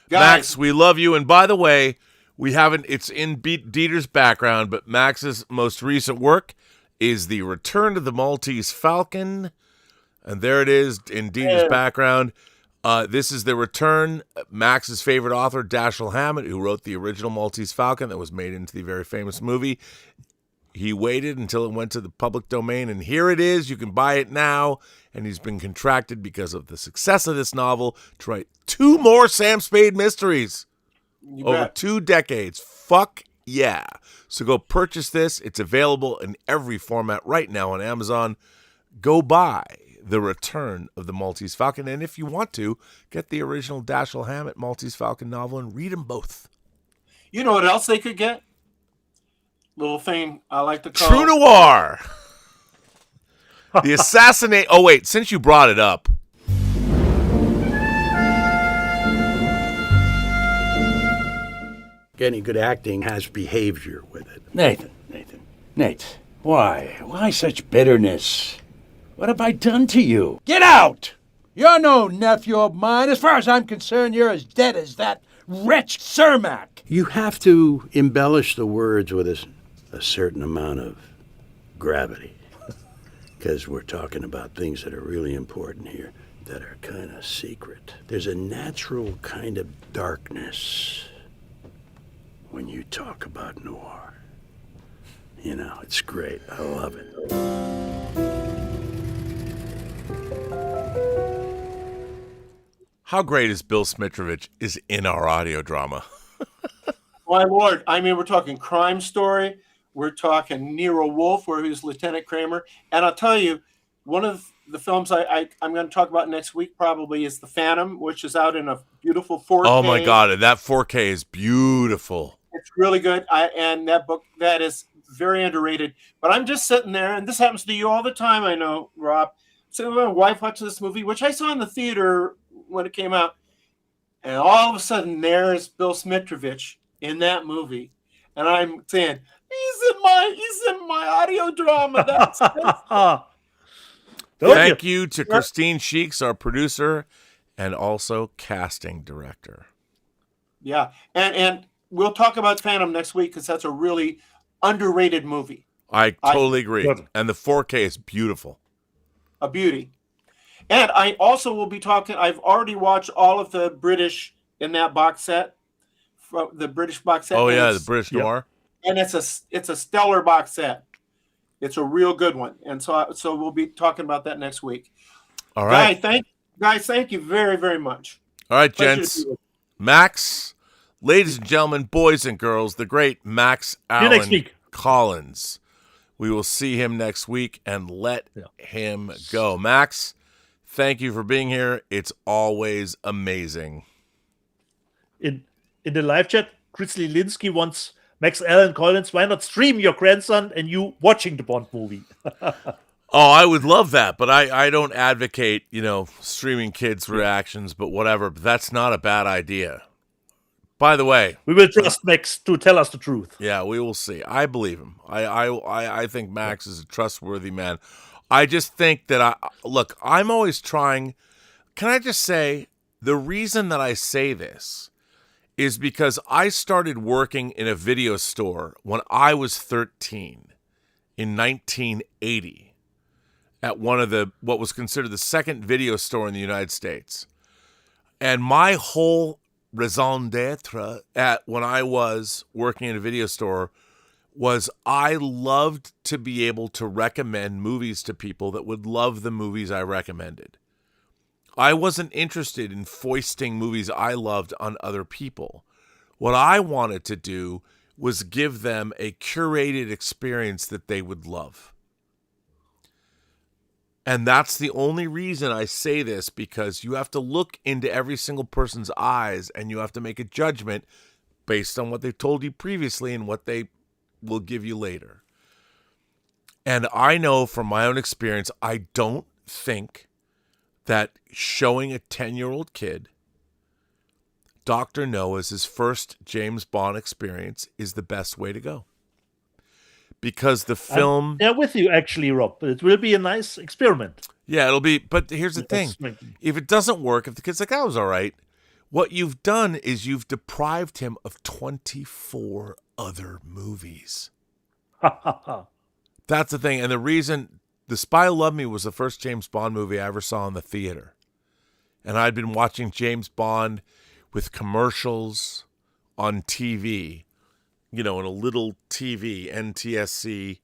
guys. Max, we love you. And by the way, we haven't. It's in Dieter's background, but Max's most recent work is The Return of the Maltese Falcon, and there it is in Dieter's background. This is the return. Max's favorite author, Dashiell Hammett, who wrote the original Maltese Falcon that was made into the very famous movie. He waited until it went to the public domain, and here it is. You can buy it now, and he's been contracted because of the success of this novel to write 2 more Sam Spade mysteries over 2 decades. Fuck yeah. So go purchase this. It's available in every format right now on Amazon. Go buy The Return of the Maltese Falcon, and if you want to, get the original Dashiell Hammett Maltese Falcon novel and read them both. You know what else they could get? Little thing I like to call True Noir. The assassinate. Oh wait, since you brought it up, any good acting has behavior with it. Nathan, Nate, why? Why such bitterness? What have I done to you? Get out! You're no nephew of mine. As far as I'm concerned, you're as dead as that wretch Cermak. You have to embellish the words with a certain amount of gravity. Because we're talking about things that are really important here that are kind of secret. There's a natural kind of darkness when you talk about noir. You know, it's great. I love it. How great is Bill Smitrovich is in our audio drama? My lord, I mean, we're talking Crime Story. We're talking Nero Wolfe, where he was Lieutenant Kramer. And I'll tell you, one of the films I'm going to talk about next week probably is The Phantom, which is out in a beautiful 4K. Oh, my God. That 4K is beautiful. It's really good. And that book, that is very underrated. But I'm just sitting there, and this happens to you all the time, I know, Rob. So my wife watches this movie, which I saw in the theater when it came out. And all of a sudden, there's Bill Smitrovich in that movie. And I'm saying, he's in my audio drama. That's Thank you to Christine Sheeks, our producer, and also casting director. Yeah, and we'll talk about Phantom next week because that's a really underrated movie. I totally agree. And the 4K is beautiful. A beauty. And I also will be talking, I've already watched all of the British in that box set, the British box set. Oh, yeah, the British Noir. And it's a stellar box set. It's a real good one. And so we'll be talking about that next week. All right. Guys, thank you very, very much. All right, gents. Max, ladies and gentlemen, boys and girls, the great Max Allen Collins. We will see him next week and let him go. Max, thank you for being here. It's always amazing. In the live chat, Chris Linsky wants Max Allen Collins, why not stream your grandson and you watching the Bond movie? Oh, I would love that, but I don't advocate, streaming kids' reactions, but whatever. But that's not a bad idea. By the way, we will trust Max to tell us the truth. Yeah, we will see. I believe him. I think Max is a trustworthy man. I just think that I'm always trying. Can I just say the reason that I say this is because I started working in a video store when I was 13 in 1980 at one of what was considered the second video store in the United States. And my whole raison d'etre when I was working in a video store was I loved to be able to recommend movies to people that would love the movies I recommended. I wasn't interested in foisting movies I loved on other people. What I wanted to do was give them a curated experience that they would love. And that's the only reason I say this, because you have to look into every single person's eyes and you have to make a judgment based on what they've told you previously and what they will give you later. And I know from my own experience, I don't think that showing a 10-year-old kid Dr. No as his first James Bond experience is the best way to go. Because the film... I'm with you, actually, Rob. It will be a nice experiment. Yeah, it'll be... But here's the thing. If it doesn't work, if the kid's like, that was all right, what you've done is you've deprived him of 24 other movies. That's the thing. And the reason... The Spy Who Loved Me was the first James Bond movie I ever saw in the theater. And I'd been watching James Bond with commercials on TV, in a little TV, NTSC.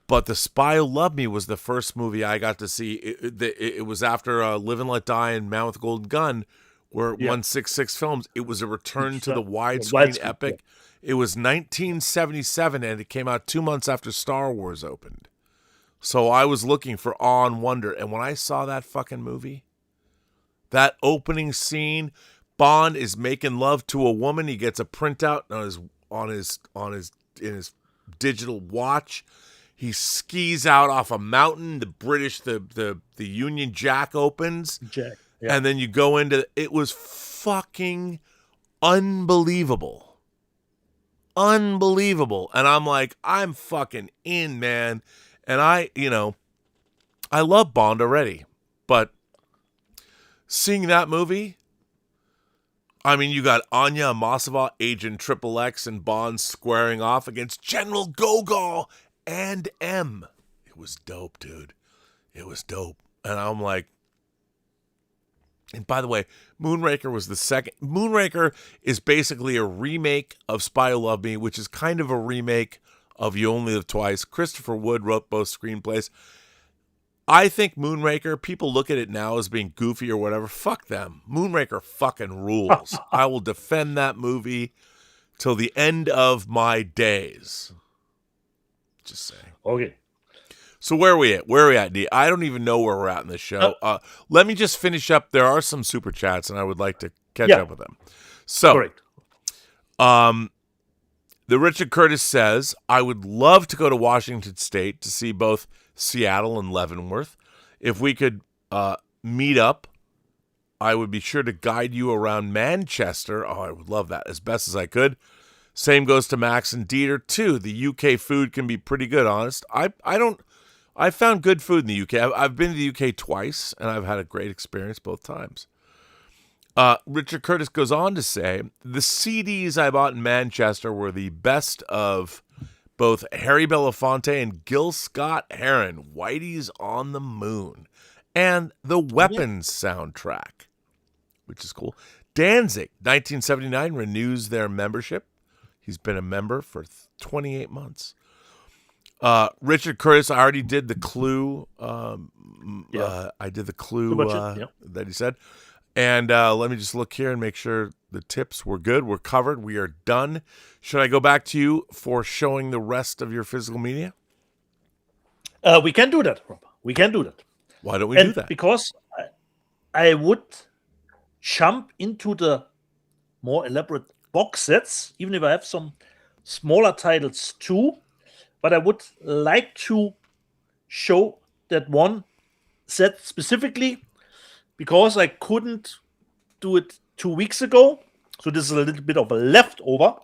But The Spy Who Loved Me was the first movie I got to see. It was after Live and Let Die and Man with the Golden Gun, where it won 6 films. It was a return to the widescreen epic. It was 1977, and it came out 2 months after Star Wars opened. So I was looking for awe and wonder. And when I saw that fucking movie, that opening scene, Bond is making love to a woman. He gets a printout in his digital watch. He skis out off a mountain. The Union Jack opens. And then you go into it was fucking unbelievable. Unbelievable. And I'm like, I'm fucking in, man. And I love Bond already, but seeing that movie, I mean, you got Anya Amasova, Agent Triple X, and Bond squaring off against General Gogol and M. It was dope, dude. It was dope. And I'm like, and by the way, Moonraker was the second. Moonraker is basically a remake of Spy Who Loved Me, which is kind of a remake of You Only Live Twice. Christopher Wood wrote both screenplays. I think Moonraker, people look at it now as being goofy or whatever. Fuck them. Moonraker fucking rules. I will defend that movie till the end of my days. Just saying. Okay. So where are we at? Where are we at, D? I don't even know where we're at in this show. Let me just finish up. There are some super chats, and I would like to catch up with them. So, Correct. The Richard Curtis says, I would love to go to Washington State to see both Seattle and Leavenworth. If we could meet up, I would be sure to guide you around Manchester. Oh, I would love that as best as I could. Same goes to Max and Dieter, too. The UK food can be pretty good, honest. I found good food in the UK. I've been to the UK twice, and I've had a great experience both times. Richard Curtis goes on to say, the CDs I bought in Manchester were the best of both Harry Belafonte and Gil Scott-Heron, Whitey's on the Moon, and the Weapons soundtrack, which is cool. Danzig, 1979, renews their membership. He's been a member for 28 months. Richard Curtis, I already did the Clue. I did the Clue that he said. And let me just look here and make sure the tips were good. We're covered. We are done. Should I go back to you for showing the rest of your physical media? We can do that, Rob. We can do that. Why don't we do that? Because I would jump into the more elaborate box sets, even if I have some smaller titles too. But I would like to show that one set specifically because I couldn't do it 2 weeks ago. So this is a little bit of a leftover.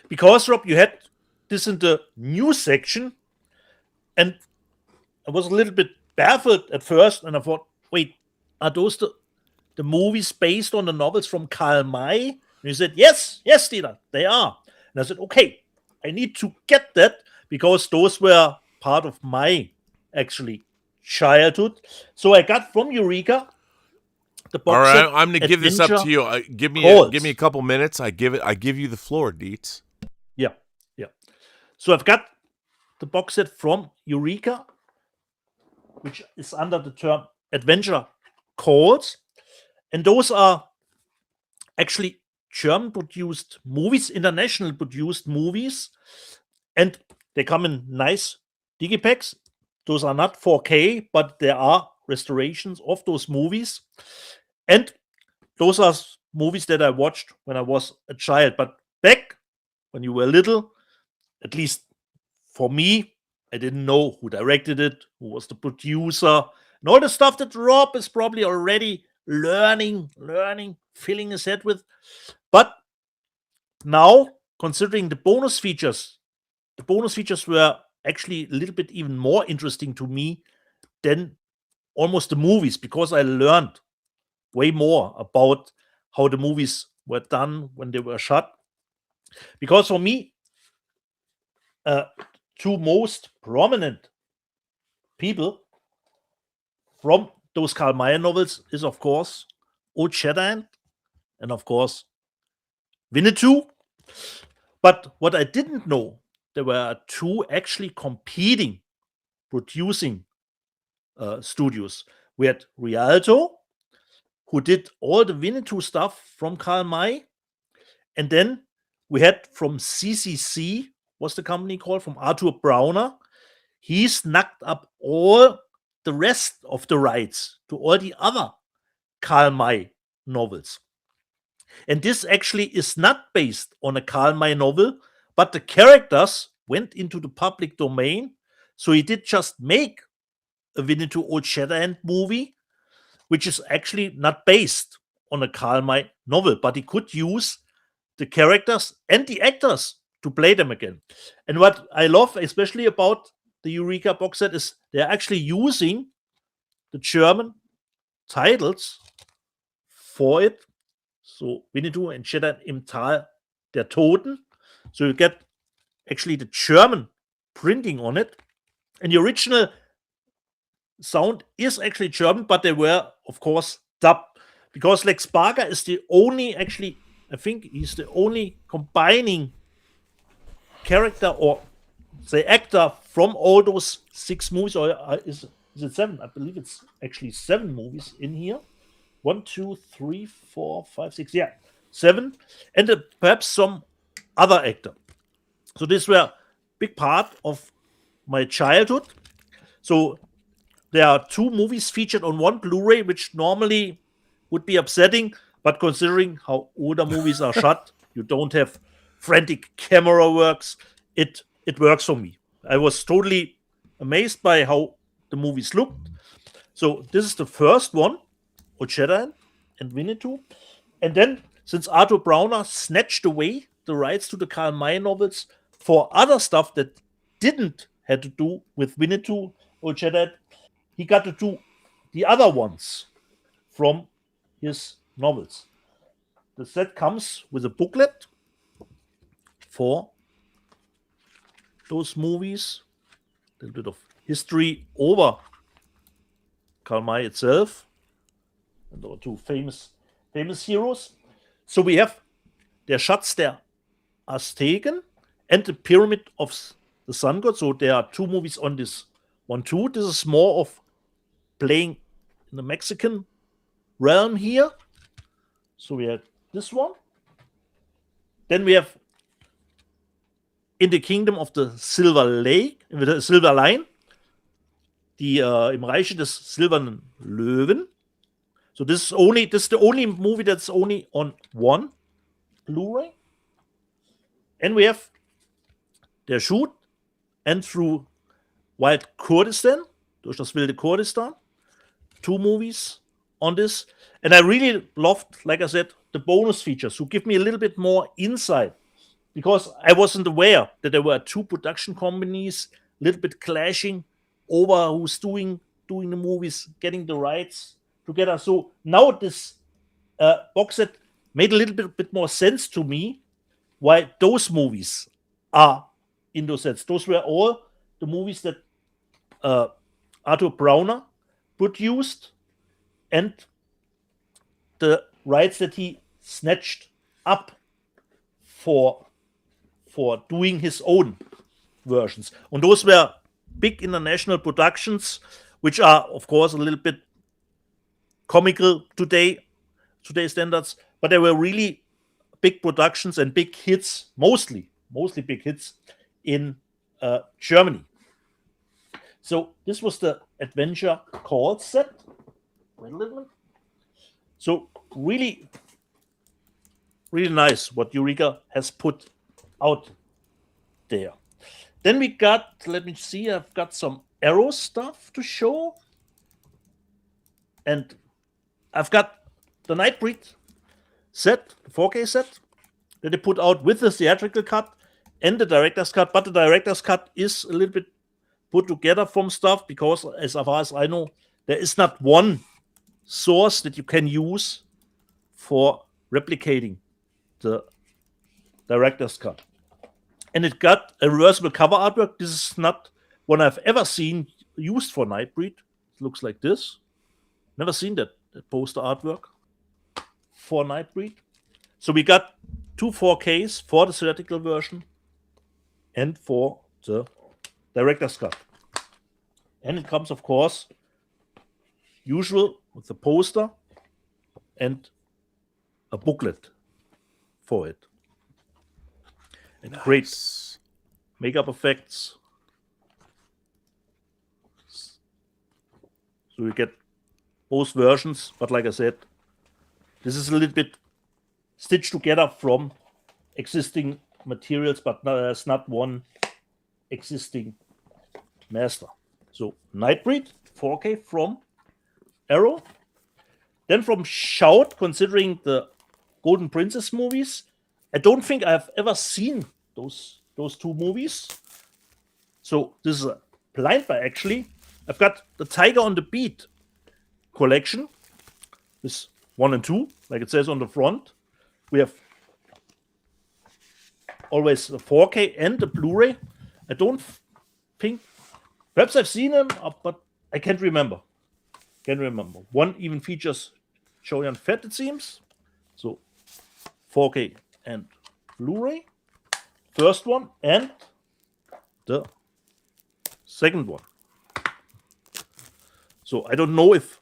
Because, Rob, you had this in the news section, and I was a little bit baffled at first, and I thought, wait, are those the movies based on the novels from Karl May? And he said, yes, Dieter, they are. And I said, okay, I need to get that because those were part of my actually childhood. So I got from Eureka the box. All right, set I'm going to give this up to you. Give me a couple minutes. I give you the floor, Dietz. Yeah. So I've got the box set from Eureka, which is under the term Adventure Calls, and those are actually German-produced movies, international-produced movies, and they come in nice digipacks. Those are not 4K, but there are restorations of those movies, and those are movies that I watched when I was a child. But back when you were little, at least for me, I didn't know who directed it, who was the producer, and all the stuff that Rob is probably already learning, filling his head with. But now, considering the bonus features were actually a little bit even more interesting to me than almost the movies, because I learned way more about how the movies were done when they were shot. Because for me, two most prominent people from those Karl May novels is, of course, Old Shatterhand and, of course, Winnetou. But what I didn't know, there were two actually competing producing studios. We had Rialto, who did all the Winnetou stuff from Karl May, and then we had from CCC, was the company called, from Arthur Brauner. He snagged up all the rest of the rights to all the other Karl May novels. And this actually is not based on a Karl May novel, but the characters went into the public domain. So he did just make a Winnetou Old Shatterhand movie, which is actually not based on a Karl May novel, but he could use the characters and the actors to play them again. And what I love, especially about the Eureka box set is they're actually using the German titles for it. So Winnetou and Cheddar im Tal der Toten. So you get actually the German printing on it. And the original sound is actually German, but they were, of course, dubbed. Because Lex Barker is the only, actually, I think he's the only combining character or the actor from all those 6 movies, or is it 7? I believe it's actually 7 movies in here. 1, 2, 3, 4, 5, 6. Yeah, 7. And perhaps some other actor. So this were big part of my childhood. So there are 2 movies featured on one Blu-ray, which normally would be upsetting, but considering how older movies are shot, you don't have frantic camera works, it works for me. I was totally amazed by how the movies looked. So this is the first one, O'Shaughnessy and Winnetou. And then, since Arthur Browner snatched away the rights to the Karl May novels for other stuff that didn't have to do with Winnetou or O'Shaughnessy, he got to do the other ones from his novels. The set comes with a booklet for those movies, a little bit of history over Karl May itself, and our 2 famous heroes. So we have Der Schatz der Azteken and the Pyramid of the Sun God. So there are 2 movies on this one too. This is more of playing in the Mexican realm here. So we have this one. Then we have In the Kingdom of the Silver Lake, the Silver Line, die im Reiche des Silbernen Löwen. So this is the only movie that's only on one Blu-ray. And we have Der Shoot and Through Wild Kurdistan, durch das wilde Kurdistan. 2 movies on this. And I really loved, like I said, the bonus features who give me a little bit more insight, because I wasn't aware that there were 2 production companies a little bit clashing over who's doing the movies, getting the rights together. So now this box set made a little bit more sense to me why those movies are in those sets. Those were all the movies that Arthur Browner produced, and the rights that he snatched up for doing his own versions. And those were big international productions, which are, of course, a little bit comical today's standards, but they were really big productions and big hits, mostly big hits in Germany. So this was the Adventure Call set. Wait a little bit. So really, really nice what Eureka has put out there. Then we got, let me see, I've got some Arrow stuff to show. And I've got the Nightbreed set, the 4K set, that they put out with the theatrical cut and the director's cut. But the director's cut is a little bit put together from stuff, because as far as I know, there is not one source that you can use for replicating the director's cut. And it got a reversible cover artwork. This is not one I've ever seen used for Nightbreed. It looks like this. Never seen that poster artwork for Nightbreed. So we got 2 4Ks for the theatrical version and for the director's cut. And it comes, of course, usual with the poster and a booklet for it. And nice. Great makeup effects. So you get both versions, but like I said, this is a little bit stitched together from existing materials, but there's not one existing master. So Nightbreed 4K from Arrow. Then from Shout, considering the Golden Princess movies, I don't think I've ever seen those 2 movies. So this is blind buy, actually. I've got the Tiger on the Beat collection. This 1 and 2, like it says on the front. We have always the 4K and the Blu-ray. I don't think, perhaps I've seen them, but I can't remember. One even features Joanne Fett, it seems. So 4K and Blu-ray. First one and the second one. So I don't know if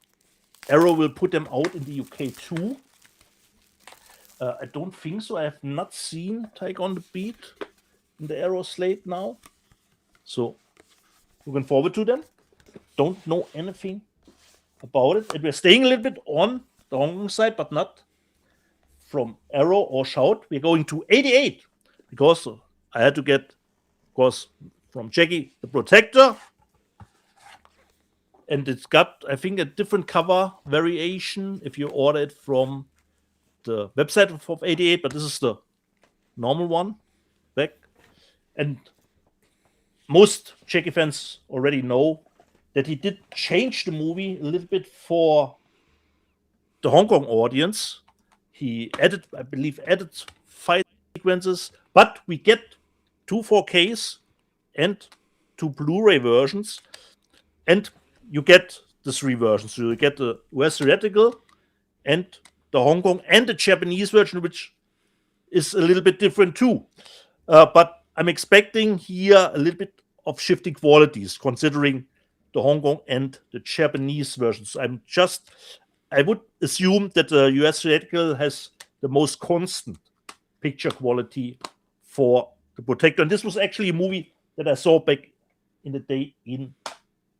Arrow will put them out in the UK too. I don't think so. I have not seen Tiger on the Beat in the Arrow slate now. So looking forward to them. Don't know anything about it. And we're staying a little bit on the Hong Kong side, but not from Arrow or Shout. We're going to 88 because I had to get, of course, from Jackie the Protector. And it's got, I think, a different cover variation if you order it from the website of 88, but this is the normal one back. And most Jackie fans already know that he did change the movie a little bit for the Hong Kong audience. He added, I believe, fight sequences, but we get 2 4Ks and 2 Blu-ray versions, and you get the 3 versions. So you get the US theatrical and the Hong Kong and the Japanese version, which is a little bit different too. But I'm expecting here a little bit of shifting qualities, considering the Hong Kong and the Japanese versions. I would assume that the US theatrical has the most constant picture quality for the Protector. And this was actually a movie that I saw back in the day in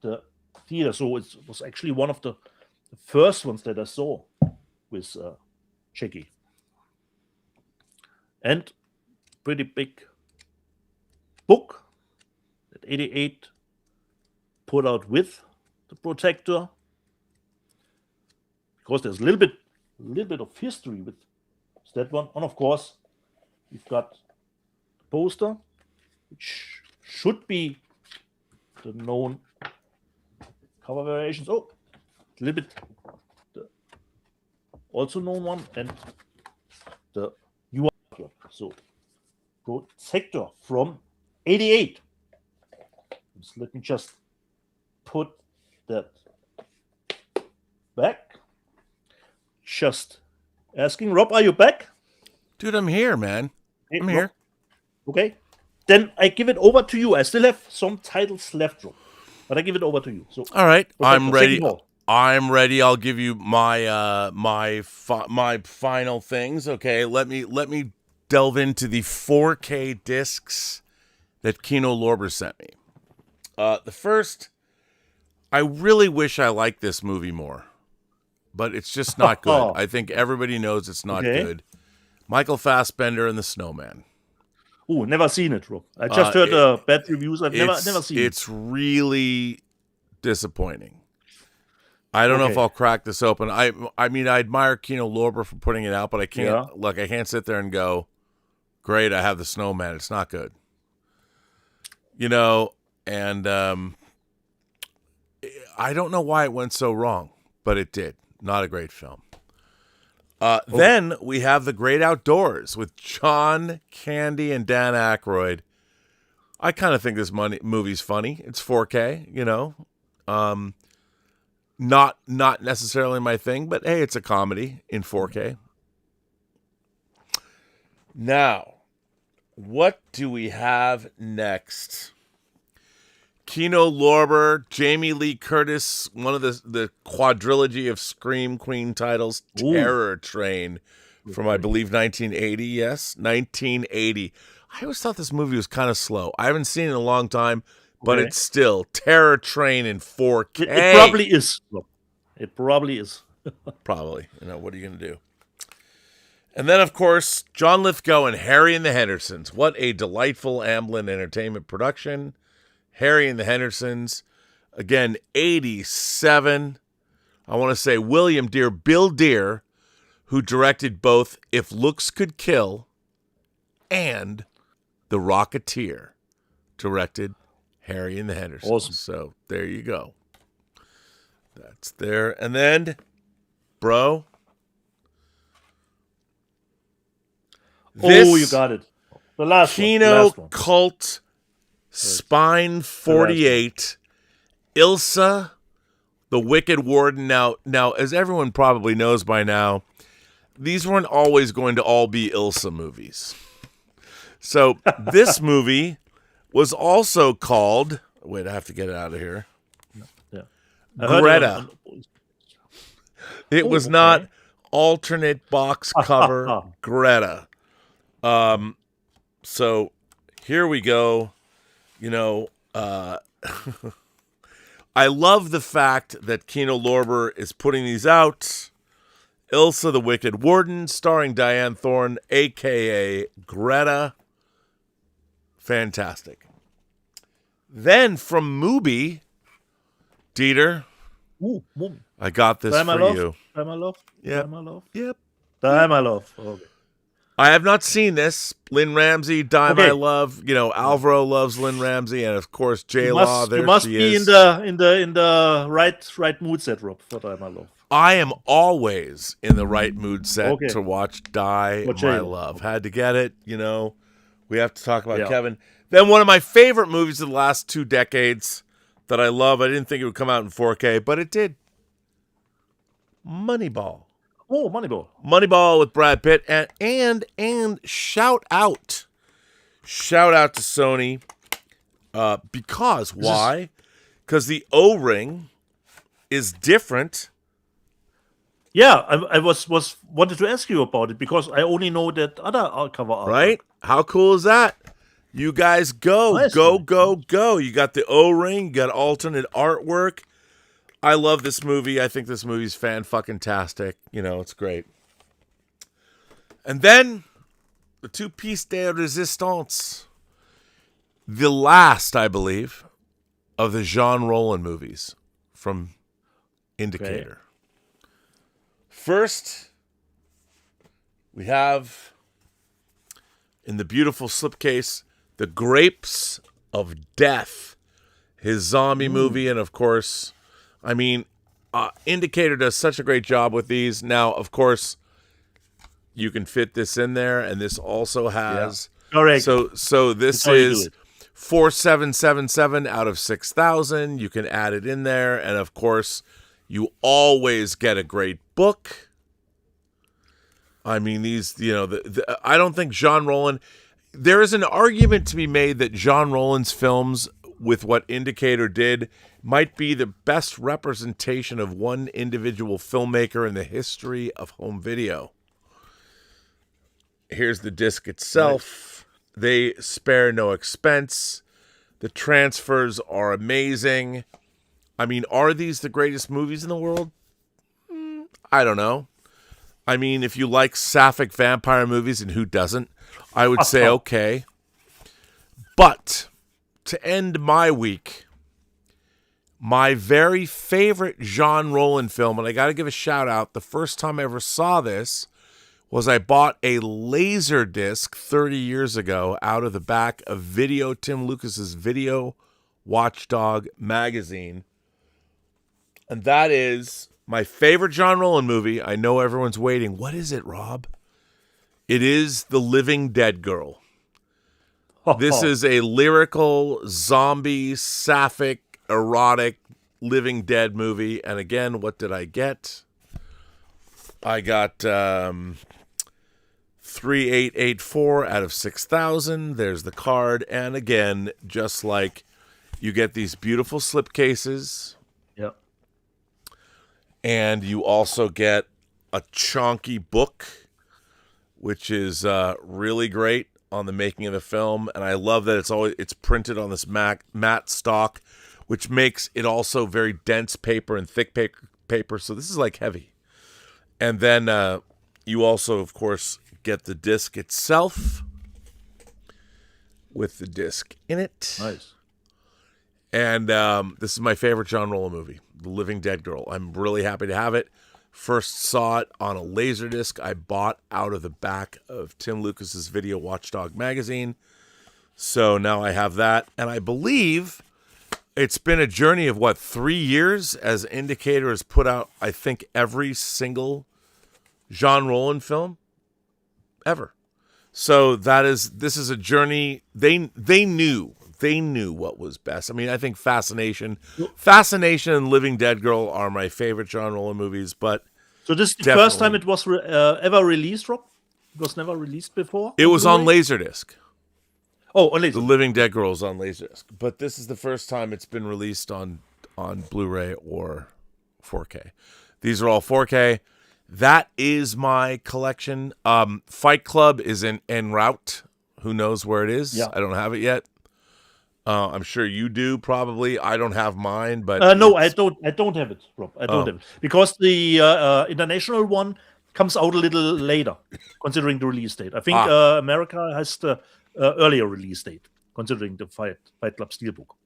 the theater. So it was actually one of the first ones that I saw with Jackie. And pretty big book that 88 put out with the Protector, because there's a little bit of history with that one. And of course, we've got the poster, which should be the known cover variations. Oh, a little bit the also known one, and the new one. So Protector from 88. So let me just put that back. Just asking, Rob, are you back? Dude, I'm here, man. I'm Rob? here. Okay. Then I give it over to you. I still have some titles left, Rob, but I give it over to you. So, all right, Protector, I'm ready. second hall. I'm ready. I'll give you my my final things. Okay, let me delve into the 4K discs that Kino Lorber sent me. The first, I really wish I liked this movie more, but it's just not good. I think everybody knows it's not good. Michael Fassbender and the Snowman. Oh, never seen it, Rob. I just heard bad reviews. I've never seen it. It's really disappointing. I don't know if I'll crack this open. I mean, I admire Kino Lorber for putting it out, but I can't. Look, I can't sit there and go, "Great, I have the Snowman." It's not good. You know, and I don't know why it went so wrong, but it did. Not a great film. Then we have The Great Outdoors with John Candy and Dan Aykroyd. I kind of think this movie's funny. It's 4K, you know. Not necessarily my thing, but hey, it's a comedy in 4K. Now, what do we have next? Kino Lorber, Jamie Lee Curtis, one of the quadrilogy of Scream Queen titles, Terror Train, from I believe 1980. Yes, 1980. I always thought this movie was kind of slow. I haven't seen it in a long time, but it's still Terror Train in 4K. It probably is. It probably is. Probably. You know, what are you going to do? And then, of course, John Lithgow and Harry and the Hendersons. What a delightful Amblin Entertainment production. Harry and the Hendersons. Again, 87. I want to say William Deere, Bill Deere, who directed both If Looks Could Kill and The Rocketeer, directed Harry and the Hendersons. Awesome. So there you go. That's there. And then, bro. You got it. The last Kino one. Cult Spine 48. Ilsa, the Wicked Warden. Now, as everyone probably knows by now, these weren't always going to all be Ilsa movies. So this movie was also called. Wait, I have to get it out of here. Yeah. Greta. It was not alternate box cover Greta. So here we go. I love the fact that Kino Lorber is putting these out. Ilsa the Wicked Warden, starring Diane Thorne, a.k.a. Greta. Fantastic. Then from Mubi, Dieter, I got this Time I for love. you. Time I love. Yep. Time I love. Yep. Time I love. Okay. I have not seen this. Lynn Ramsey, Dime Okay. I Love. Alvaro loves Lynn Ramsey, and of course J Law. There You must she be is. in the right mood set, Rob, for Time I love. I am always in the right mood set Okay. to watch Die Watch My it. Love. Had to get it. We have to talk about Yeah. Kevin. Then one of my favorite movies of the last 2 decades that I love. I didn't think it would come out in 4K, but it did. Moneyball. Oh, Moneyball. Moneyball with Brad Pitt and shout out to Sony because why? Because the O-ring is different. Yeah, I was wanted to ask you about it because I only know that other cover art. Right? How cool is that? You guys go, Nice, go, man. go. You got the O-ring, you got alternate artwork. I love this movie. I think this movie's fan-fucking-tastic. It's great. And then, the 2 piece de resistance. The last, I believe, of the Jean Rollin movies from Indicator. First, we have, in the beautiful slipcase, The Grapes of Death, his zombie movie, and of course, Indicator does such a great job with these. Now, of course, you can fit this in there, and this also has. Yeah. Correct. So this That's how you do is it. 4777 out of 6,000. You can add it in there, and of course, you always get a great book. These, I don't think Jean Rollin. There is an argument to be made that Jean Rollin's films, with what Indicator did, might be the best representation of one individual filmmaker in the history of home video. Here's the disc itself. Right. They spare no expense. The transfers are amazing. Are these the greatest movies in the world? I don't know. If you like sapphic vampire movies, and who doesn't, I would say okay. But to end my week, my very favorite Jean Rollin film, and I got to give a shout out, the first time I ever saw this was I bought a laser disc 30 years ago out of the back of Tim Lucas's Video Watchdog magazine. And that is my favorite Jean Rollin movie. I know everyone's waiting. What is it, Rob? It is The Living Dead Girl. This is a lyrical, zombie, sapphic, erotic, Living Dead movie. And again, what did I get? I got 3884 out of 6,000. There's the card. And again, just like you get these beautiful slipcases. Yep. And you also get a chunky book, which is really great on the making of the film. And I love that it's printed on this matte stock, which makes it also very dense paper and thick paper. So this is like heavy. And then you also, of course, get the disc itself with the disc in it. Nice. And this is my favorite Jean Rollin movie, The Living Dead Girl. I'm really happy to have it. First saw it on a Laserdisc I bought out of the back of Tim Lucas's Video Watchdog magazine. So now I have that. And I believe It's been a journey of 3 years, as Indicator has put out, I think, every single Jean Rollin film ever. So this is a journey. They knew what was best. I mean, I think Fascination and Living Dead Girl are my favorite Jean Rollin movies, but So this is the first time it was ever released, Rob? It was never released before? it was on Laserdisc. Oh, on The Laserdisc. Living Dead Girl is on Laserdisc, but this is the first time it's been released on Blu-ray or 4K. These are all 4K. That is my collection. Fight Club is en route. Who knows where it is? Yeah. I don't have it yet. I'm sure you do, probably. I don't have mine, but No, I don't have it, Rob. I don't have it. Because the international one comes out a little later, considering the release date. I think America has the earlier release date, considering the Fight Club Steelbook.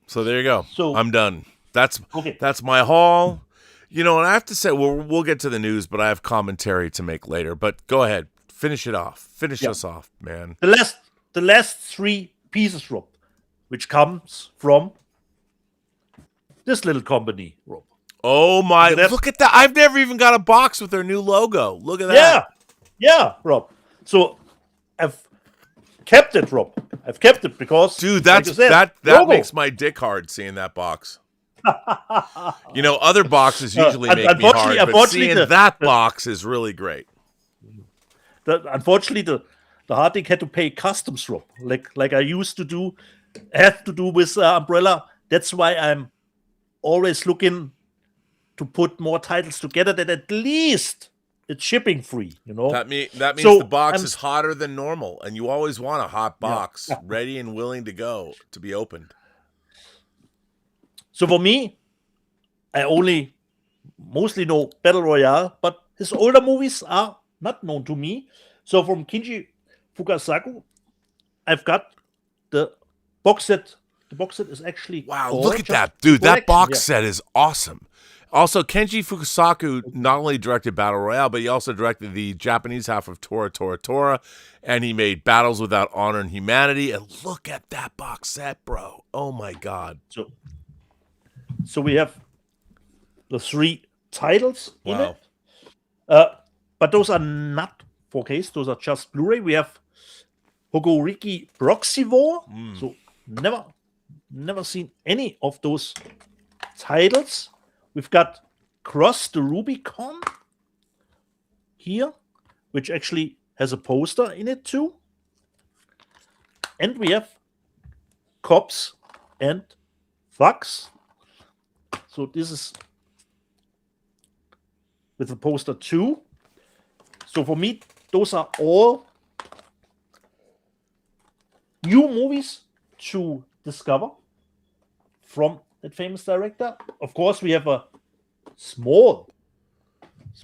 So there you go. So I'm done. That's okay. That's my haul. You know, and I have to say, we'll get to the news, but I have commentary to make later. But go ahead, finish it off. Finish us off, man. The last three pieces, Rob, which comes from this little company, Rob. Oh my! Look at that! I've never even got a box with their new logo. Look at that. Yeah, Rob. So I've kept it, Rob. I've kept it because, dude, like you said, that makes my dick hard seeing that box. You know, other boxes usually make me hard, but seeing that box is really great. Unfortunately, the hard disk had to pay customs, Rob, like I used to do, have to do with Umbrella. That's why I'm always looking to put more titles together that at least it's shipping free. You know, that means the box is hotter than normal, and you always want a hot box ready and willing to go to be opened. So for me, I only mostly know Battle Royale, but his older movies are not known to me. So from Kinji Fukasaku, I've got the box set. The box set is actually look at that, dude! That box set is awesome. Also, Kenji Fukasaku not only directed Battle Royale, but he also directed the Japanese half of Tora Tora Tora, and he made Battles Without Honor and Humanity. And look at that box set, bro! Oh my god! So we have the three titles in it. But those are not 4Ks, those are just Blu-ray. We have Hogoriki Proxy War. So never seen any of those titles. We've got Cross the Rubicon here, which actually has a poster in it too. And we have Cops and Thugs. So this is with the poster too. So for me, those are all new movies to discover from that famous director. Of course, we have a small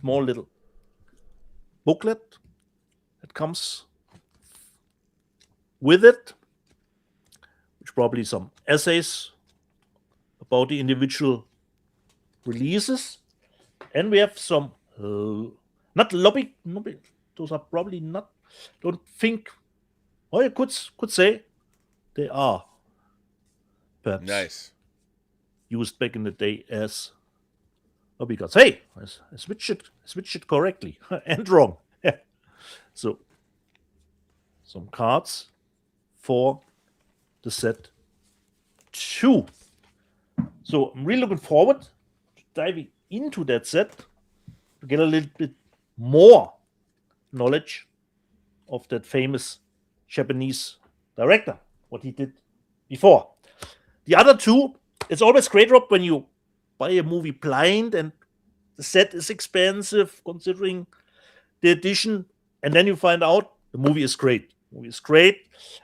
little booklet that comes with it, which probably some essays about the individual releases, and we have some not lobby. Those are probably not. Don't think. Or you could say they are perhaps nice used back in the day as lobby cards. Hey, I switched it correctly and wrong. So some cards for the set 2. So I'm really looking forward to diving into that set to get a little bit more knowledge of that famous Japanese director, what he did before. The other two, it's always great, Rob, when you buy a movie blind and the set is expensive considering the edition, and then you find out the movie is great.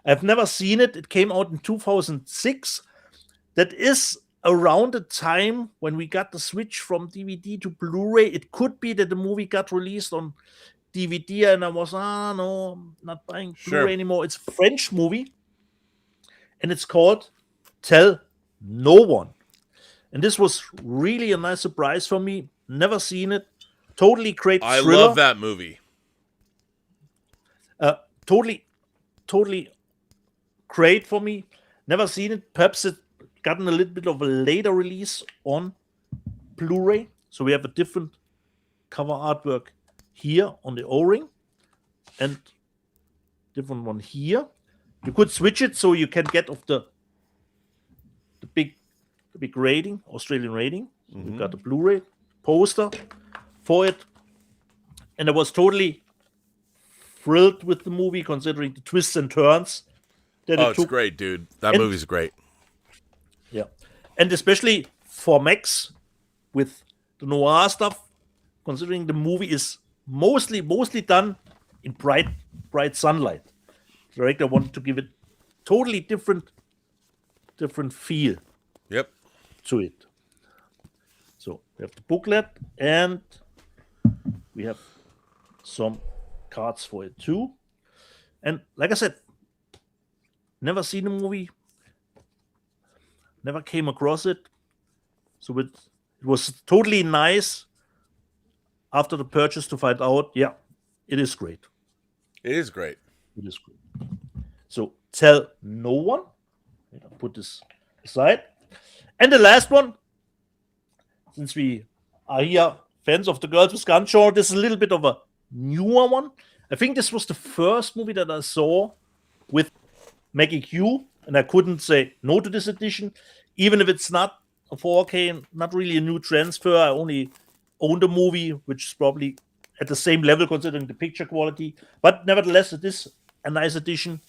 I've never seen it. It came out in 2006. That is around the time when we got the switch from DVD to Blu-ray. It could be that the movie got released on DVD and I was, no, I'm not buying Blu-ray anymore. It's a French movie and it's called Tell No One. And this was really a nice surprise for me. Never seen it. Totally great thriller. I love that movie. Totally great for me. Never seen it. Perhaps it gotten a little bit of a later release on Blu-ray. So we have a different cover artwork here on the O-ring and different one here. You could switch it so you can get of the big rating, Australian rating. So we've got a Blu-ray poster for it. And I was totally thrilled with the movie, considering the twists and turns that it it's took. great, dude. That movie's great. Yeah. And especially for Max with the noir stuff, considering the movie is mostly done in bright sunlight. The director wanted to give it totally different feel Yep. to it. So we have the booklet and we have some cards for it too. And like I said, never seen the movie, never came across it. So it was totally nice after the purchase to find out, yeah, it is great. It is great. It is great. So tell no one. I'll put this aside. And the last one, since we are here fans of the Girls with Guns genre, this is a little bit of a newer one. I think this was the first movie that I saw with Maggie Q, and I couldn't say no to this edition, even if it's not a 4K and not really a new transfer. I only own the movie, which is probably at the same level considering the picture quality. But nevertheless, it is a nice edition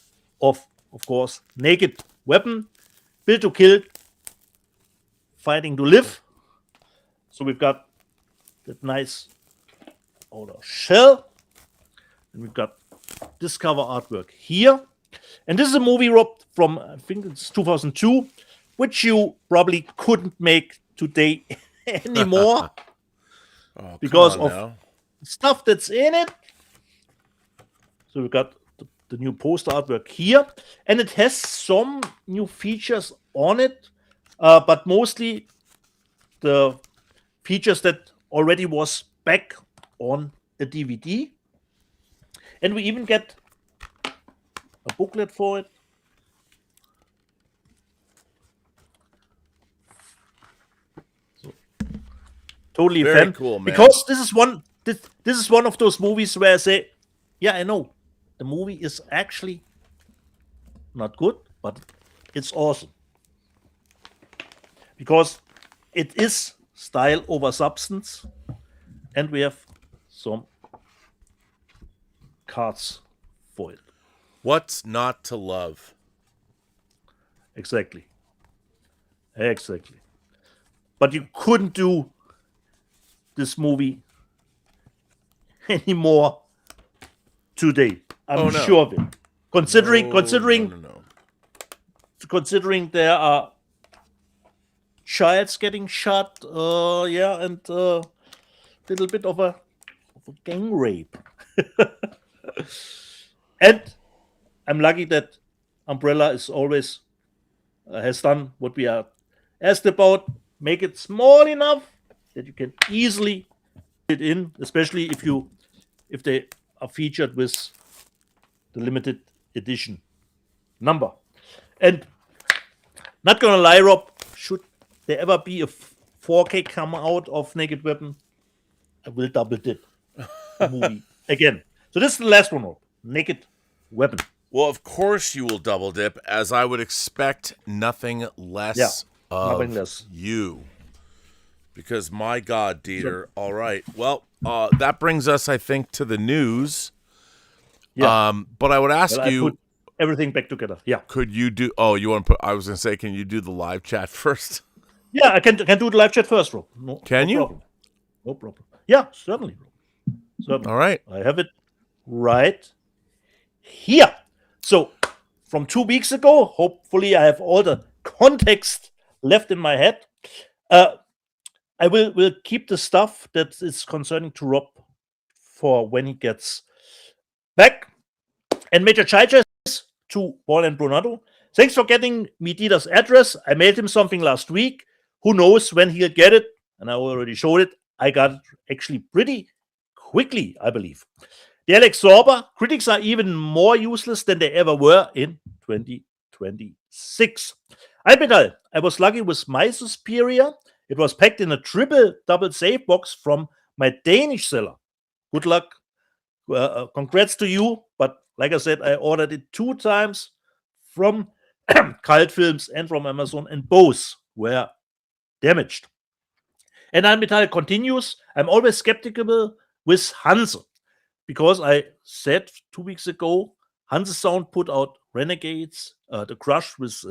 of course, Naked Weapon, Built to Kill, Fighting to Live. So we've got that nice outer shell. And we've got this cover artwork here. And this is a movie, Rob, from, I think it's 2002, which you probably couldn't make today anymore because of stuff that's in it. So we've got the new poster artwork here, and it has some new features on it, but mostly the features that already was back on a DVD. And we even get a booklet for it. So, totally Very fan. cool, man. Because this is one of those movies where I say, yeah, I know the movie is actually not good, but it's awesome. Because it is style over substance, and we have some cards for it. What's not to love? Exactly. But you couldn't do this movie anymore today. I'm sure of it. Considering there are childs getting shot, and a little bit of a gang rape. And I'm lucky that Umbrella is always has done what we are asked about. Make it small enough that you can easily fit in, especially if they are featured with the limited edition number. And not gonna lie, Rob, should there ever be a 4K come out of Naked Weapon, I will double dip the movie again. So this is the last one, Rob. Naked Weapon. Well, of course you will double dip, as I would expect nothing less of you. Because my God, Dieter. All right. Well, that brings us, I think, to the news. Yeah. But I would ask you, put everything back together. Yeah. Could you do? Oh, you want to put? I was going to say, can you do the live chat first? Yeah, I can do the live chat first, Rob. Can you? Problem. No problem. Yeah, certainly. Certainly. All right. I have it right here. So, from 2 weeks ago, hopefully I have all the context left in my head. I will keep the stuff that is concerning to Rob for when he gets back. And Major Chiches to Paul and Brunato. Thanks for getting me Dieter's address. I mailed him something last week. Who knows when he'll get it? And I already showed it. I got it actually pretty quickly, I believe. The Alex Sorber critics are even more useless than they ever were in 2020. 2026. Alpedal, I was lucky with my Suspiria. It was packed in a triple double safe box from my Danish seller. Good luck. Congrats to you. But like I said, I ordered it 2 times from Cult Films and from Amazon, and both were damaged. And Alpedal continues. I'm always skeptical with Hanse because I said 2 weeks ago, Hanse Sound put out Renegades, The Crush with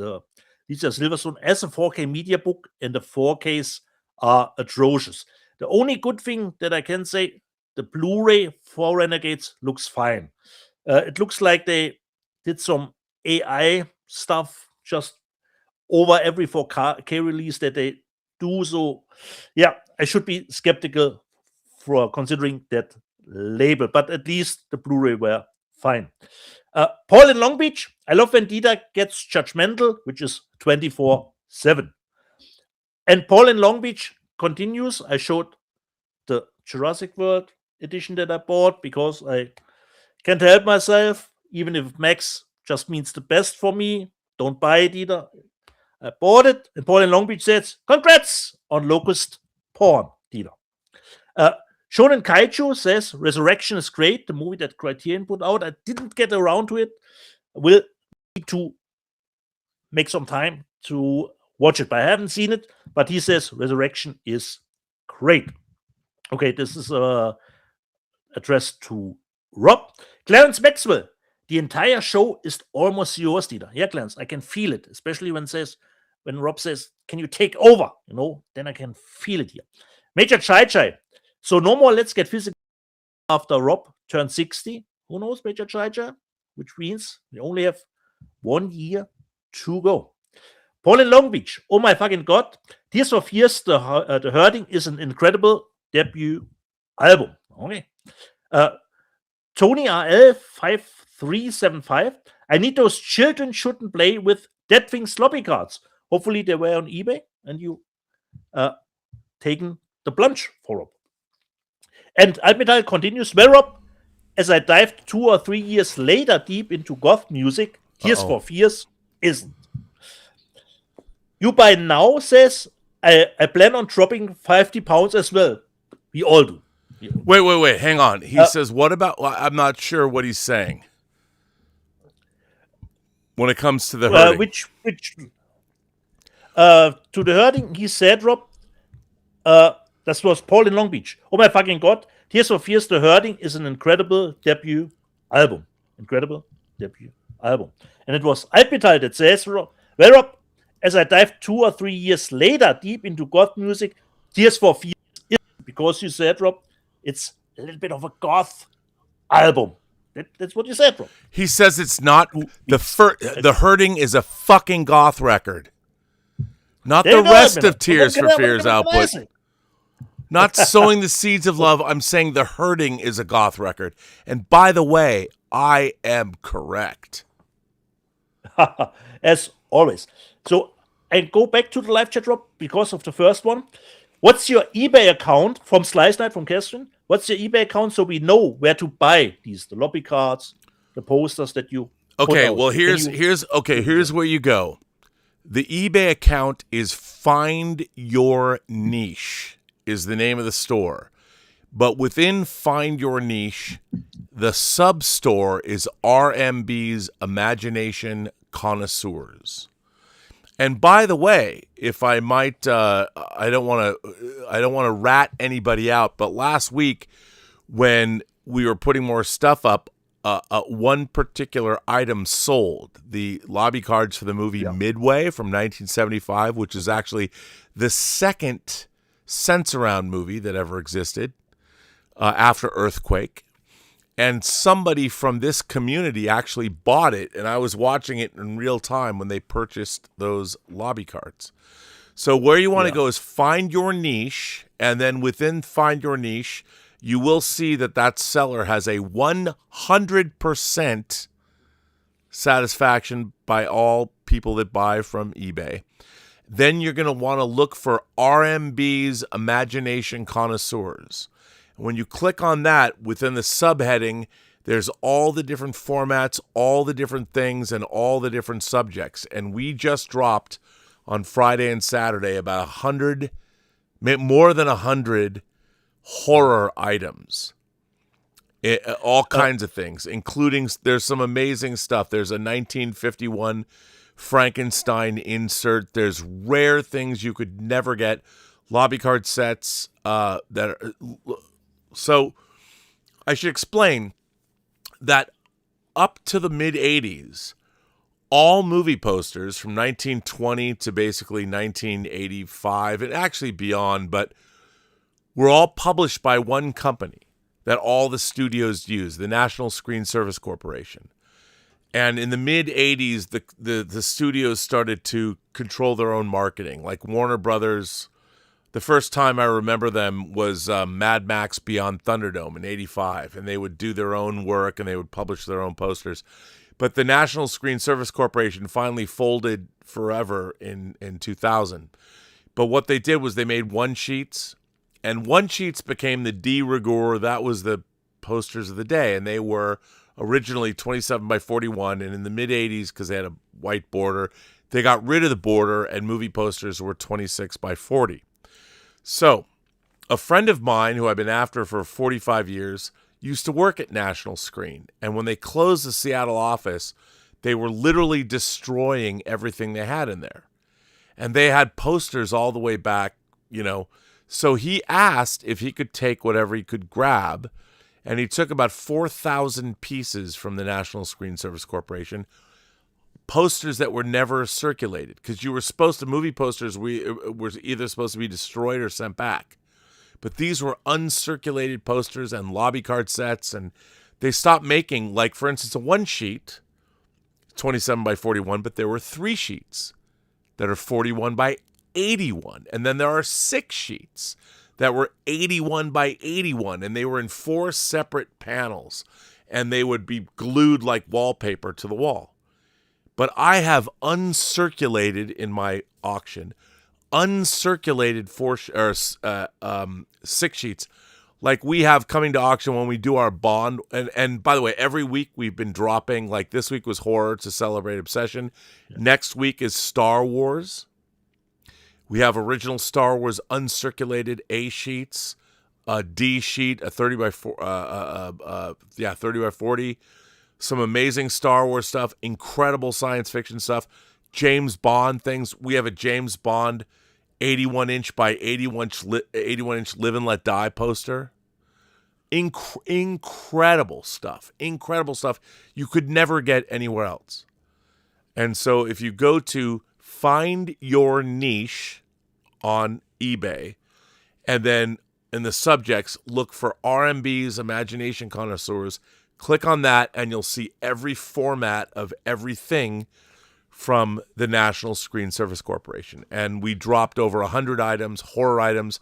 Lisa Silverstone as a 4K media book, and the 4Ks are atrocious. The only good thing that I can say, the Blu-ray for Renegades looks fine. It looks like they did some AI stuff just over every 4K release that they do. So, yeah, I should be skeptical for considering that label, but at least the Blu-ray were fine. Paul in Long Beach, I love when DIETER gets judgmental, which is 24/7. And Paul in Long Beach continues. I showed the Jurassic World edition that I bought because I can't help myself, even if Max just means the best for me. Don't buy it either. I bought it, and Paul in Long Beach says, congrats on Locust Porn, DIETER. Shonen Kaiju says Resurrection is great, the movie that Criterion put out. I didn't get around to it. I will need to make some time to watch it, but I haven't seen it. But he says Resurrection is great. Okay, this is addressed to Rob. Clarence Maxwell, the entire show is almost yours, DIETER. Yeah, Clarence, I can feel it, especially when Rob says, can you take over? Then I can feel it here. Major Chai, so no more Let's Get Physical after Rob turned 60. Who knows, Major Chai? Which means we only have 1 year to go. Paul in Long Beach, oh my fucking God. Tears for Fears, The Hurting is an incredible debut album. Okay. Tony RL5375, I need those children shouldn't play with Dead Thing sloppy cards. Hopefully they were on eBay and you taken the plunge for Rob. And Alpedal continues, well, Rob, as I dived 2 or 3 years later deep into goth music, Tears for Fears isn't. You by now says, I plan on dropping 50 pounds as well. We all do. Wait. Hang on. He says, what about... I'm not sure what he's saying. When it comes to the hurting. To the hurting, he said, Rob, that was Paul in Long Beach. Oh my fucking God. Tears for Fears, The Hurting is an incredible debut album. And it was Alpedal that says, well, Rob, as I dived 2 or 3 years later deep into goth music, Tears for Fears isn't, because you said, Rob, it's a little bit of a goth album. That's what you said, Rob. He says it's not. The Hurting is a fucking goth record. Not the rest of Tears for Fears output. Not Sowing the Seeds of Love. I'm saying The Hurting is a goth record. And by the way, I am correct. As always. So I go back to the live chat, Rob, because of the first one. What's your eBay account from Slice Night from Keston? What's your eBay account so we know where to buy the lobby cards, the posters that you Okay, well here's where you go. The eBay account is Find Your Niche is the name of the store. But within Find Your Niche, the sub-store is RMB's Imagination Connoisseurs. And by the way, if I might, I don't want to rat anybody out, but last week when we were putting more stuff up, one particular item sold, the lobby cards for the movie Midway from 1975, which is actually the second Sense-Around movie that ever existed after Earthquake. And somebody from this community actually bought it, and I was watching it in real time when they purchased those lobby cards. So where you want to go is Find Your Niche, and then within Find Your Niche, you will see that seller has a 100% satisfaction by all people that buy from eBay. Then you're going to want to look for RMB's Imagination Connoisseurs. When you click on that, within the subheading, There's all the different formats, all the different things, and all the different subjects. And we just dropped on Friday and Saturday about 100, more than 100 horror items. All kinds of things, including there's some amazing stuff. There's a 1951 Frankenstein insert. There's rare things you could never get. Lobby card sets so I should explain that up to the mid-'80s, all movie posters from 1920 to basically 1985, and actually beyond, but were all published by one company that all the studios use, the National Screen Service Corporation. And in the mid-'80s, the studios started to control their own marketing. Like Warner Brothers, the first time I remember them was Mad Max Beyond Thunderdome in '85, and they would do their own work and they would publish their own posters. But the National Screen Service Corporation finally folded forever in 2000. But what they did was they made one-sheets, and one-sheets became the de rigueur. That was the posters of the day, and they were originally 27 by 41, and in the mid-'80s, because they had a white border, they got rid of the border, and movie posters were 26 by 40. So a friend of mine who I've been after for 45 years used to work at National Screen, and when they closed the Seattle office, they were literally destroying everything they had in there. And they had posters all the way back, So he asked if he could take whatever he could grab, and he took about 4,000 pieces from the National Screen Service Corporation, posters that were never circulated, because movie posters were either supposed to be destroyed or sent back. But these were uncirculated posters and lobby card sets, and they stopped making, like, for instance, a one-sheet, 27 by 41, but there were 3 sheets that are 41 by 81. And then there are 6 sheets that were 81 by 81, and they were in 4 separate panels, and they would be glued like wallpaper to the wall. But I have uncirculated in my auction, uncirculated 6 sheets, like we have coming to auction when we do our bond. And by the way, every week we've been dropping, like this week was horror to celebrate Obsession. Yeah. Next week is Star Wars. We have original Star Wars uncirculated A sheets, a D sheet, a 30 by 40. Some amazing Star Wars stuff, incredible science fiction stuff, James Bond things. We have a James Bond 81-inch by 81-inch Live and Let Die poster. Incredible stuff. Incredible stuff you could never get anywhere else. And so if you go to Find Your Niche on eBay, and then in the subjects, look for RMBs, Imagination Connoisseurs, click on that, and you'll see every format of everything from the National Screen Service Corporation. And we dropped over 100 items, horror items,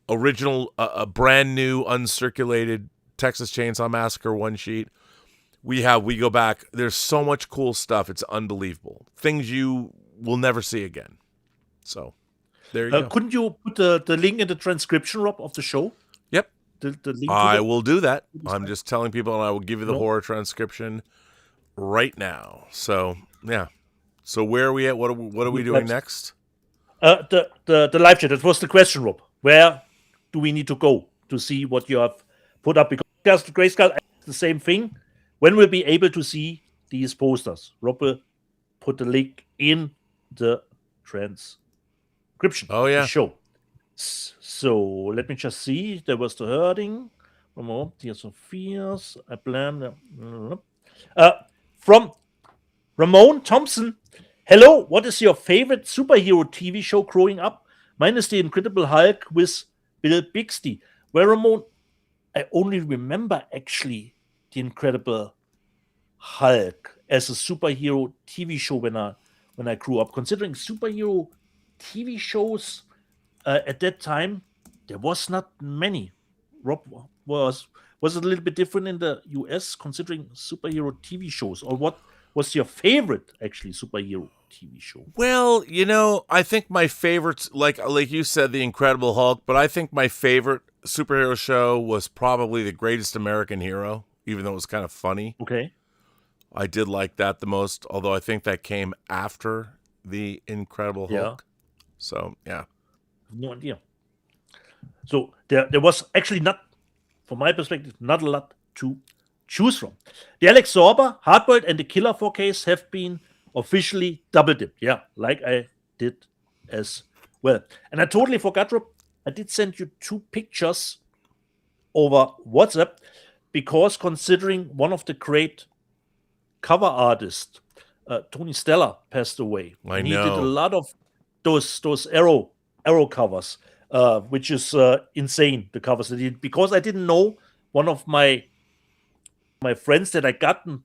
original, a brand new uncirculated Texas Chainsaw Massacre one sheet. We go back. There's so much cool stuff. It's unbelievable. Things you will never see again. So there you go. Couldn't you put the link in the transcription, Rob, of the show? Yep. The link I will do that. I'm just telling people, and I will give you the horror transcription right now. So yeah. So where are we at? What are we doing next? The live chat. That was the question, Rob. Where do we need to go to see what you have put up? Because the Grayscale asked the same thing. When we'll be able to see these posters? Rob will put the link in the transcription. Oh yeah. The show. So let me just see. There was the herding. One more. Tears of Fears. I plan. From Ramon Thompson. Hello. What is your favorite superhero TV show growing up? Mine is The Incredible Hulk with Bill Bixby. Well, Ramon, I only remember actually The Incredible Hulk as a superhero TV show when I grew up. Considering superhero TV shows at that time, there was not many. Rob, was it a little bit different in the US considering superhero TV shows? Or what was your favorite, actually, superhero TV show? Well, I think my favorites, like you said, The Incredible Hulk, but I think my favorite superhero show was probably The Greatest American Hero even though it was kind of funny. Okay. I did like that the most, although I think that came after the Incredible Hulk. So, yeah. No idea. So there was actually not, from my perspective, not a lot to choose from. The Alex Sorber, Hardboiled, and the Killer 4Ks have been officially double-dipped. Yeah, like I did as well. And I totally forgot, Rob, I did send you 2 pictures over WhatsApp because considering one of the great cover artists, Tony Stella, passed away. I He did know. a lot of those arrow covers, which is insane, the covers that he did. Because I didn't know, one of my friends that I gotten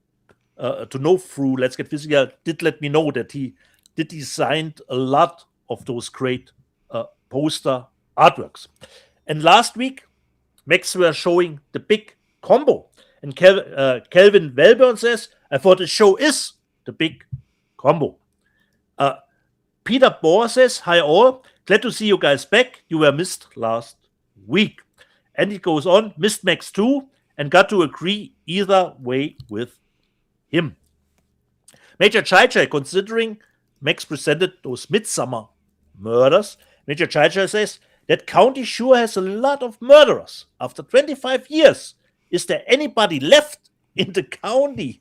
to know through Let's Get Physical did let me know that he did designed a lot of those great poster artworks. And last week, Max were showing the big combo. And Kelvin Welburn says, I thought the show is the big combo. Peter Bohr says, hi all, glad to see you guys back. You were missed last week. And it goes on, missed Max too, and got to agree either way with him. Major Chai, considering Max presented those Midsummer murders, Major Chai says, that county sure has a lot of murderers. After 25 years, is there anybody left in the county?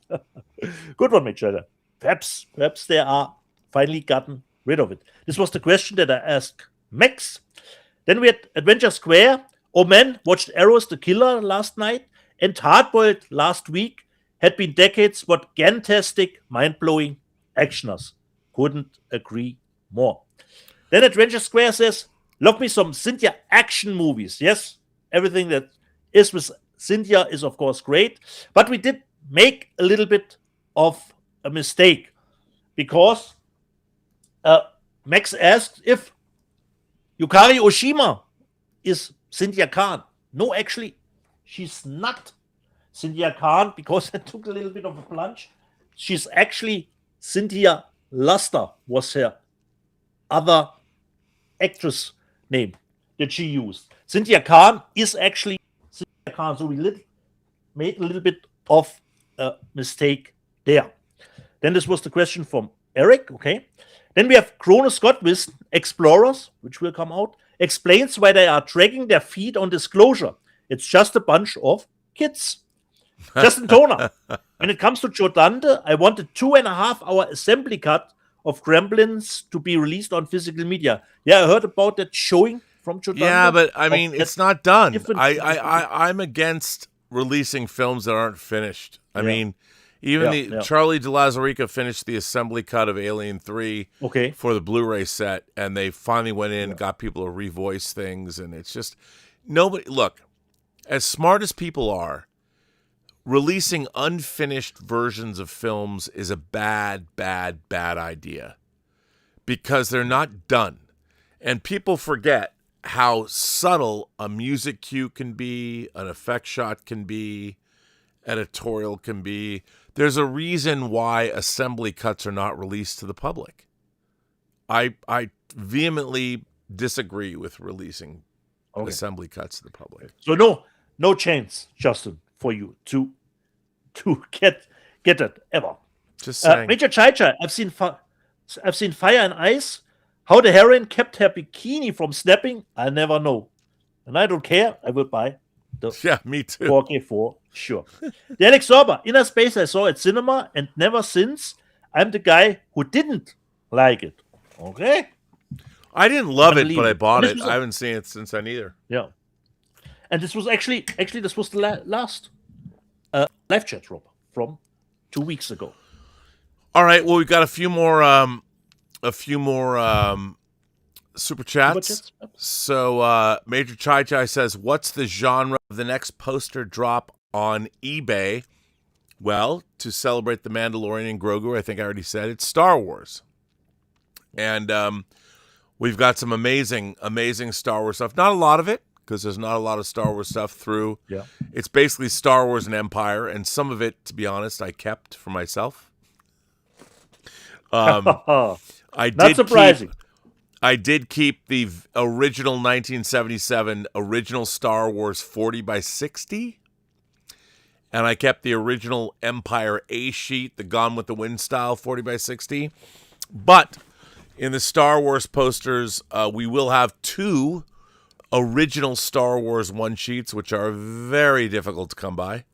Good one, Major. Perhaps they are finally gotten rid of it. This was the question that I asked Max. Then we had Adventure Square. Oh man, watched Arrows the Killer last night, and Hardboiled last week. Had been decades, what gantastic, mind-blowing actioners. Couldn't agree more. Then Adventure Square says, love me some Cynthia action movies. Yes, everything that is with Cynthia is of course great, but we did make a little bit of a mistake because Max asked if Yukari Oshima is Cynthia Khan. No, actually, she's not Cynthia Khan because I took a little bit of a plunge. She's actually Cynthia Luster was her other actress name that she used. Cynthia Khan is actually Cynthia Khan, so we made a little bit of a mistake there. Then this was the question from Eric, okay. Then we have Chrono Scott with Explorers, which will come out, explains why they are dragging their feet on disclosure. It's just a bunch of kids. Justin Toner, when it comes to Joe Dante, I want a 2.5-hour assembly cut of Gremlins to be released on physical media. Yeah, I heard about that showing from Joe Dante. Yeah, but I mean, it's not done. different- I'm against releasing films that aren't finished. I mean, even Charlie de Lauzirika finished the assembly cut of Alien 3 for the Blu-ray set, and they finally went in and got people to revoice things, and it's just nobody. Look, as smart as people are, releasing unfinished versions of films is a bad idea because they're not done. And people forget how subtle a music cue can be, an effect shot can be, editorial can be. There's a reason why assembly cuts are not released to the public. I vehemently disagree with releasing assembly cuts to the public. So no chance, Justin, for you to get it ever. Just saying. Major Chai, I've seen Fire and Ice. How the heroine kept her bikini from snapping, I never know. And I don't care. I will buy the me too. 4K for sure. The Alex Sorber, Inner Space I saw at cinema and never since. I'm the guy who didn't like it. Okay? I didn't love it, but I bought it. I haven't seen it since then either. Yeah. And this was actually this was the last live chat, Rob, from 2 weeks ago. All right. Well, we've got a few more super chats. So Major Chai says, what's the genre of the next poster drop on eBay? Well, to celebrate the Mandalorian and Grogu, I think I already said it's Star Wars. And we've got some amazing Star Wars stuff. Not a lot of it, because there's not a lot of Star Wars stuff through. Yeah. It's basically Star Wars and Empire, and some of it, to be honest, I kept for myself. Not surprising. I did keep the original 1977 original Star Wars 40 by 60. and I kept the original Empire A sheet, the Gone with the Wind style 40 by 60. But in the Star Wars posters, we will have 2 original Star Wars 1 sheets, which are very difficult to come by.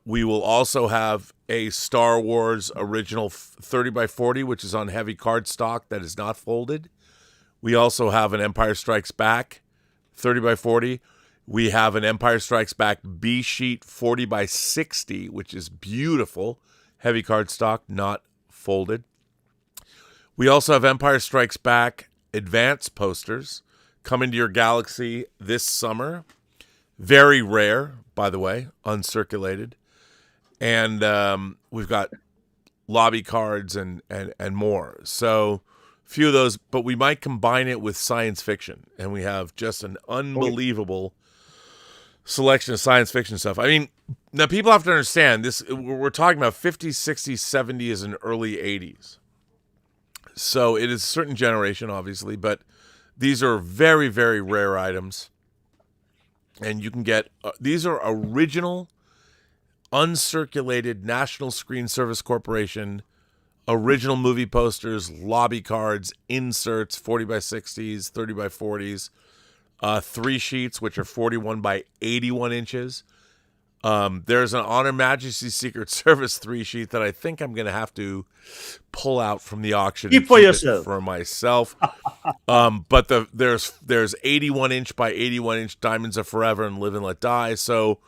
We will also have a Star Wars original 30 by 40, which is on heavy cardstock that is not folded. We also have an Empire Strikes Back 30 by 40. We have an Empire Strikes Back B sheet 40 by 60, which is beautiful. Heavy cardstock, not folded. We also have Empire Strikes Back advanced posters coming to your galaxy this summer. Very rare, by the way, uncirculated. And we've got lobby cards and more. So few of those, but we might combine it with science fiction. And we have just an unbelievable selection of science fiction stuff. I mean, now people have to understand this. We're talking about 50s, 60s, 70s, and early 80s. So it is a certain generation, obviously, but these are very, very rare items. And you can get, these are original, uncirculated National Screen Service Corporation, original movie posters, lobby cards, inserts, 40 by 60s, 30 by 40s, 3 sheets, which are 41 by 81 inches. There's an Honor Majesty Secret Service 3 sheet that I think I'm going to have to pull out from the auction. Keep for yourself. For myself. But there's 81 inch by 81 inch Diamonds Are Forever and Live and Let Die. So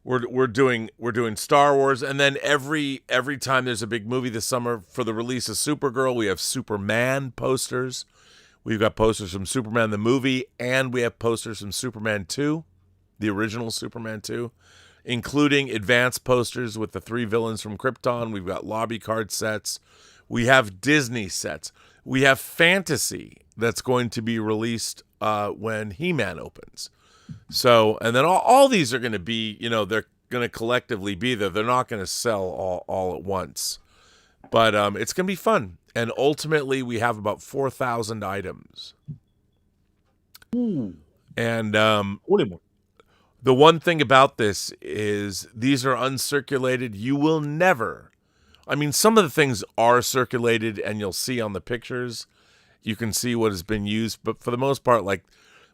we're doing Star Wars, and then every time there's a big movie this summer for the release of Supergirl, we have Superman posters. We've got posters from Superman the movie, and we have posters from Superman 2, the original Superman 2, including advanced posters with the 3 villains from Krypton. We've got lobby card sets. We have Disney sets. We have fantasy that's going to be released when He-Man opens. So, and then all these are going to be, they're going to collectively be there. They're not going to sell all at once. But it's going to be fun. And ultimately, we have about 4,000 items. Ooh. And the one thing about this is these are uncirculated. You will never, some of the things are circulated and you'll see on the pictures. You can see what has been used. But for the most part,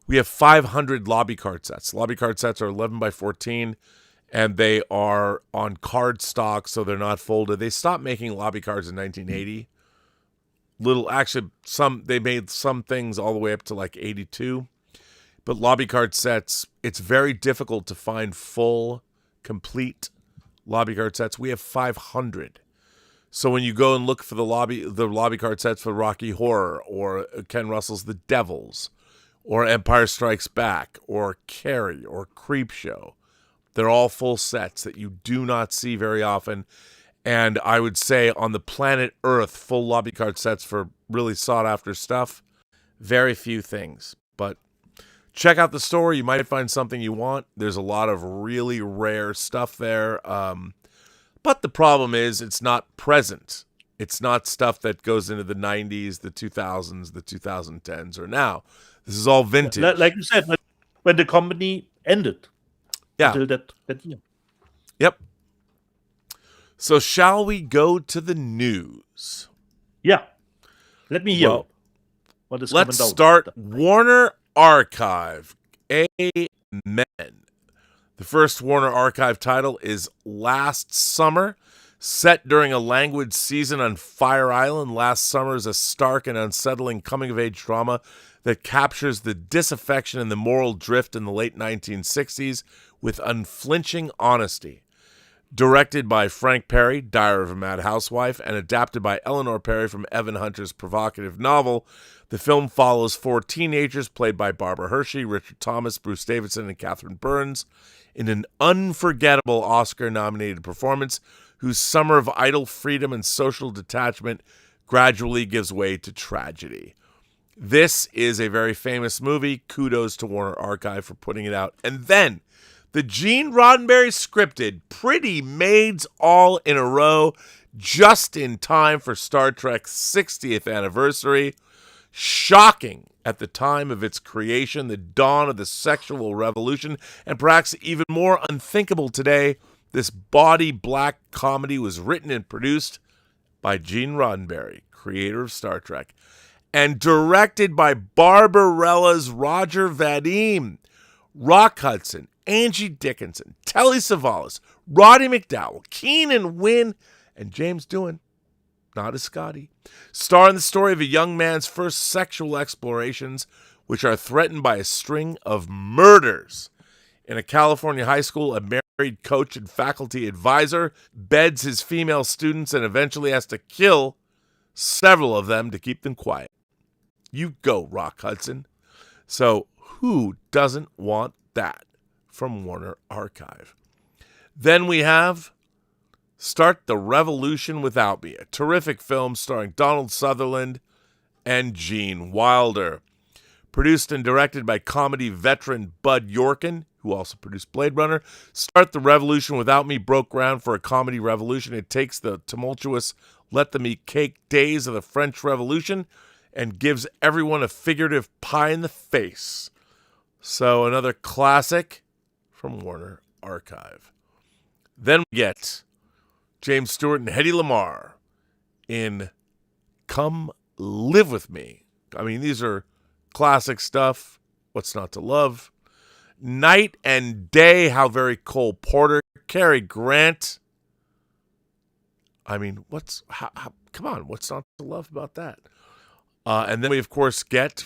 we have 500 lobby card sets. Lobby card sets are 11 by 14, and they are on card stock, so they're not folded. They stopped making lobby cards in 1980. They made some things all the way up to 82. But lobby card sets, it's very difficult to find full, complete lobby card sets. We have 500. So when you go and look for the lobby card sets for Rocky Horror or Ken Russell's The Devils or Empire Strikes Back or Carrie or Creepshow, they're all full sets that you do not see very often. And I would say on the planet Earth, full lobby card sets for really sought after stuff, very few things. But check out the store. You might find something you want. There's a lot of really rare stuff there. But the problem is it's not present. It's not stuff that goes into the 90s, the 2000s, the 2010s, or now. This is all vintage. Like you said, when the company ended. Yeah. Until that year. Yep. So shall we go to the news? Yeah. Let me hear what is coming down. Let's start Warner Archive. Amen. The first Warner Archive title is Last Summer. Set during a languid season on Fire Island, Last Summer is a stark and unsettling coming-of-age drama that captures the disaffection and the moral drift in the late 1960s with unflinching honesty. Directed by Frank Perry, Diary of a Mad Housewife, and adapted by Eleanor Perry from Evan Hunter's provocative novel, the film follows 4 teenagers played by Barbara Hershey, Richard Thomas, Bruce Davidson, and Catherine Burns in an unforgettable Oscar-nominated performance whose summer of idle freedom and social detachment gradually gives way to tragedy. This is a very famous movie. Kudos to Warner Archive for putting it out. And then the Gene Roddenberry scripted Pretty Maids All in a Row, just in time for Star Trek's 60th anniversary. Shocking at the time of its creation, the dawn of the sexual revolution, and perhaps even more unthinkable today, this bawdy black comedy was written and produced by Gene Roddenberry, creator of Star Trek, and directed by Barbarella's Roger Vadim, Rock Hudson, Angie Dickinson, Telly Savalas, Roddy McDowall, Keenan Wynn, and James Doohan, not as Scotty, star in the story of a young man's first sexual explorations, which are threatened by a string of murders. In a California high school, a married coach and faculty advisor beds his female students and eventually has to kill several of them to keep them quiet. You go, Rock Hudson. So who doesn't want that from Warner Archive? Then we have Start the Revolution Without Me, a terrific film starring Donald Sutherland and Gene Wilder. Produced and directed by comedy veteran Bud Yorkin, who also produced Blade Runner. Start the Revolution Without Me broke ground for a comedy revolution. It takes the tumultuous let them eat cake days of the French Revolution and gives everyone a figurative pie in the face. So another classic from Warner Archive. Then we get James Stewart and Hedy Lamarr in Come Live With Me. I mean, these are classic stuff. What's not to love? Night and Day, How Very Cole Porter, Cary Grant. I mean, come on, what's not to love about that? And then we, of course, get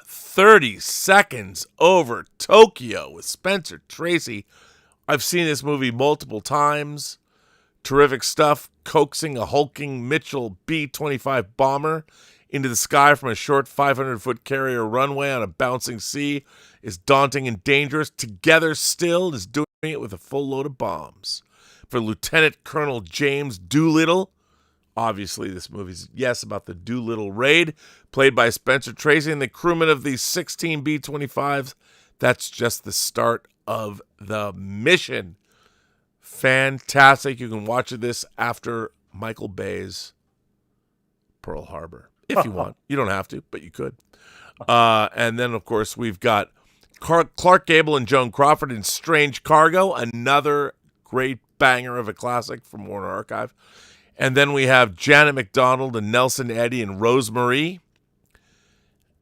30 Seconds Over Tokyo with Spencer Tracy. I've seen this movie multiple times. Terrific stuff, coaxing a hulking Mitchell B-25 bomber into the sky from a short 500-foot carrier runway on a bouncing sea is daunting and dangerous. Together Still is doing it with a full load of bombs. For Lieutenant Colonel James Doolittle, obviously this movie's, yes, about the Doolittle raid, played by Spencer Tracy and the crewmen of the 16 B-25s. That's just the start of the mission. Fantastic. You can watch this after Michael Bay's Pearl Harbor. If you want. You don't have to, but you could. And then, of course, we've got Clark Gable and Joan Crawford in Strange Cargo, another great banger of a classic from Warner Archive. And then we have Janet McDonald and Nelson Eddy in Rosemary,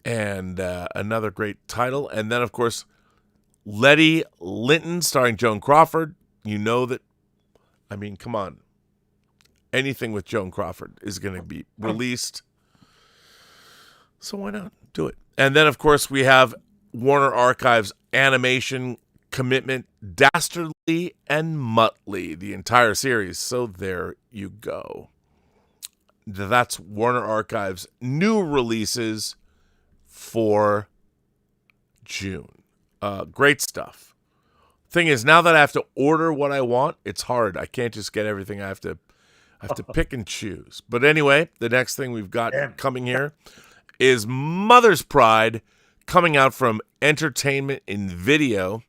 and another great title. And then, of course, Letty Linton starring Joan Crawford. You know that, I mean, come on. Anything with Joan Crawford is going to be released. So why not do it? And then, of course, we have Warner Archive's animation commitment, Dastardly and Muttley, the entire series. So there you go. That's Warner Archive's new releases for June. Great stuff. Thing is, now that I have to order what I want, it's hard. I can't just get everything. I have to pick and choose. But anyway, the next thing we've got coming here is Mother's Pride, coming out from Entertainment in Video.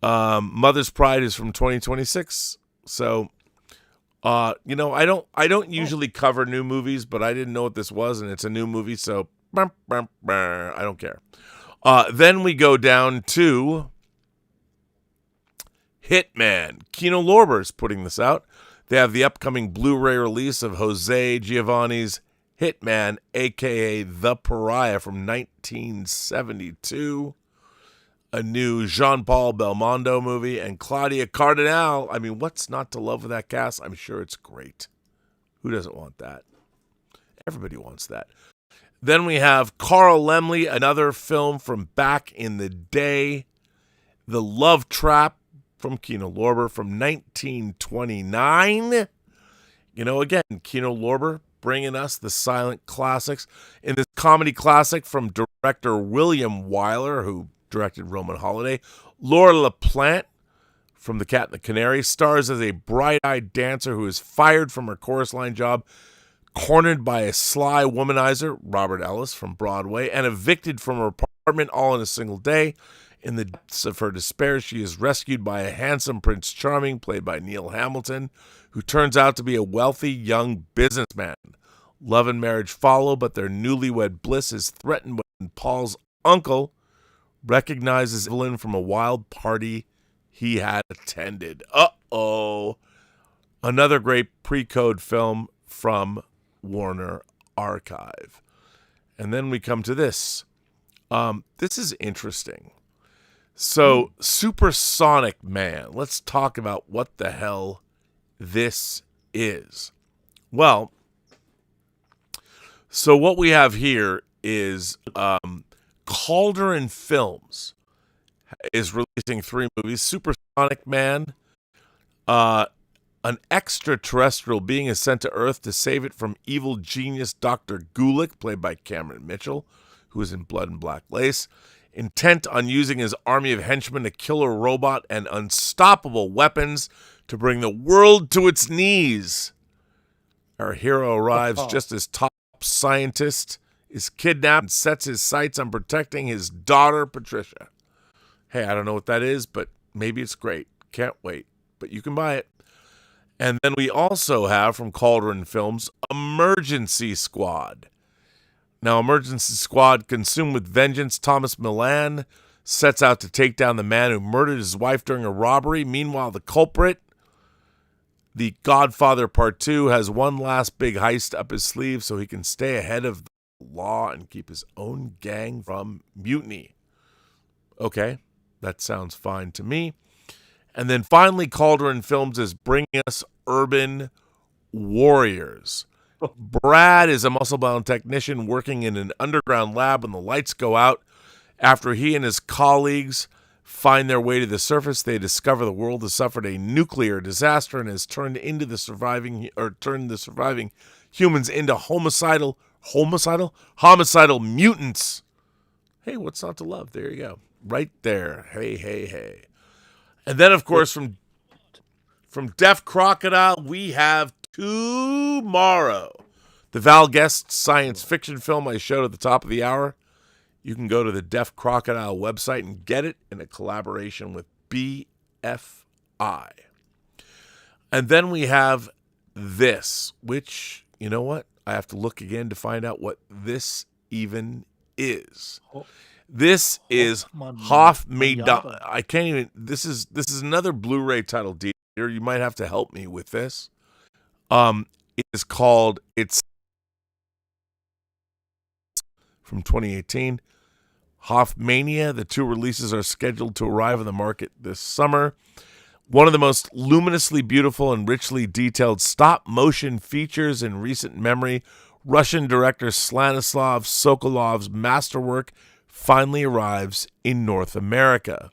Mother's Pride is from 2026. So, I don't usually cover new movies, but I didn't know what this was, and it's a new movie, so I don't care. Then we go down to Hitman. Kino Lorber's putting this out. They have the upcoming Blu-ray release of Jose Giovanni's Hitman, a.k.a. The Pariah from 1972. A new Jean-Paul Belmondo movie, and Claudia Cardinale. I mean, what's not to love with that cast? I'm sure it's great. Who doesn't want that? Everybody wants that. Then we have Carl Laemmle, another film from back in the day. The Love Trap from Kino Lorber from 1929. Again, Kino Lorber bringing us the silent classics. In this comedy classic from director William Wyler, who directed Roman Holiday, Laura LaPlante from The Cat and the Canary stars as a bright-eyed dancer who is fired from her chorus line job, cornered by a sly womanizer, Robert Ellis from Broadway, and evicted from her apartment all in a single day. In the depths of her despair, she is rescued by a handsome Prince Charming, played by Neil Hamilton, who turns out to be a wealthy young businessman. Love and marriage follow, but their newlywed bliss is threatened when Paul's uncle recognizes Evelyn from a wild party he had attended. Uh-oh. Another great pre-code film from Warner Archive. And then we come to this. This is interesting. So, Supersonic Man. Let's talk about what the hell this is. Well, so what we have here is Calderon Films is releasing 3 movies. Supersonic Man, an extraterrestrial being is sent to Earth to save it from evil genius Dr. Gulick, played by Cameron Mitchell, who is in Blood and Black Lace, intent on using his army of henchmen, a killer robot, and unstoppable weapons to bring the world to its knees. Our hero arrives just as top scientist is kidnapped and sets his sights on protecting his daughter, Patricia. Hey, I don't know what that is, but maybe it's great. Can't wait. But you can buy it. And then we also have from Calderon Films, Emergency Squad. Now, Emergency Squad, consumed with vengeance, Thomas Milan sets out to take down the man who murdered his wife during a robbery. Meanwhile, the culprit, The Godfather Part 2, has one last big heist up his sleeve so he can stay ahead of the law and keep his own gang from mutiny. Okay, that sounds fine to me. And then finally, Calderon Films is bringing us Urban Warriors. Brad is a muscle-bound technician working in an underground lab when the lights go out. After he and his colleagues find their way to the surface, they discover the world has suffered a nuclear disaster and has turned the surviving humans into homicidal mutants. Hey, what's not to love? There you go. Right there. Hey. And then, of course, from DEAF Crocodile, we have tomorrow the Val Guest's science fiction film I showed at the top of the hour. You can go to the DEAF Crocodile website and get it in a collaboration with BFI. And then we have this, which, you know what? I have to look again to find out what this even is. This is Hoff-Maidana. I can't even. This is another Blu-ray title. DIETER, you might have to help me with this. It is called. It's from 2018. Hoffmania. The 2 releases are scheduled to arrive on the market this summer. One of the most luminously beautiful and richly detailed stop-motion features in recent memory, Russian director Stanislav Sokolov's masterwork finally arrives in North America.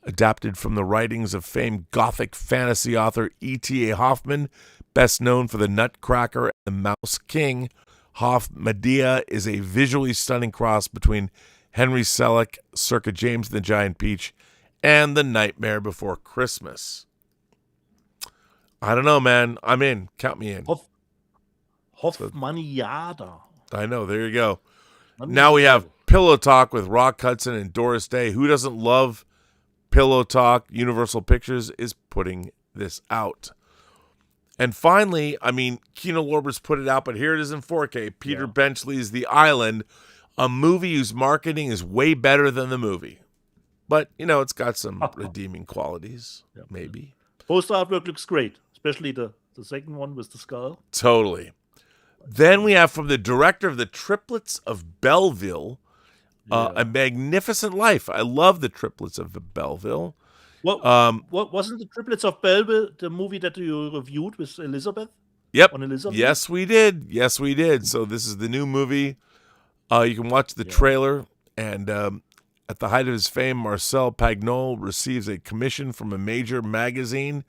Adapted from the writings of famed Gothic fantasy author E.T.A. Hoffmann, best known for The Nutcracker and The Mouse King, Hoff-Madia is a visually stunning cross between Henry Selick, circa James and the Giant Peach, and The Nightmare Before Christmas. I don't know, man. I'm in. Count me in. Hoffmaniada. I know. There you go. Now we have Pillow Talk with Rock Hudson and Doris Day. Who doesn't love Pillow Talk? Universal Pictures is putting this out. And finally, I mean, Kino Lorber's put it out, but here it is in 4K. Peter Benchley's The Island, a movie whose marketing is way better than the movie. But, you know, it's got some redeeming qualities, maybe. Post artwork looks great, especially the second one with the skull. Totally. Then we have from the director of The Triplets of Belleville, A Magnificent Life. I love The Triplets of Belleville. What wasn't The Triplets of Belleville the movie that you reviewed with Elizabeth? Yep. On Elizabeth? Yes, we did. So this is the new movie. You can watch the trailer. And at the height of his fame, Marcel Pagnol receives a commission from a major magazine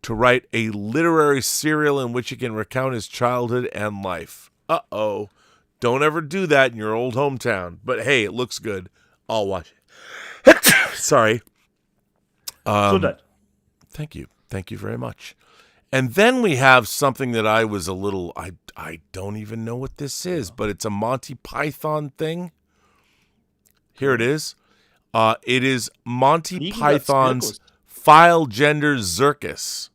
to write a literary serial in which he can recount his childhood and life. Uh-oh. Don't ever do that in your old hometown. But hey, it looks good. I'll watch it. Sorry. Thank you. Thank you very much. And then we have something that I was a little, I don't even know what this is, but it's a Monty Python thing. Here it is. It is Monty Python's File Gender Circus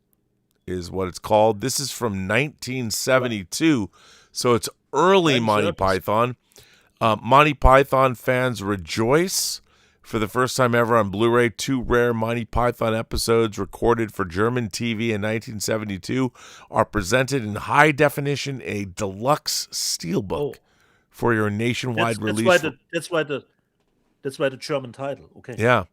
is what it's called. This is from 1972. So it's early Time Monty circus. Python. Monty Python fans rejoice. For the first time ever on Blu-ray, 2 rare Monty Python episodes recorded for German TV in 1972 are presented in high definition, a deluxe steelbook for your nationwide release. That's why the German title. Okay. Yeah.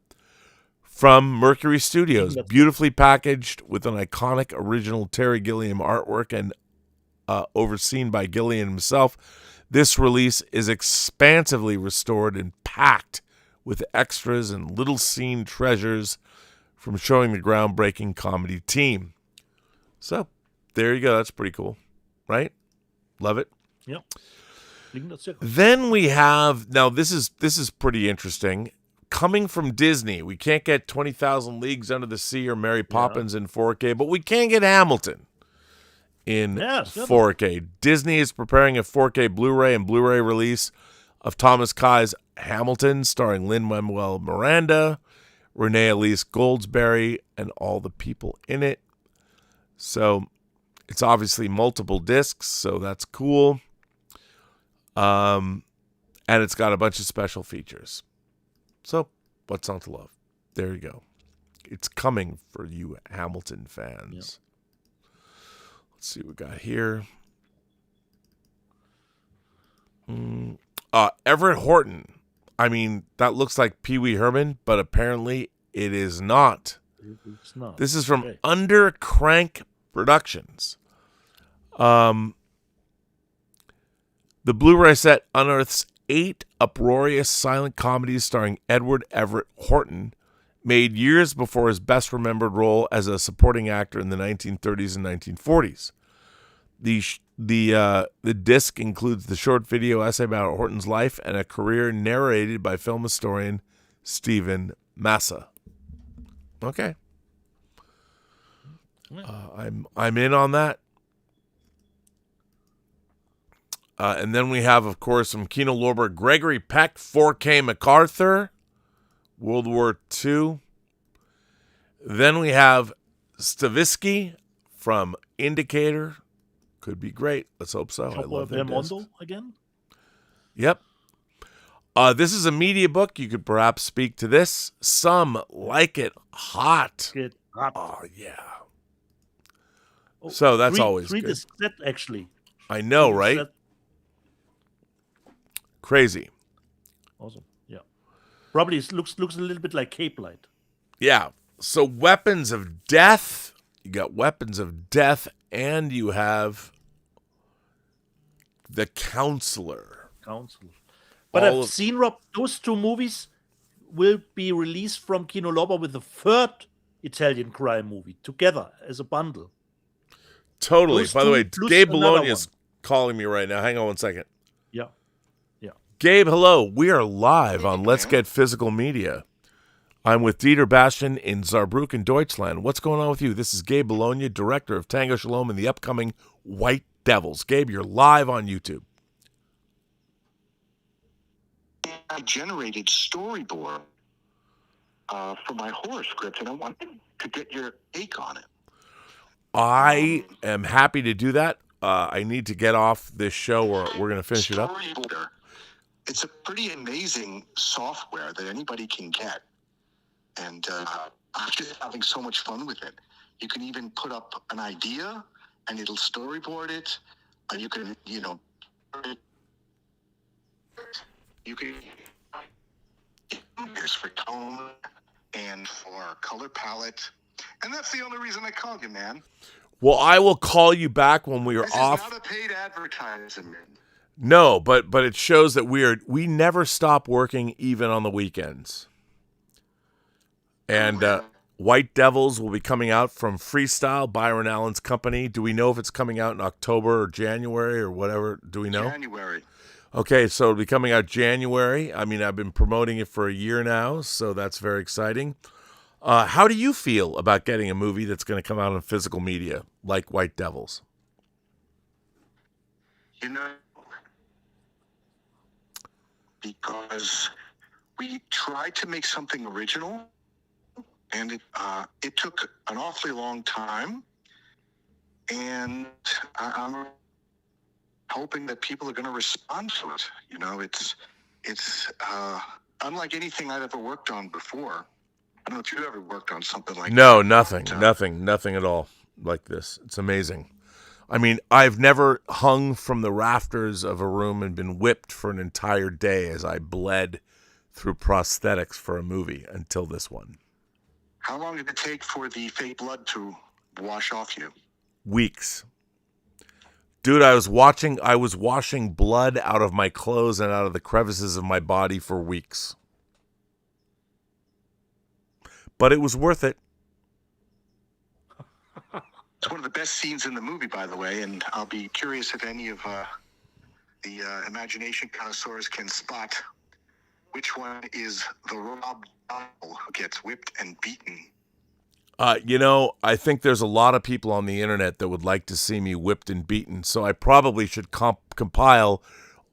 From Mercury Studios, That's- beautifully packaged with an iconic original Terry Gilliam artwork and overseen by Gilliam himself. This release is expansively restored and packed with extras and little scene treasures from showing the groundbreaking comedy team. So, there you go. That's pretty cool, right? Love it. Yep. Then we have, now this is pretty interesting. Coming from Disney, we can't get 20,000 Leagues Under the Sea or Mary Poppins in 4K, but we can get Hamilton in 4K. Disney is preparing a 4K Blu-ray and Blu-ray release of Thomas Kai's Hamilton, starring Lin-Manuel Miranda, Renee Elise Goldsberry, and all the people in it. So it's obviously multiple discs, so that's cool. And it's got a bunch of special features. So what's not to love? There you go. It's coming for you Hamilton fans. Yep. Let's see what we got here. Everett Horton. I mean, that looks like Pee Wee Herman, but apparently it is not. It's not. This is from Under Crank Productions. The Blu-ray set unearths 8 uproarious silent comedies starring Edward Everett Horton, made years before his best remembered role as a supporting actor in the 1930s and 1940s. The disc includes the short video essay about Horton's life and a career narrated by film historian Stephen Massa. Okay, I'm in on that. And then we have, of course, from Kino Lorber, Gregory Peck, 4K MacArthur, World War II. Then we have Stavisky from Indicator. Could be great. Let's hope so. I love that disc. Again? Yep. This is a media book. You could perhaps speak to this. Some like it hot. Get hot. Oh, yeah. So that's always good. 3 good. disc set, actually. I know, right? Set. Crazy. Awesome. Yeah. Probably it looks a little bit like Cape Light. Yeah. So Weapons of Death. You got Weapons of Death, and you have The Counselor. But I've seen, Rob, those 2 movies will be released from Kino Lorber with the 3rd Italian crime movie together as a bundle. Totally. Those By the 2 way, plus Gabe another Bologna is calling me right now. Hang on one second. Yeah. Gabe, hello. We are live on Let's Get Physical Media. I'm with DIETER, Bastian in Saarbrücken, Deutschland. What's going on with you? This is Gabe Bologna, director of Tango Shalom in the upcoming White Devils. Gabe, you're live on YouTube. I generated storyboard for my horror script, and I wanted to get your take on it. I am happy to do that. I need to get off this show, or we're going to finish it up. It's a pretty amazing software that anybody can get. And I'm just having so much fun with it. You can even put up an idea, and it'll storyboard it. You can, there's for tone and for color palette. And that's the only reason I called you, man. Well, I will call you back when we are off. This is not a paid advertisement. No, but it shows that we never stop working even on the weekends. And White Devils will be coming out from Freestyle, Byron Allen's company. Do we know if it's coming out in October or January or whatever? Do we know? January. Okay, so it'll be coming out January. I mean, I've been promoting it for a year now, so that's very exciting. How do you feel about getting a movie that's going to come out on physical media, like White Devils? Because we tried to make something original, and it took an awfully long time, and I'm hoping that people are going to respond to it. You know, it's unlike anything I've ever worked on before. I don't know if you ever worked on something like No, that. nothing at all like this. It's amazing. I mean, I've never hung from the rafters of a room and been whipped for an entire day as I bled through prosthetics for a movie until this one. How long did it take for the fake blood to wash off you? Weeks. Dude, I was washing blood out of my clothes and out of the crevices of my body for weeks. But it was worth it. It's one of the best scenes in the movie, by the way, and I'll be curious if any of the imagination connoisseurs can spot which one is the Rob who gets whipped and beaten. I think there's a lot of people on the internet that would like to see me whipped and beaten, so I probably should compile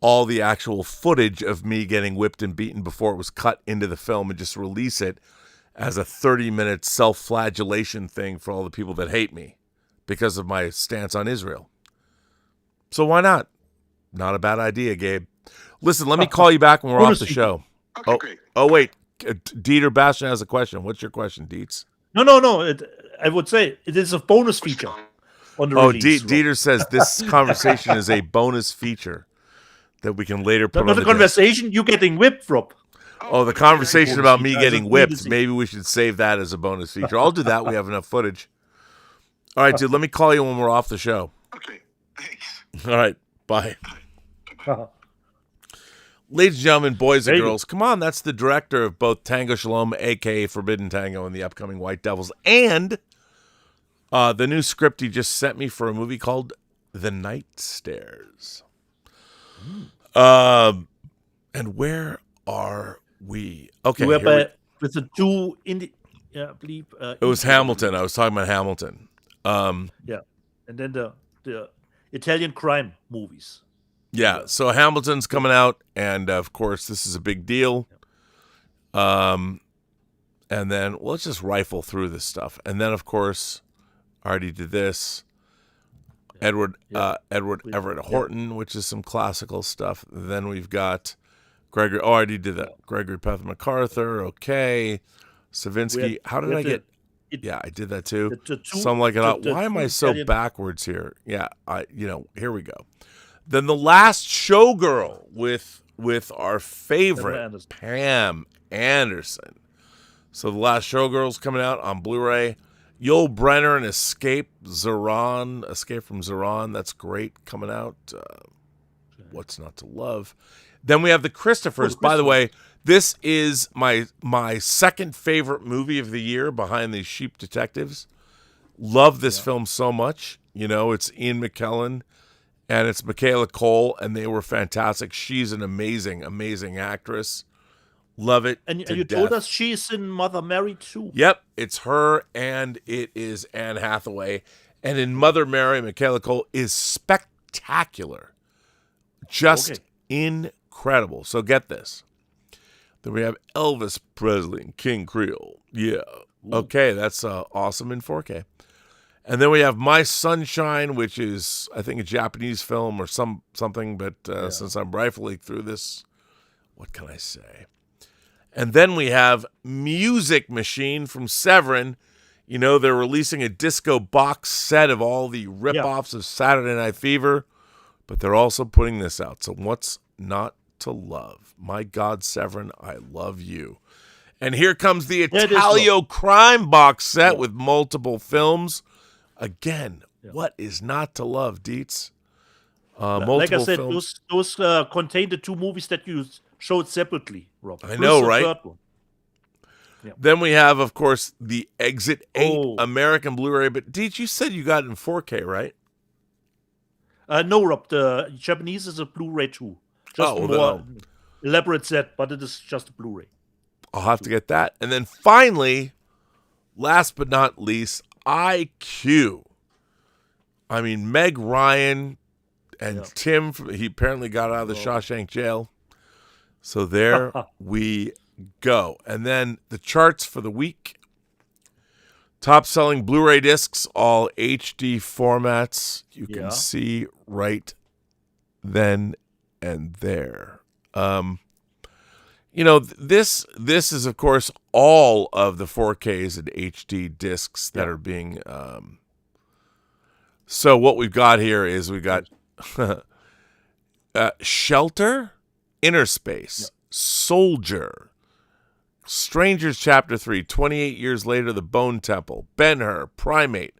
all the actual footage of me getting whipped and beaten before it was cut into the film and just release it as a 30-minute self-flagellation thing for all the people that hate me because of my stance on Israel. So why not? Not a bad idea, Gabe. Listen, let me call you back when we're off the show. Okay, great. Oh, wait. Dieter Bastian has a question. What's your question, Dietz? No. I would say it is a bonus feature on the release. Dieter says this conversation is a bonus feature that we can later put on the conversation you getting whipped, Rob. Oh, the conversation about me getting whipped. Maybe we should save that as a bonus feature. I'll do that. We have enough footage. All right, dude, let me call you when we're off the show. Okay, thanks. All right, bye. Ladies and gentlemen, boys and girls, come on. That's the director of both Tango Shalom, a.k.a. Forbidden Tango, and the upcoming White Devils, and the new script he just sent me for a movie called The Night Stairs. And where are we? Okay, with the two indie, I believe. It was Hamilton. I was talking about Hamilton. Yeah, and then the Italian crime movies. Yeah, so Hamilton's coming out, and of course, this is a big deal. And then let's just rifle through this stuff. And then, of course, I already did this. Edward Everett Horton, which is some classical stuff. Then we've got Gregory. Oh, I already did that. Gregory Peck MacArthur. Okay. Savinsky. How did I get? Yeah, I did that too. Some like it out. Why am I so backwards here? Yeah, here we go. Then The Last Showgirl with our favorite Pam Anderson. So The Last Showgirl's coming out on Blu-ray. Yul Brynner and Escape from Zeron. That's great, coming out. What's not to love? Then we have The Christophers. By the way, this is my second favorite movie of the year behind these Sheep Detectives. Love this film so much. It's Ian McKellen and it's Michaela Cole, and they were fantastic. She's an amazing, amazing actress. Love it. And you told us she's in Mother Mary too. Yep, it's her, and it is Anne Hathaway. And in Mother Mary, Michaela Cole is spectacular. Just incredible. So get this. Then we have Elvis Presley and King Creole. Yeah. Okay, that's awesome in 4K. And then we have My Sunshine, which is, I think, a Japanese film or something. But since I'm rifling through this, what can I say? And then we have Music Machine from Severin. They're releasing a disco box set of all the rip-offs of Saturday Night Fever. But they're also putting this out. So what's not to love? My God, Severin, I love you. And here comes the Italio Crime box set with multiple films. Again, what is not to love, Dietz? Like I said, films. Those contain the two movies that you showed separately, Rob. I know, right? Yeah. Then we have, of course, the Exit 8 American Blu-ray. But Dietz, you said you got it in 4K, right? No, Rob. The Japanese is a Blu-ray too. Just a more elaborate set, but it is just a Blu-ray. I'll have to get that. And then finally, last but not least, IQ. I mean, Meg Ryan and Tim, he apparently got out of the Shawshank jail. So there we go. And then the charts for the week. Top selling Blu-ray discs, all HD formats. You can see right then and there. You know, this is, of course, all of the 4Ks and HD discs that are being... So what we've got here is we've got Shelter, Inner Space, Soldier, Strangers Chapter 3, 28 Years Later, The Bone Temple, Ben-Hur, Primate,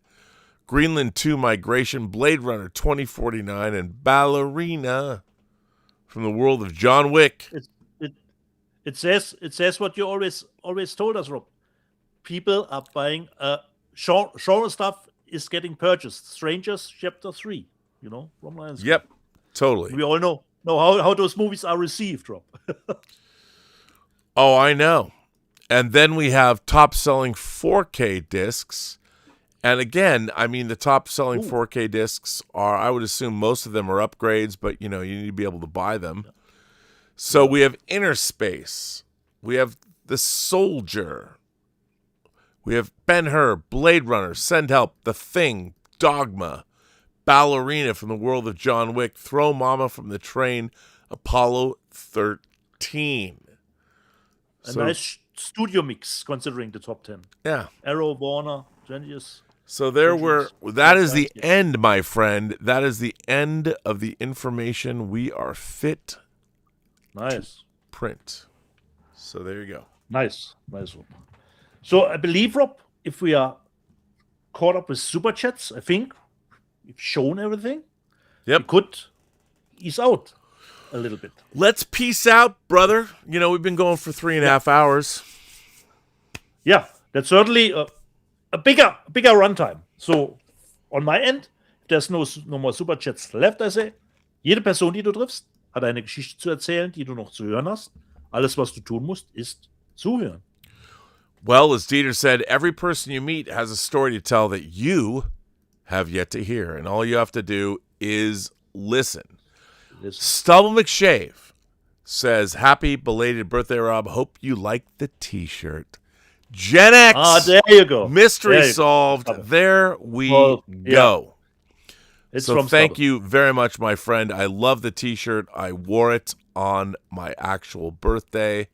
Greenland 2 Migration, Blade Runner 2049, and Ballerina from the world of John Wick. It says what you always told us, Rob. People are buying genre stuff is getting purchased. Strangers Chapter 3, you know, from Lionsgate. Yep, totally. We all know how those movies are received, Rob. Oh, I know. And then we have top-selling 4K discs. And again, I mean, the top-selling 4K discs are, I would assume most of them are upgrades, but, you know, you need to be able to buy them. So we have Inner Space. We have The Soldier. We have Ben-Hur, Blade Runner, Send Help, The Thing, Dogma, Ballerina from the world of John Wick, Throw Mama from the Train, Apollo 13. A nice studio mix considering the top 10. Yeah. Arrow, Warner, Genius. So that is the end, my friend. That is the end of the information we are fit to print. So there you go. Nice, Rob. So I believe, Rob, if we are caught up with super chats, I think we've shown everything. Yep. We could ease out a little bit. Let's peace out, brother. You know, we've been going for 3.5 hours. Yeah, that's certainly a bigger runtime. So on my end, if there's no more super chats left, I say, jede Person, die du triffst, hat eine Geschichte zu erzählen, die du noch zu hören hast. Alles, was du tun musst, ist zuhören. Well, as Dieter said, every person you meet has a story to tell that you have yet to hear, and all you have to do is listen. Stubble McShave says, happy belated birthday, Rob. Hope you like the t-shirt. Gen X. There you go. Mystery solved. There we go. It's so from thank Stubble. you very much, my friend. I love the t-shirt. I wore it on my actual birthday.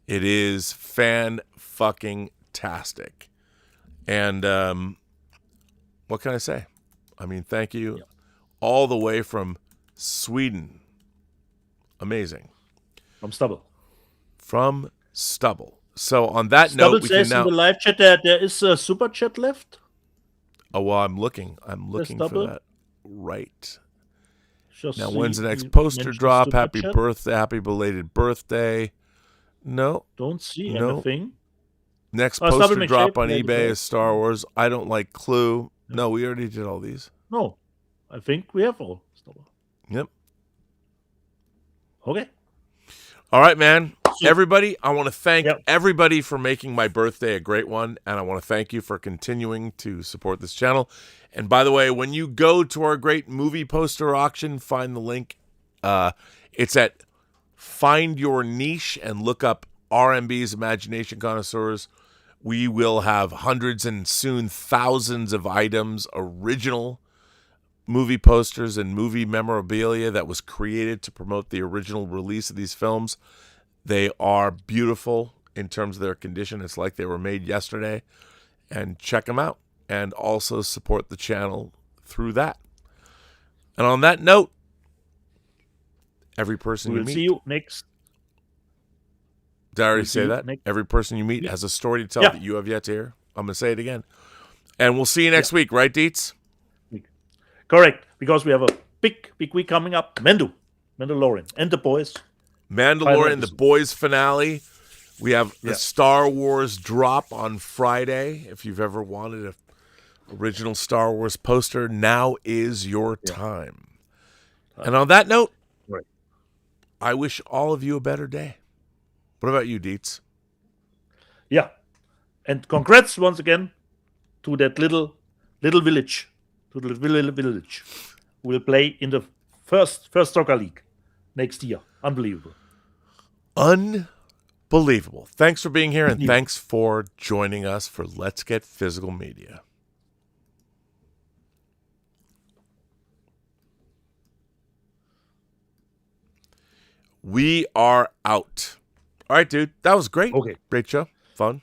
It is fan-fucking-tastic. And what can I say? I mean, thank you. All the way from Sweden. Amazing. From Stubble. From Stubble. So on that Stubble note, we can says now... in the live chat that there is a super chat left. Oh, well, I'm looking for that right. Just now, see when's the next you poster mentioned drop? super Happy chat. birthday, happy belated birthday. No. Don't see No. anything. Next Stubble poster McShape, drop on maybe eBay so. is Star Wars. I don't like Clue. No, we already did all these. No, I think we have all. Stubble. Yep. Okay. All right, man. Everybody, I want to thank Yep. everybody for making my birthday a great one, and I want to thank you for continuing to support this channel. And by the way, when you go to our great movie poster auction, find the link. It's at Find Your Niche and look up RMB's Imagination Connoisseurs. We will have hundreds and soon thousands of items, original movie posters and movie memorabilia that was created to promote the original release of these films. They are beautiful in terms of their condition. It's like they were made yesterday. And check them out. And also support the channel through that. And on that note, every person you We'll meet... see you next. Did I already We'll see say you that? next- Every person you meet has a story to tell Yeah. that you have yet to hear. I'm going to say it again. And we'll see you next week, right, Dietz? Correct, because we have a big week coming up. Mandalorian, and the boys. Mandalorian, the episode. boys finale. We have the Star Wars drop on Friday. If you've ever wanted a original Star Wars poster, now is your time. And on that note, Right. I wish all of you a better day. What about you, Dietz? Yeah, and congrats once again to that little village, to the little village. Will play in the first soccer league next year. Unbelievable. Unbelievable. Thanks for being here, and thanks for joining us for Let's Get Physical Media. We are out. All right, dude. That was great. Okay. Great show. Fun.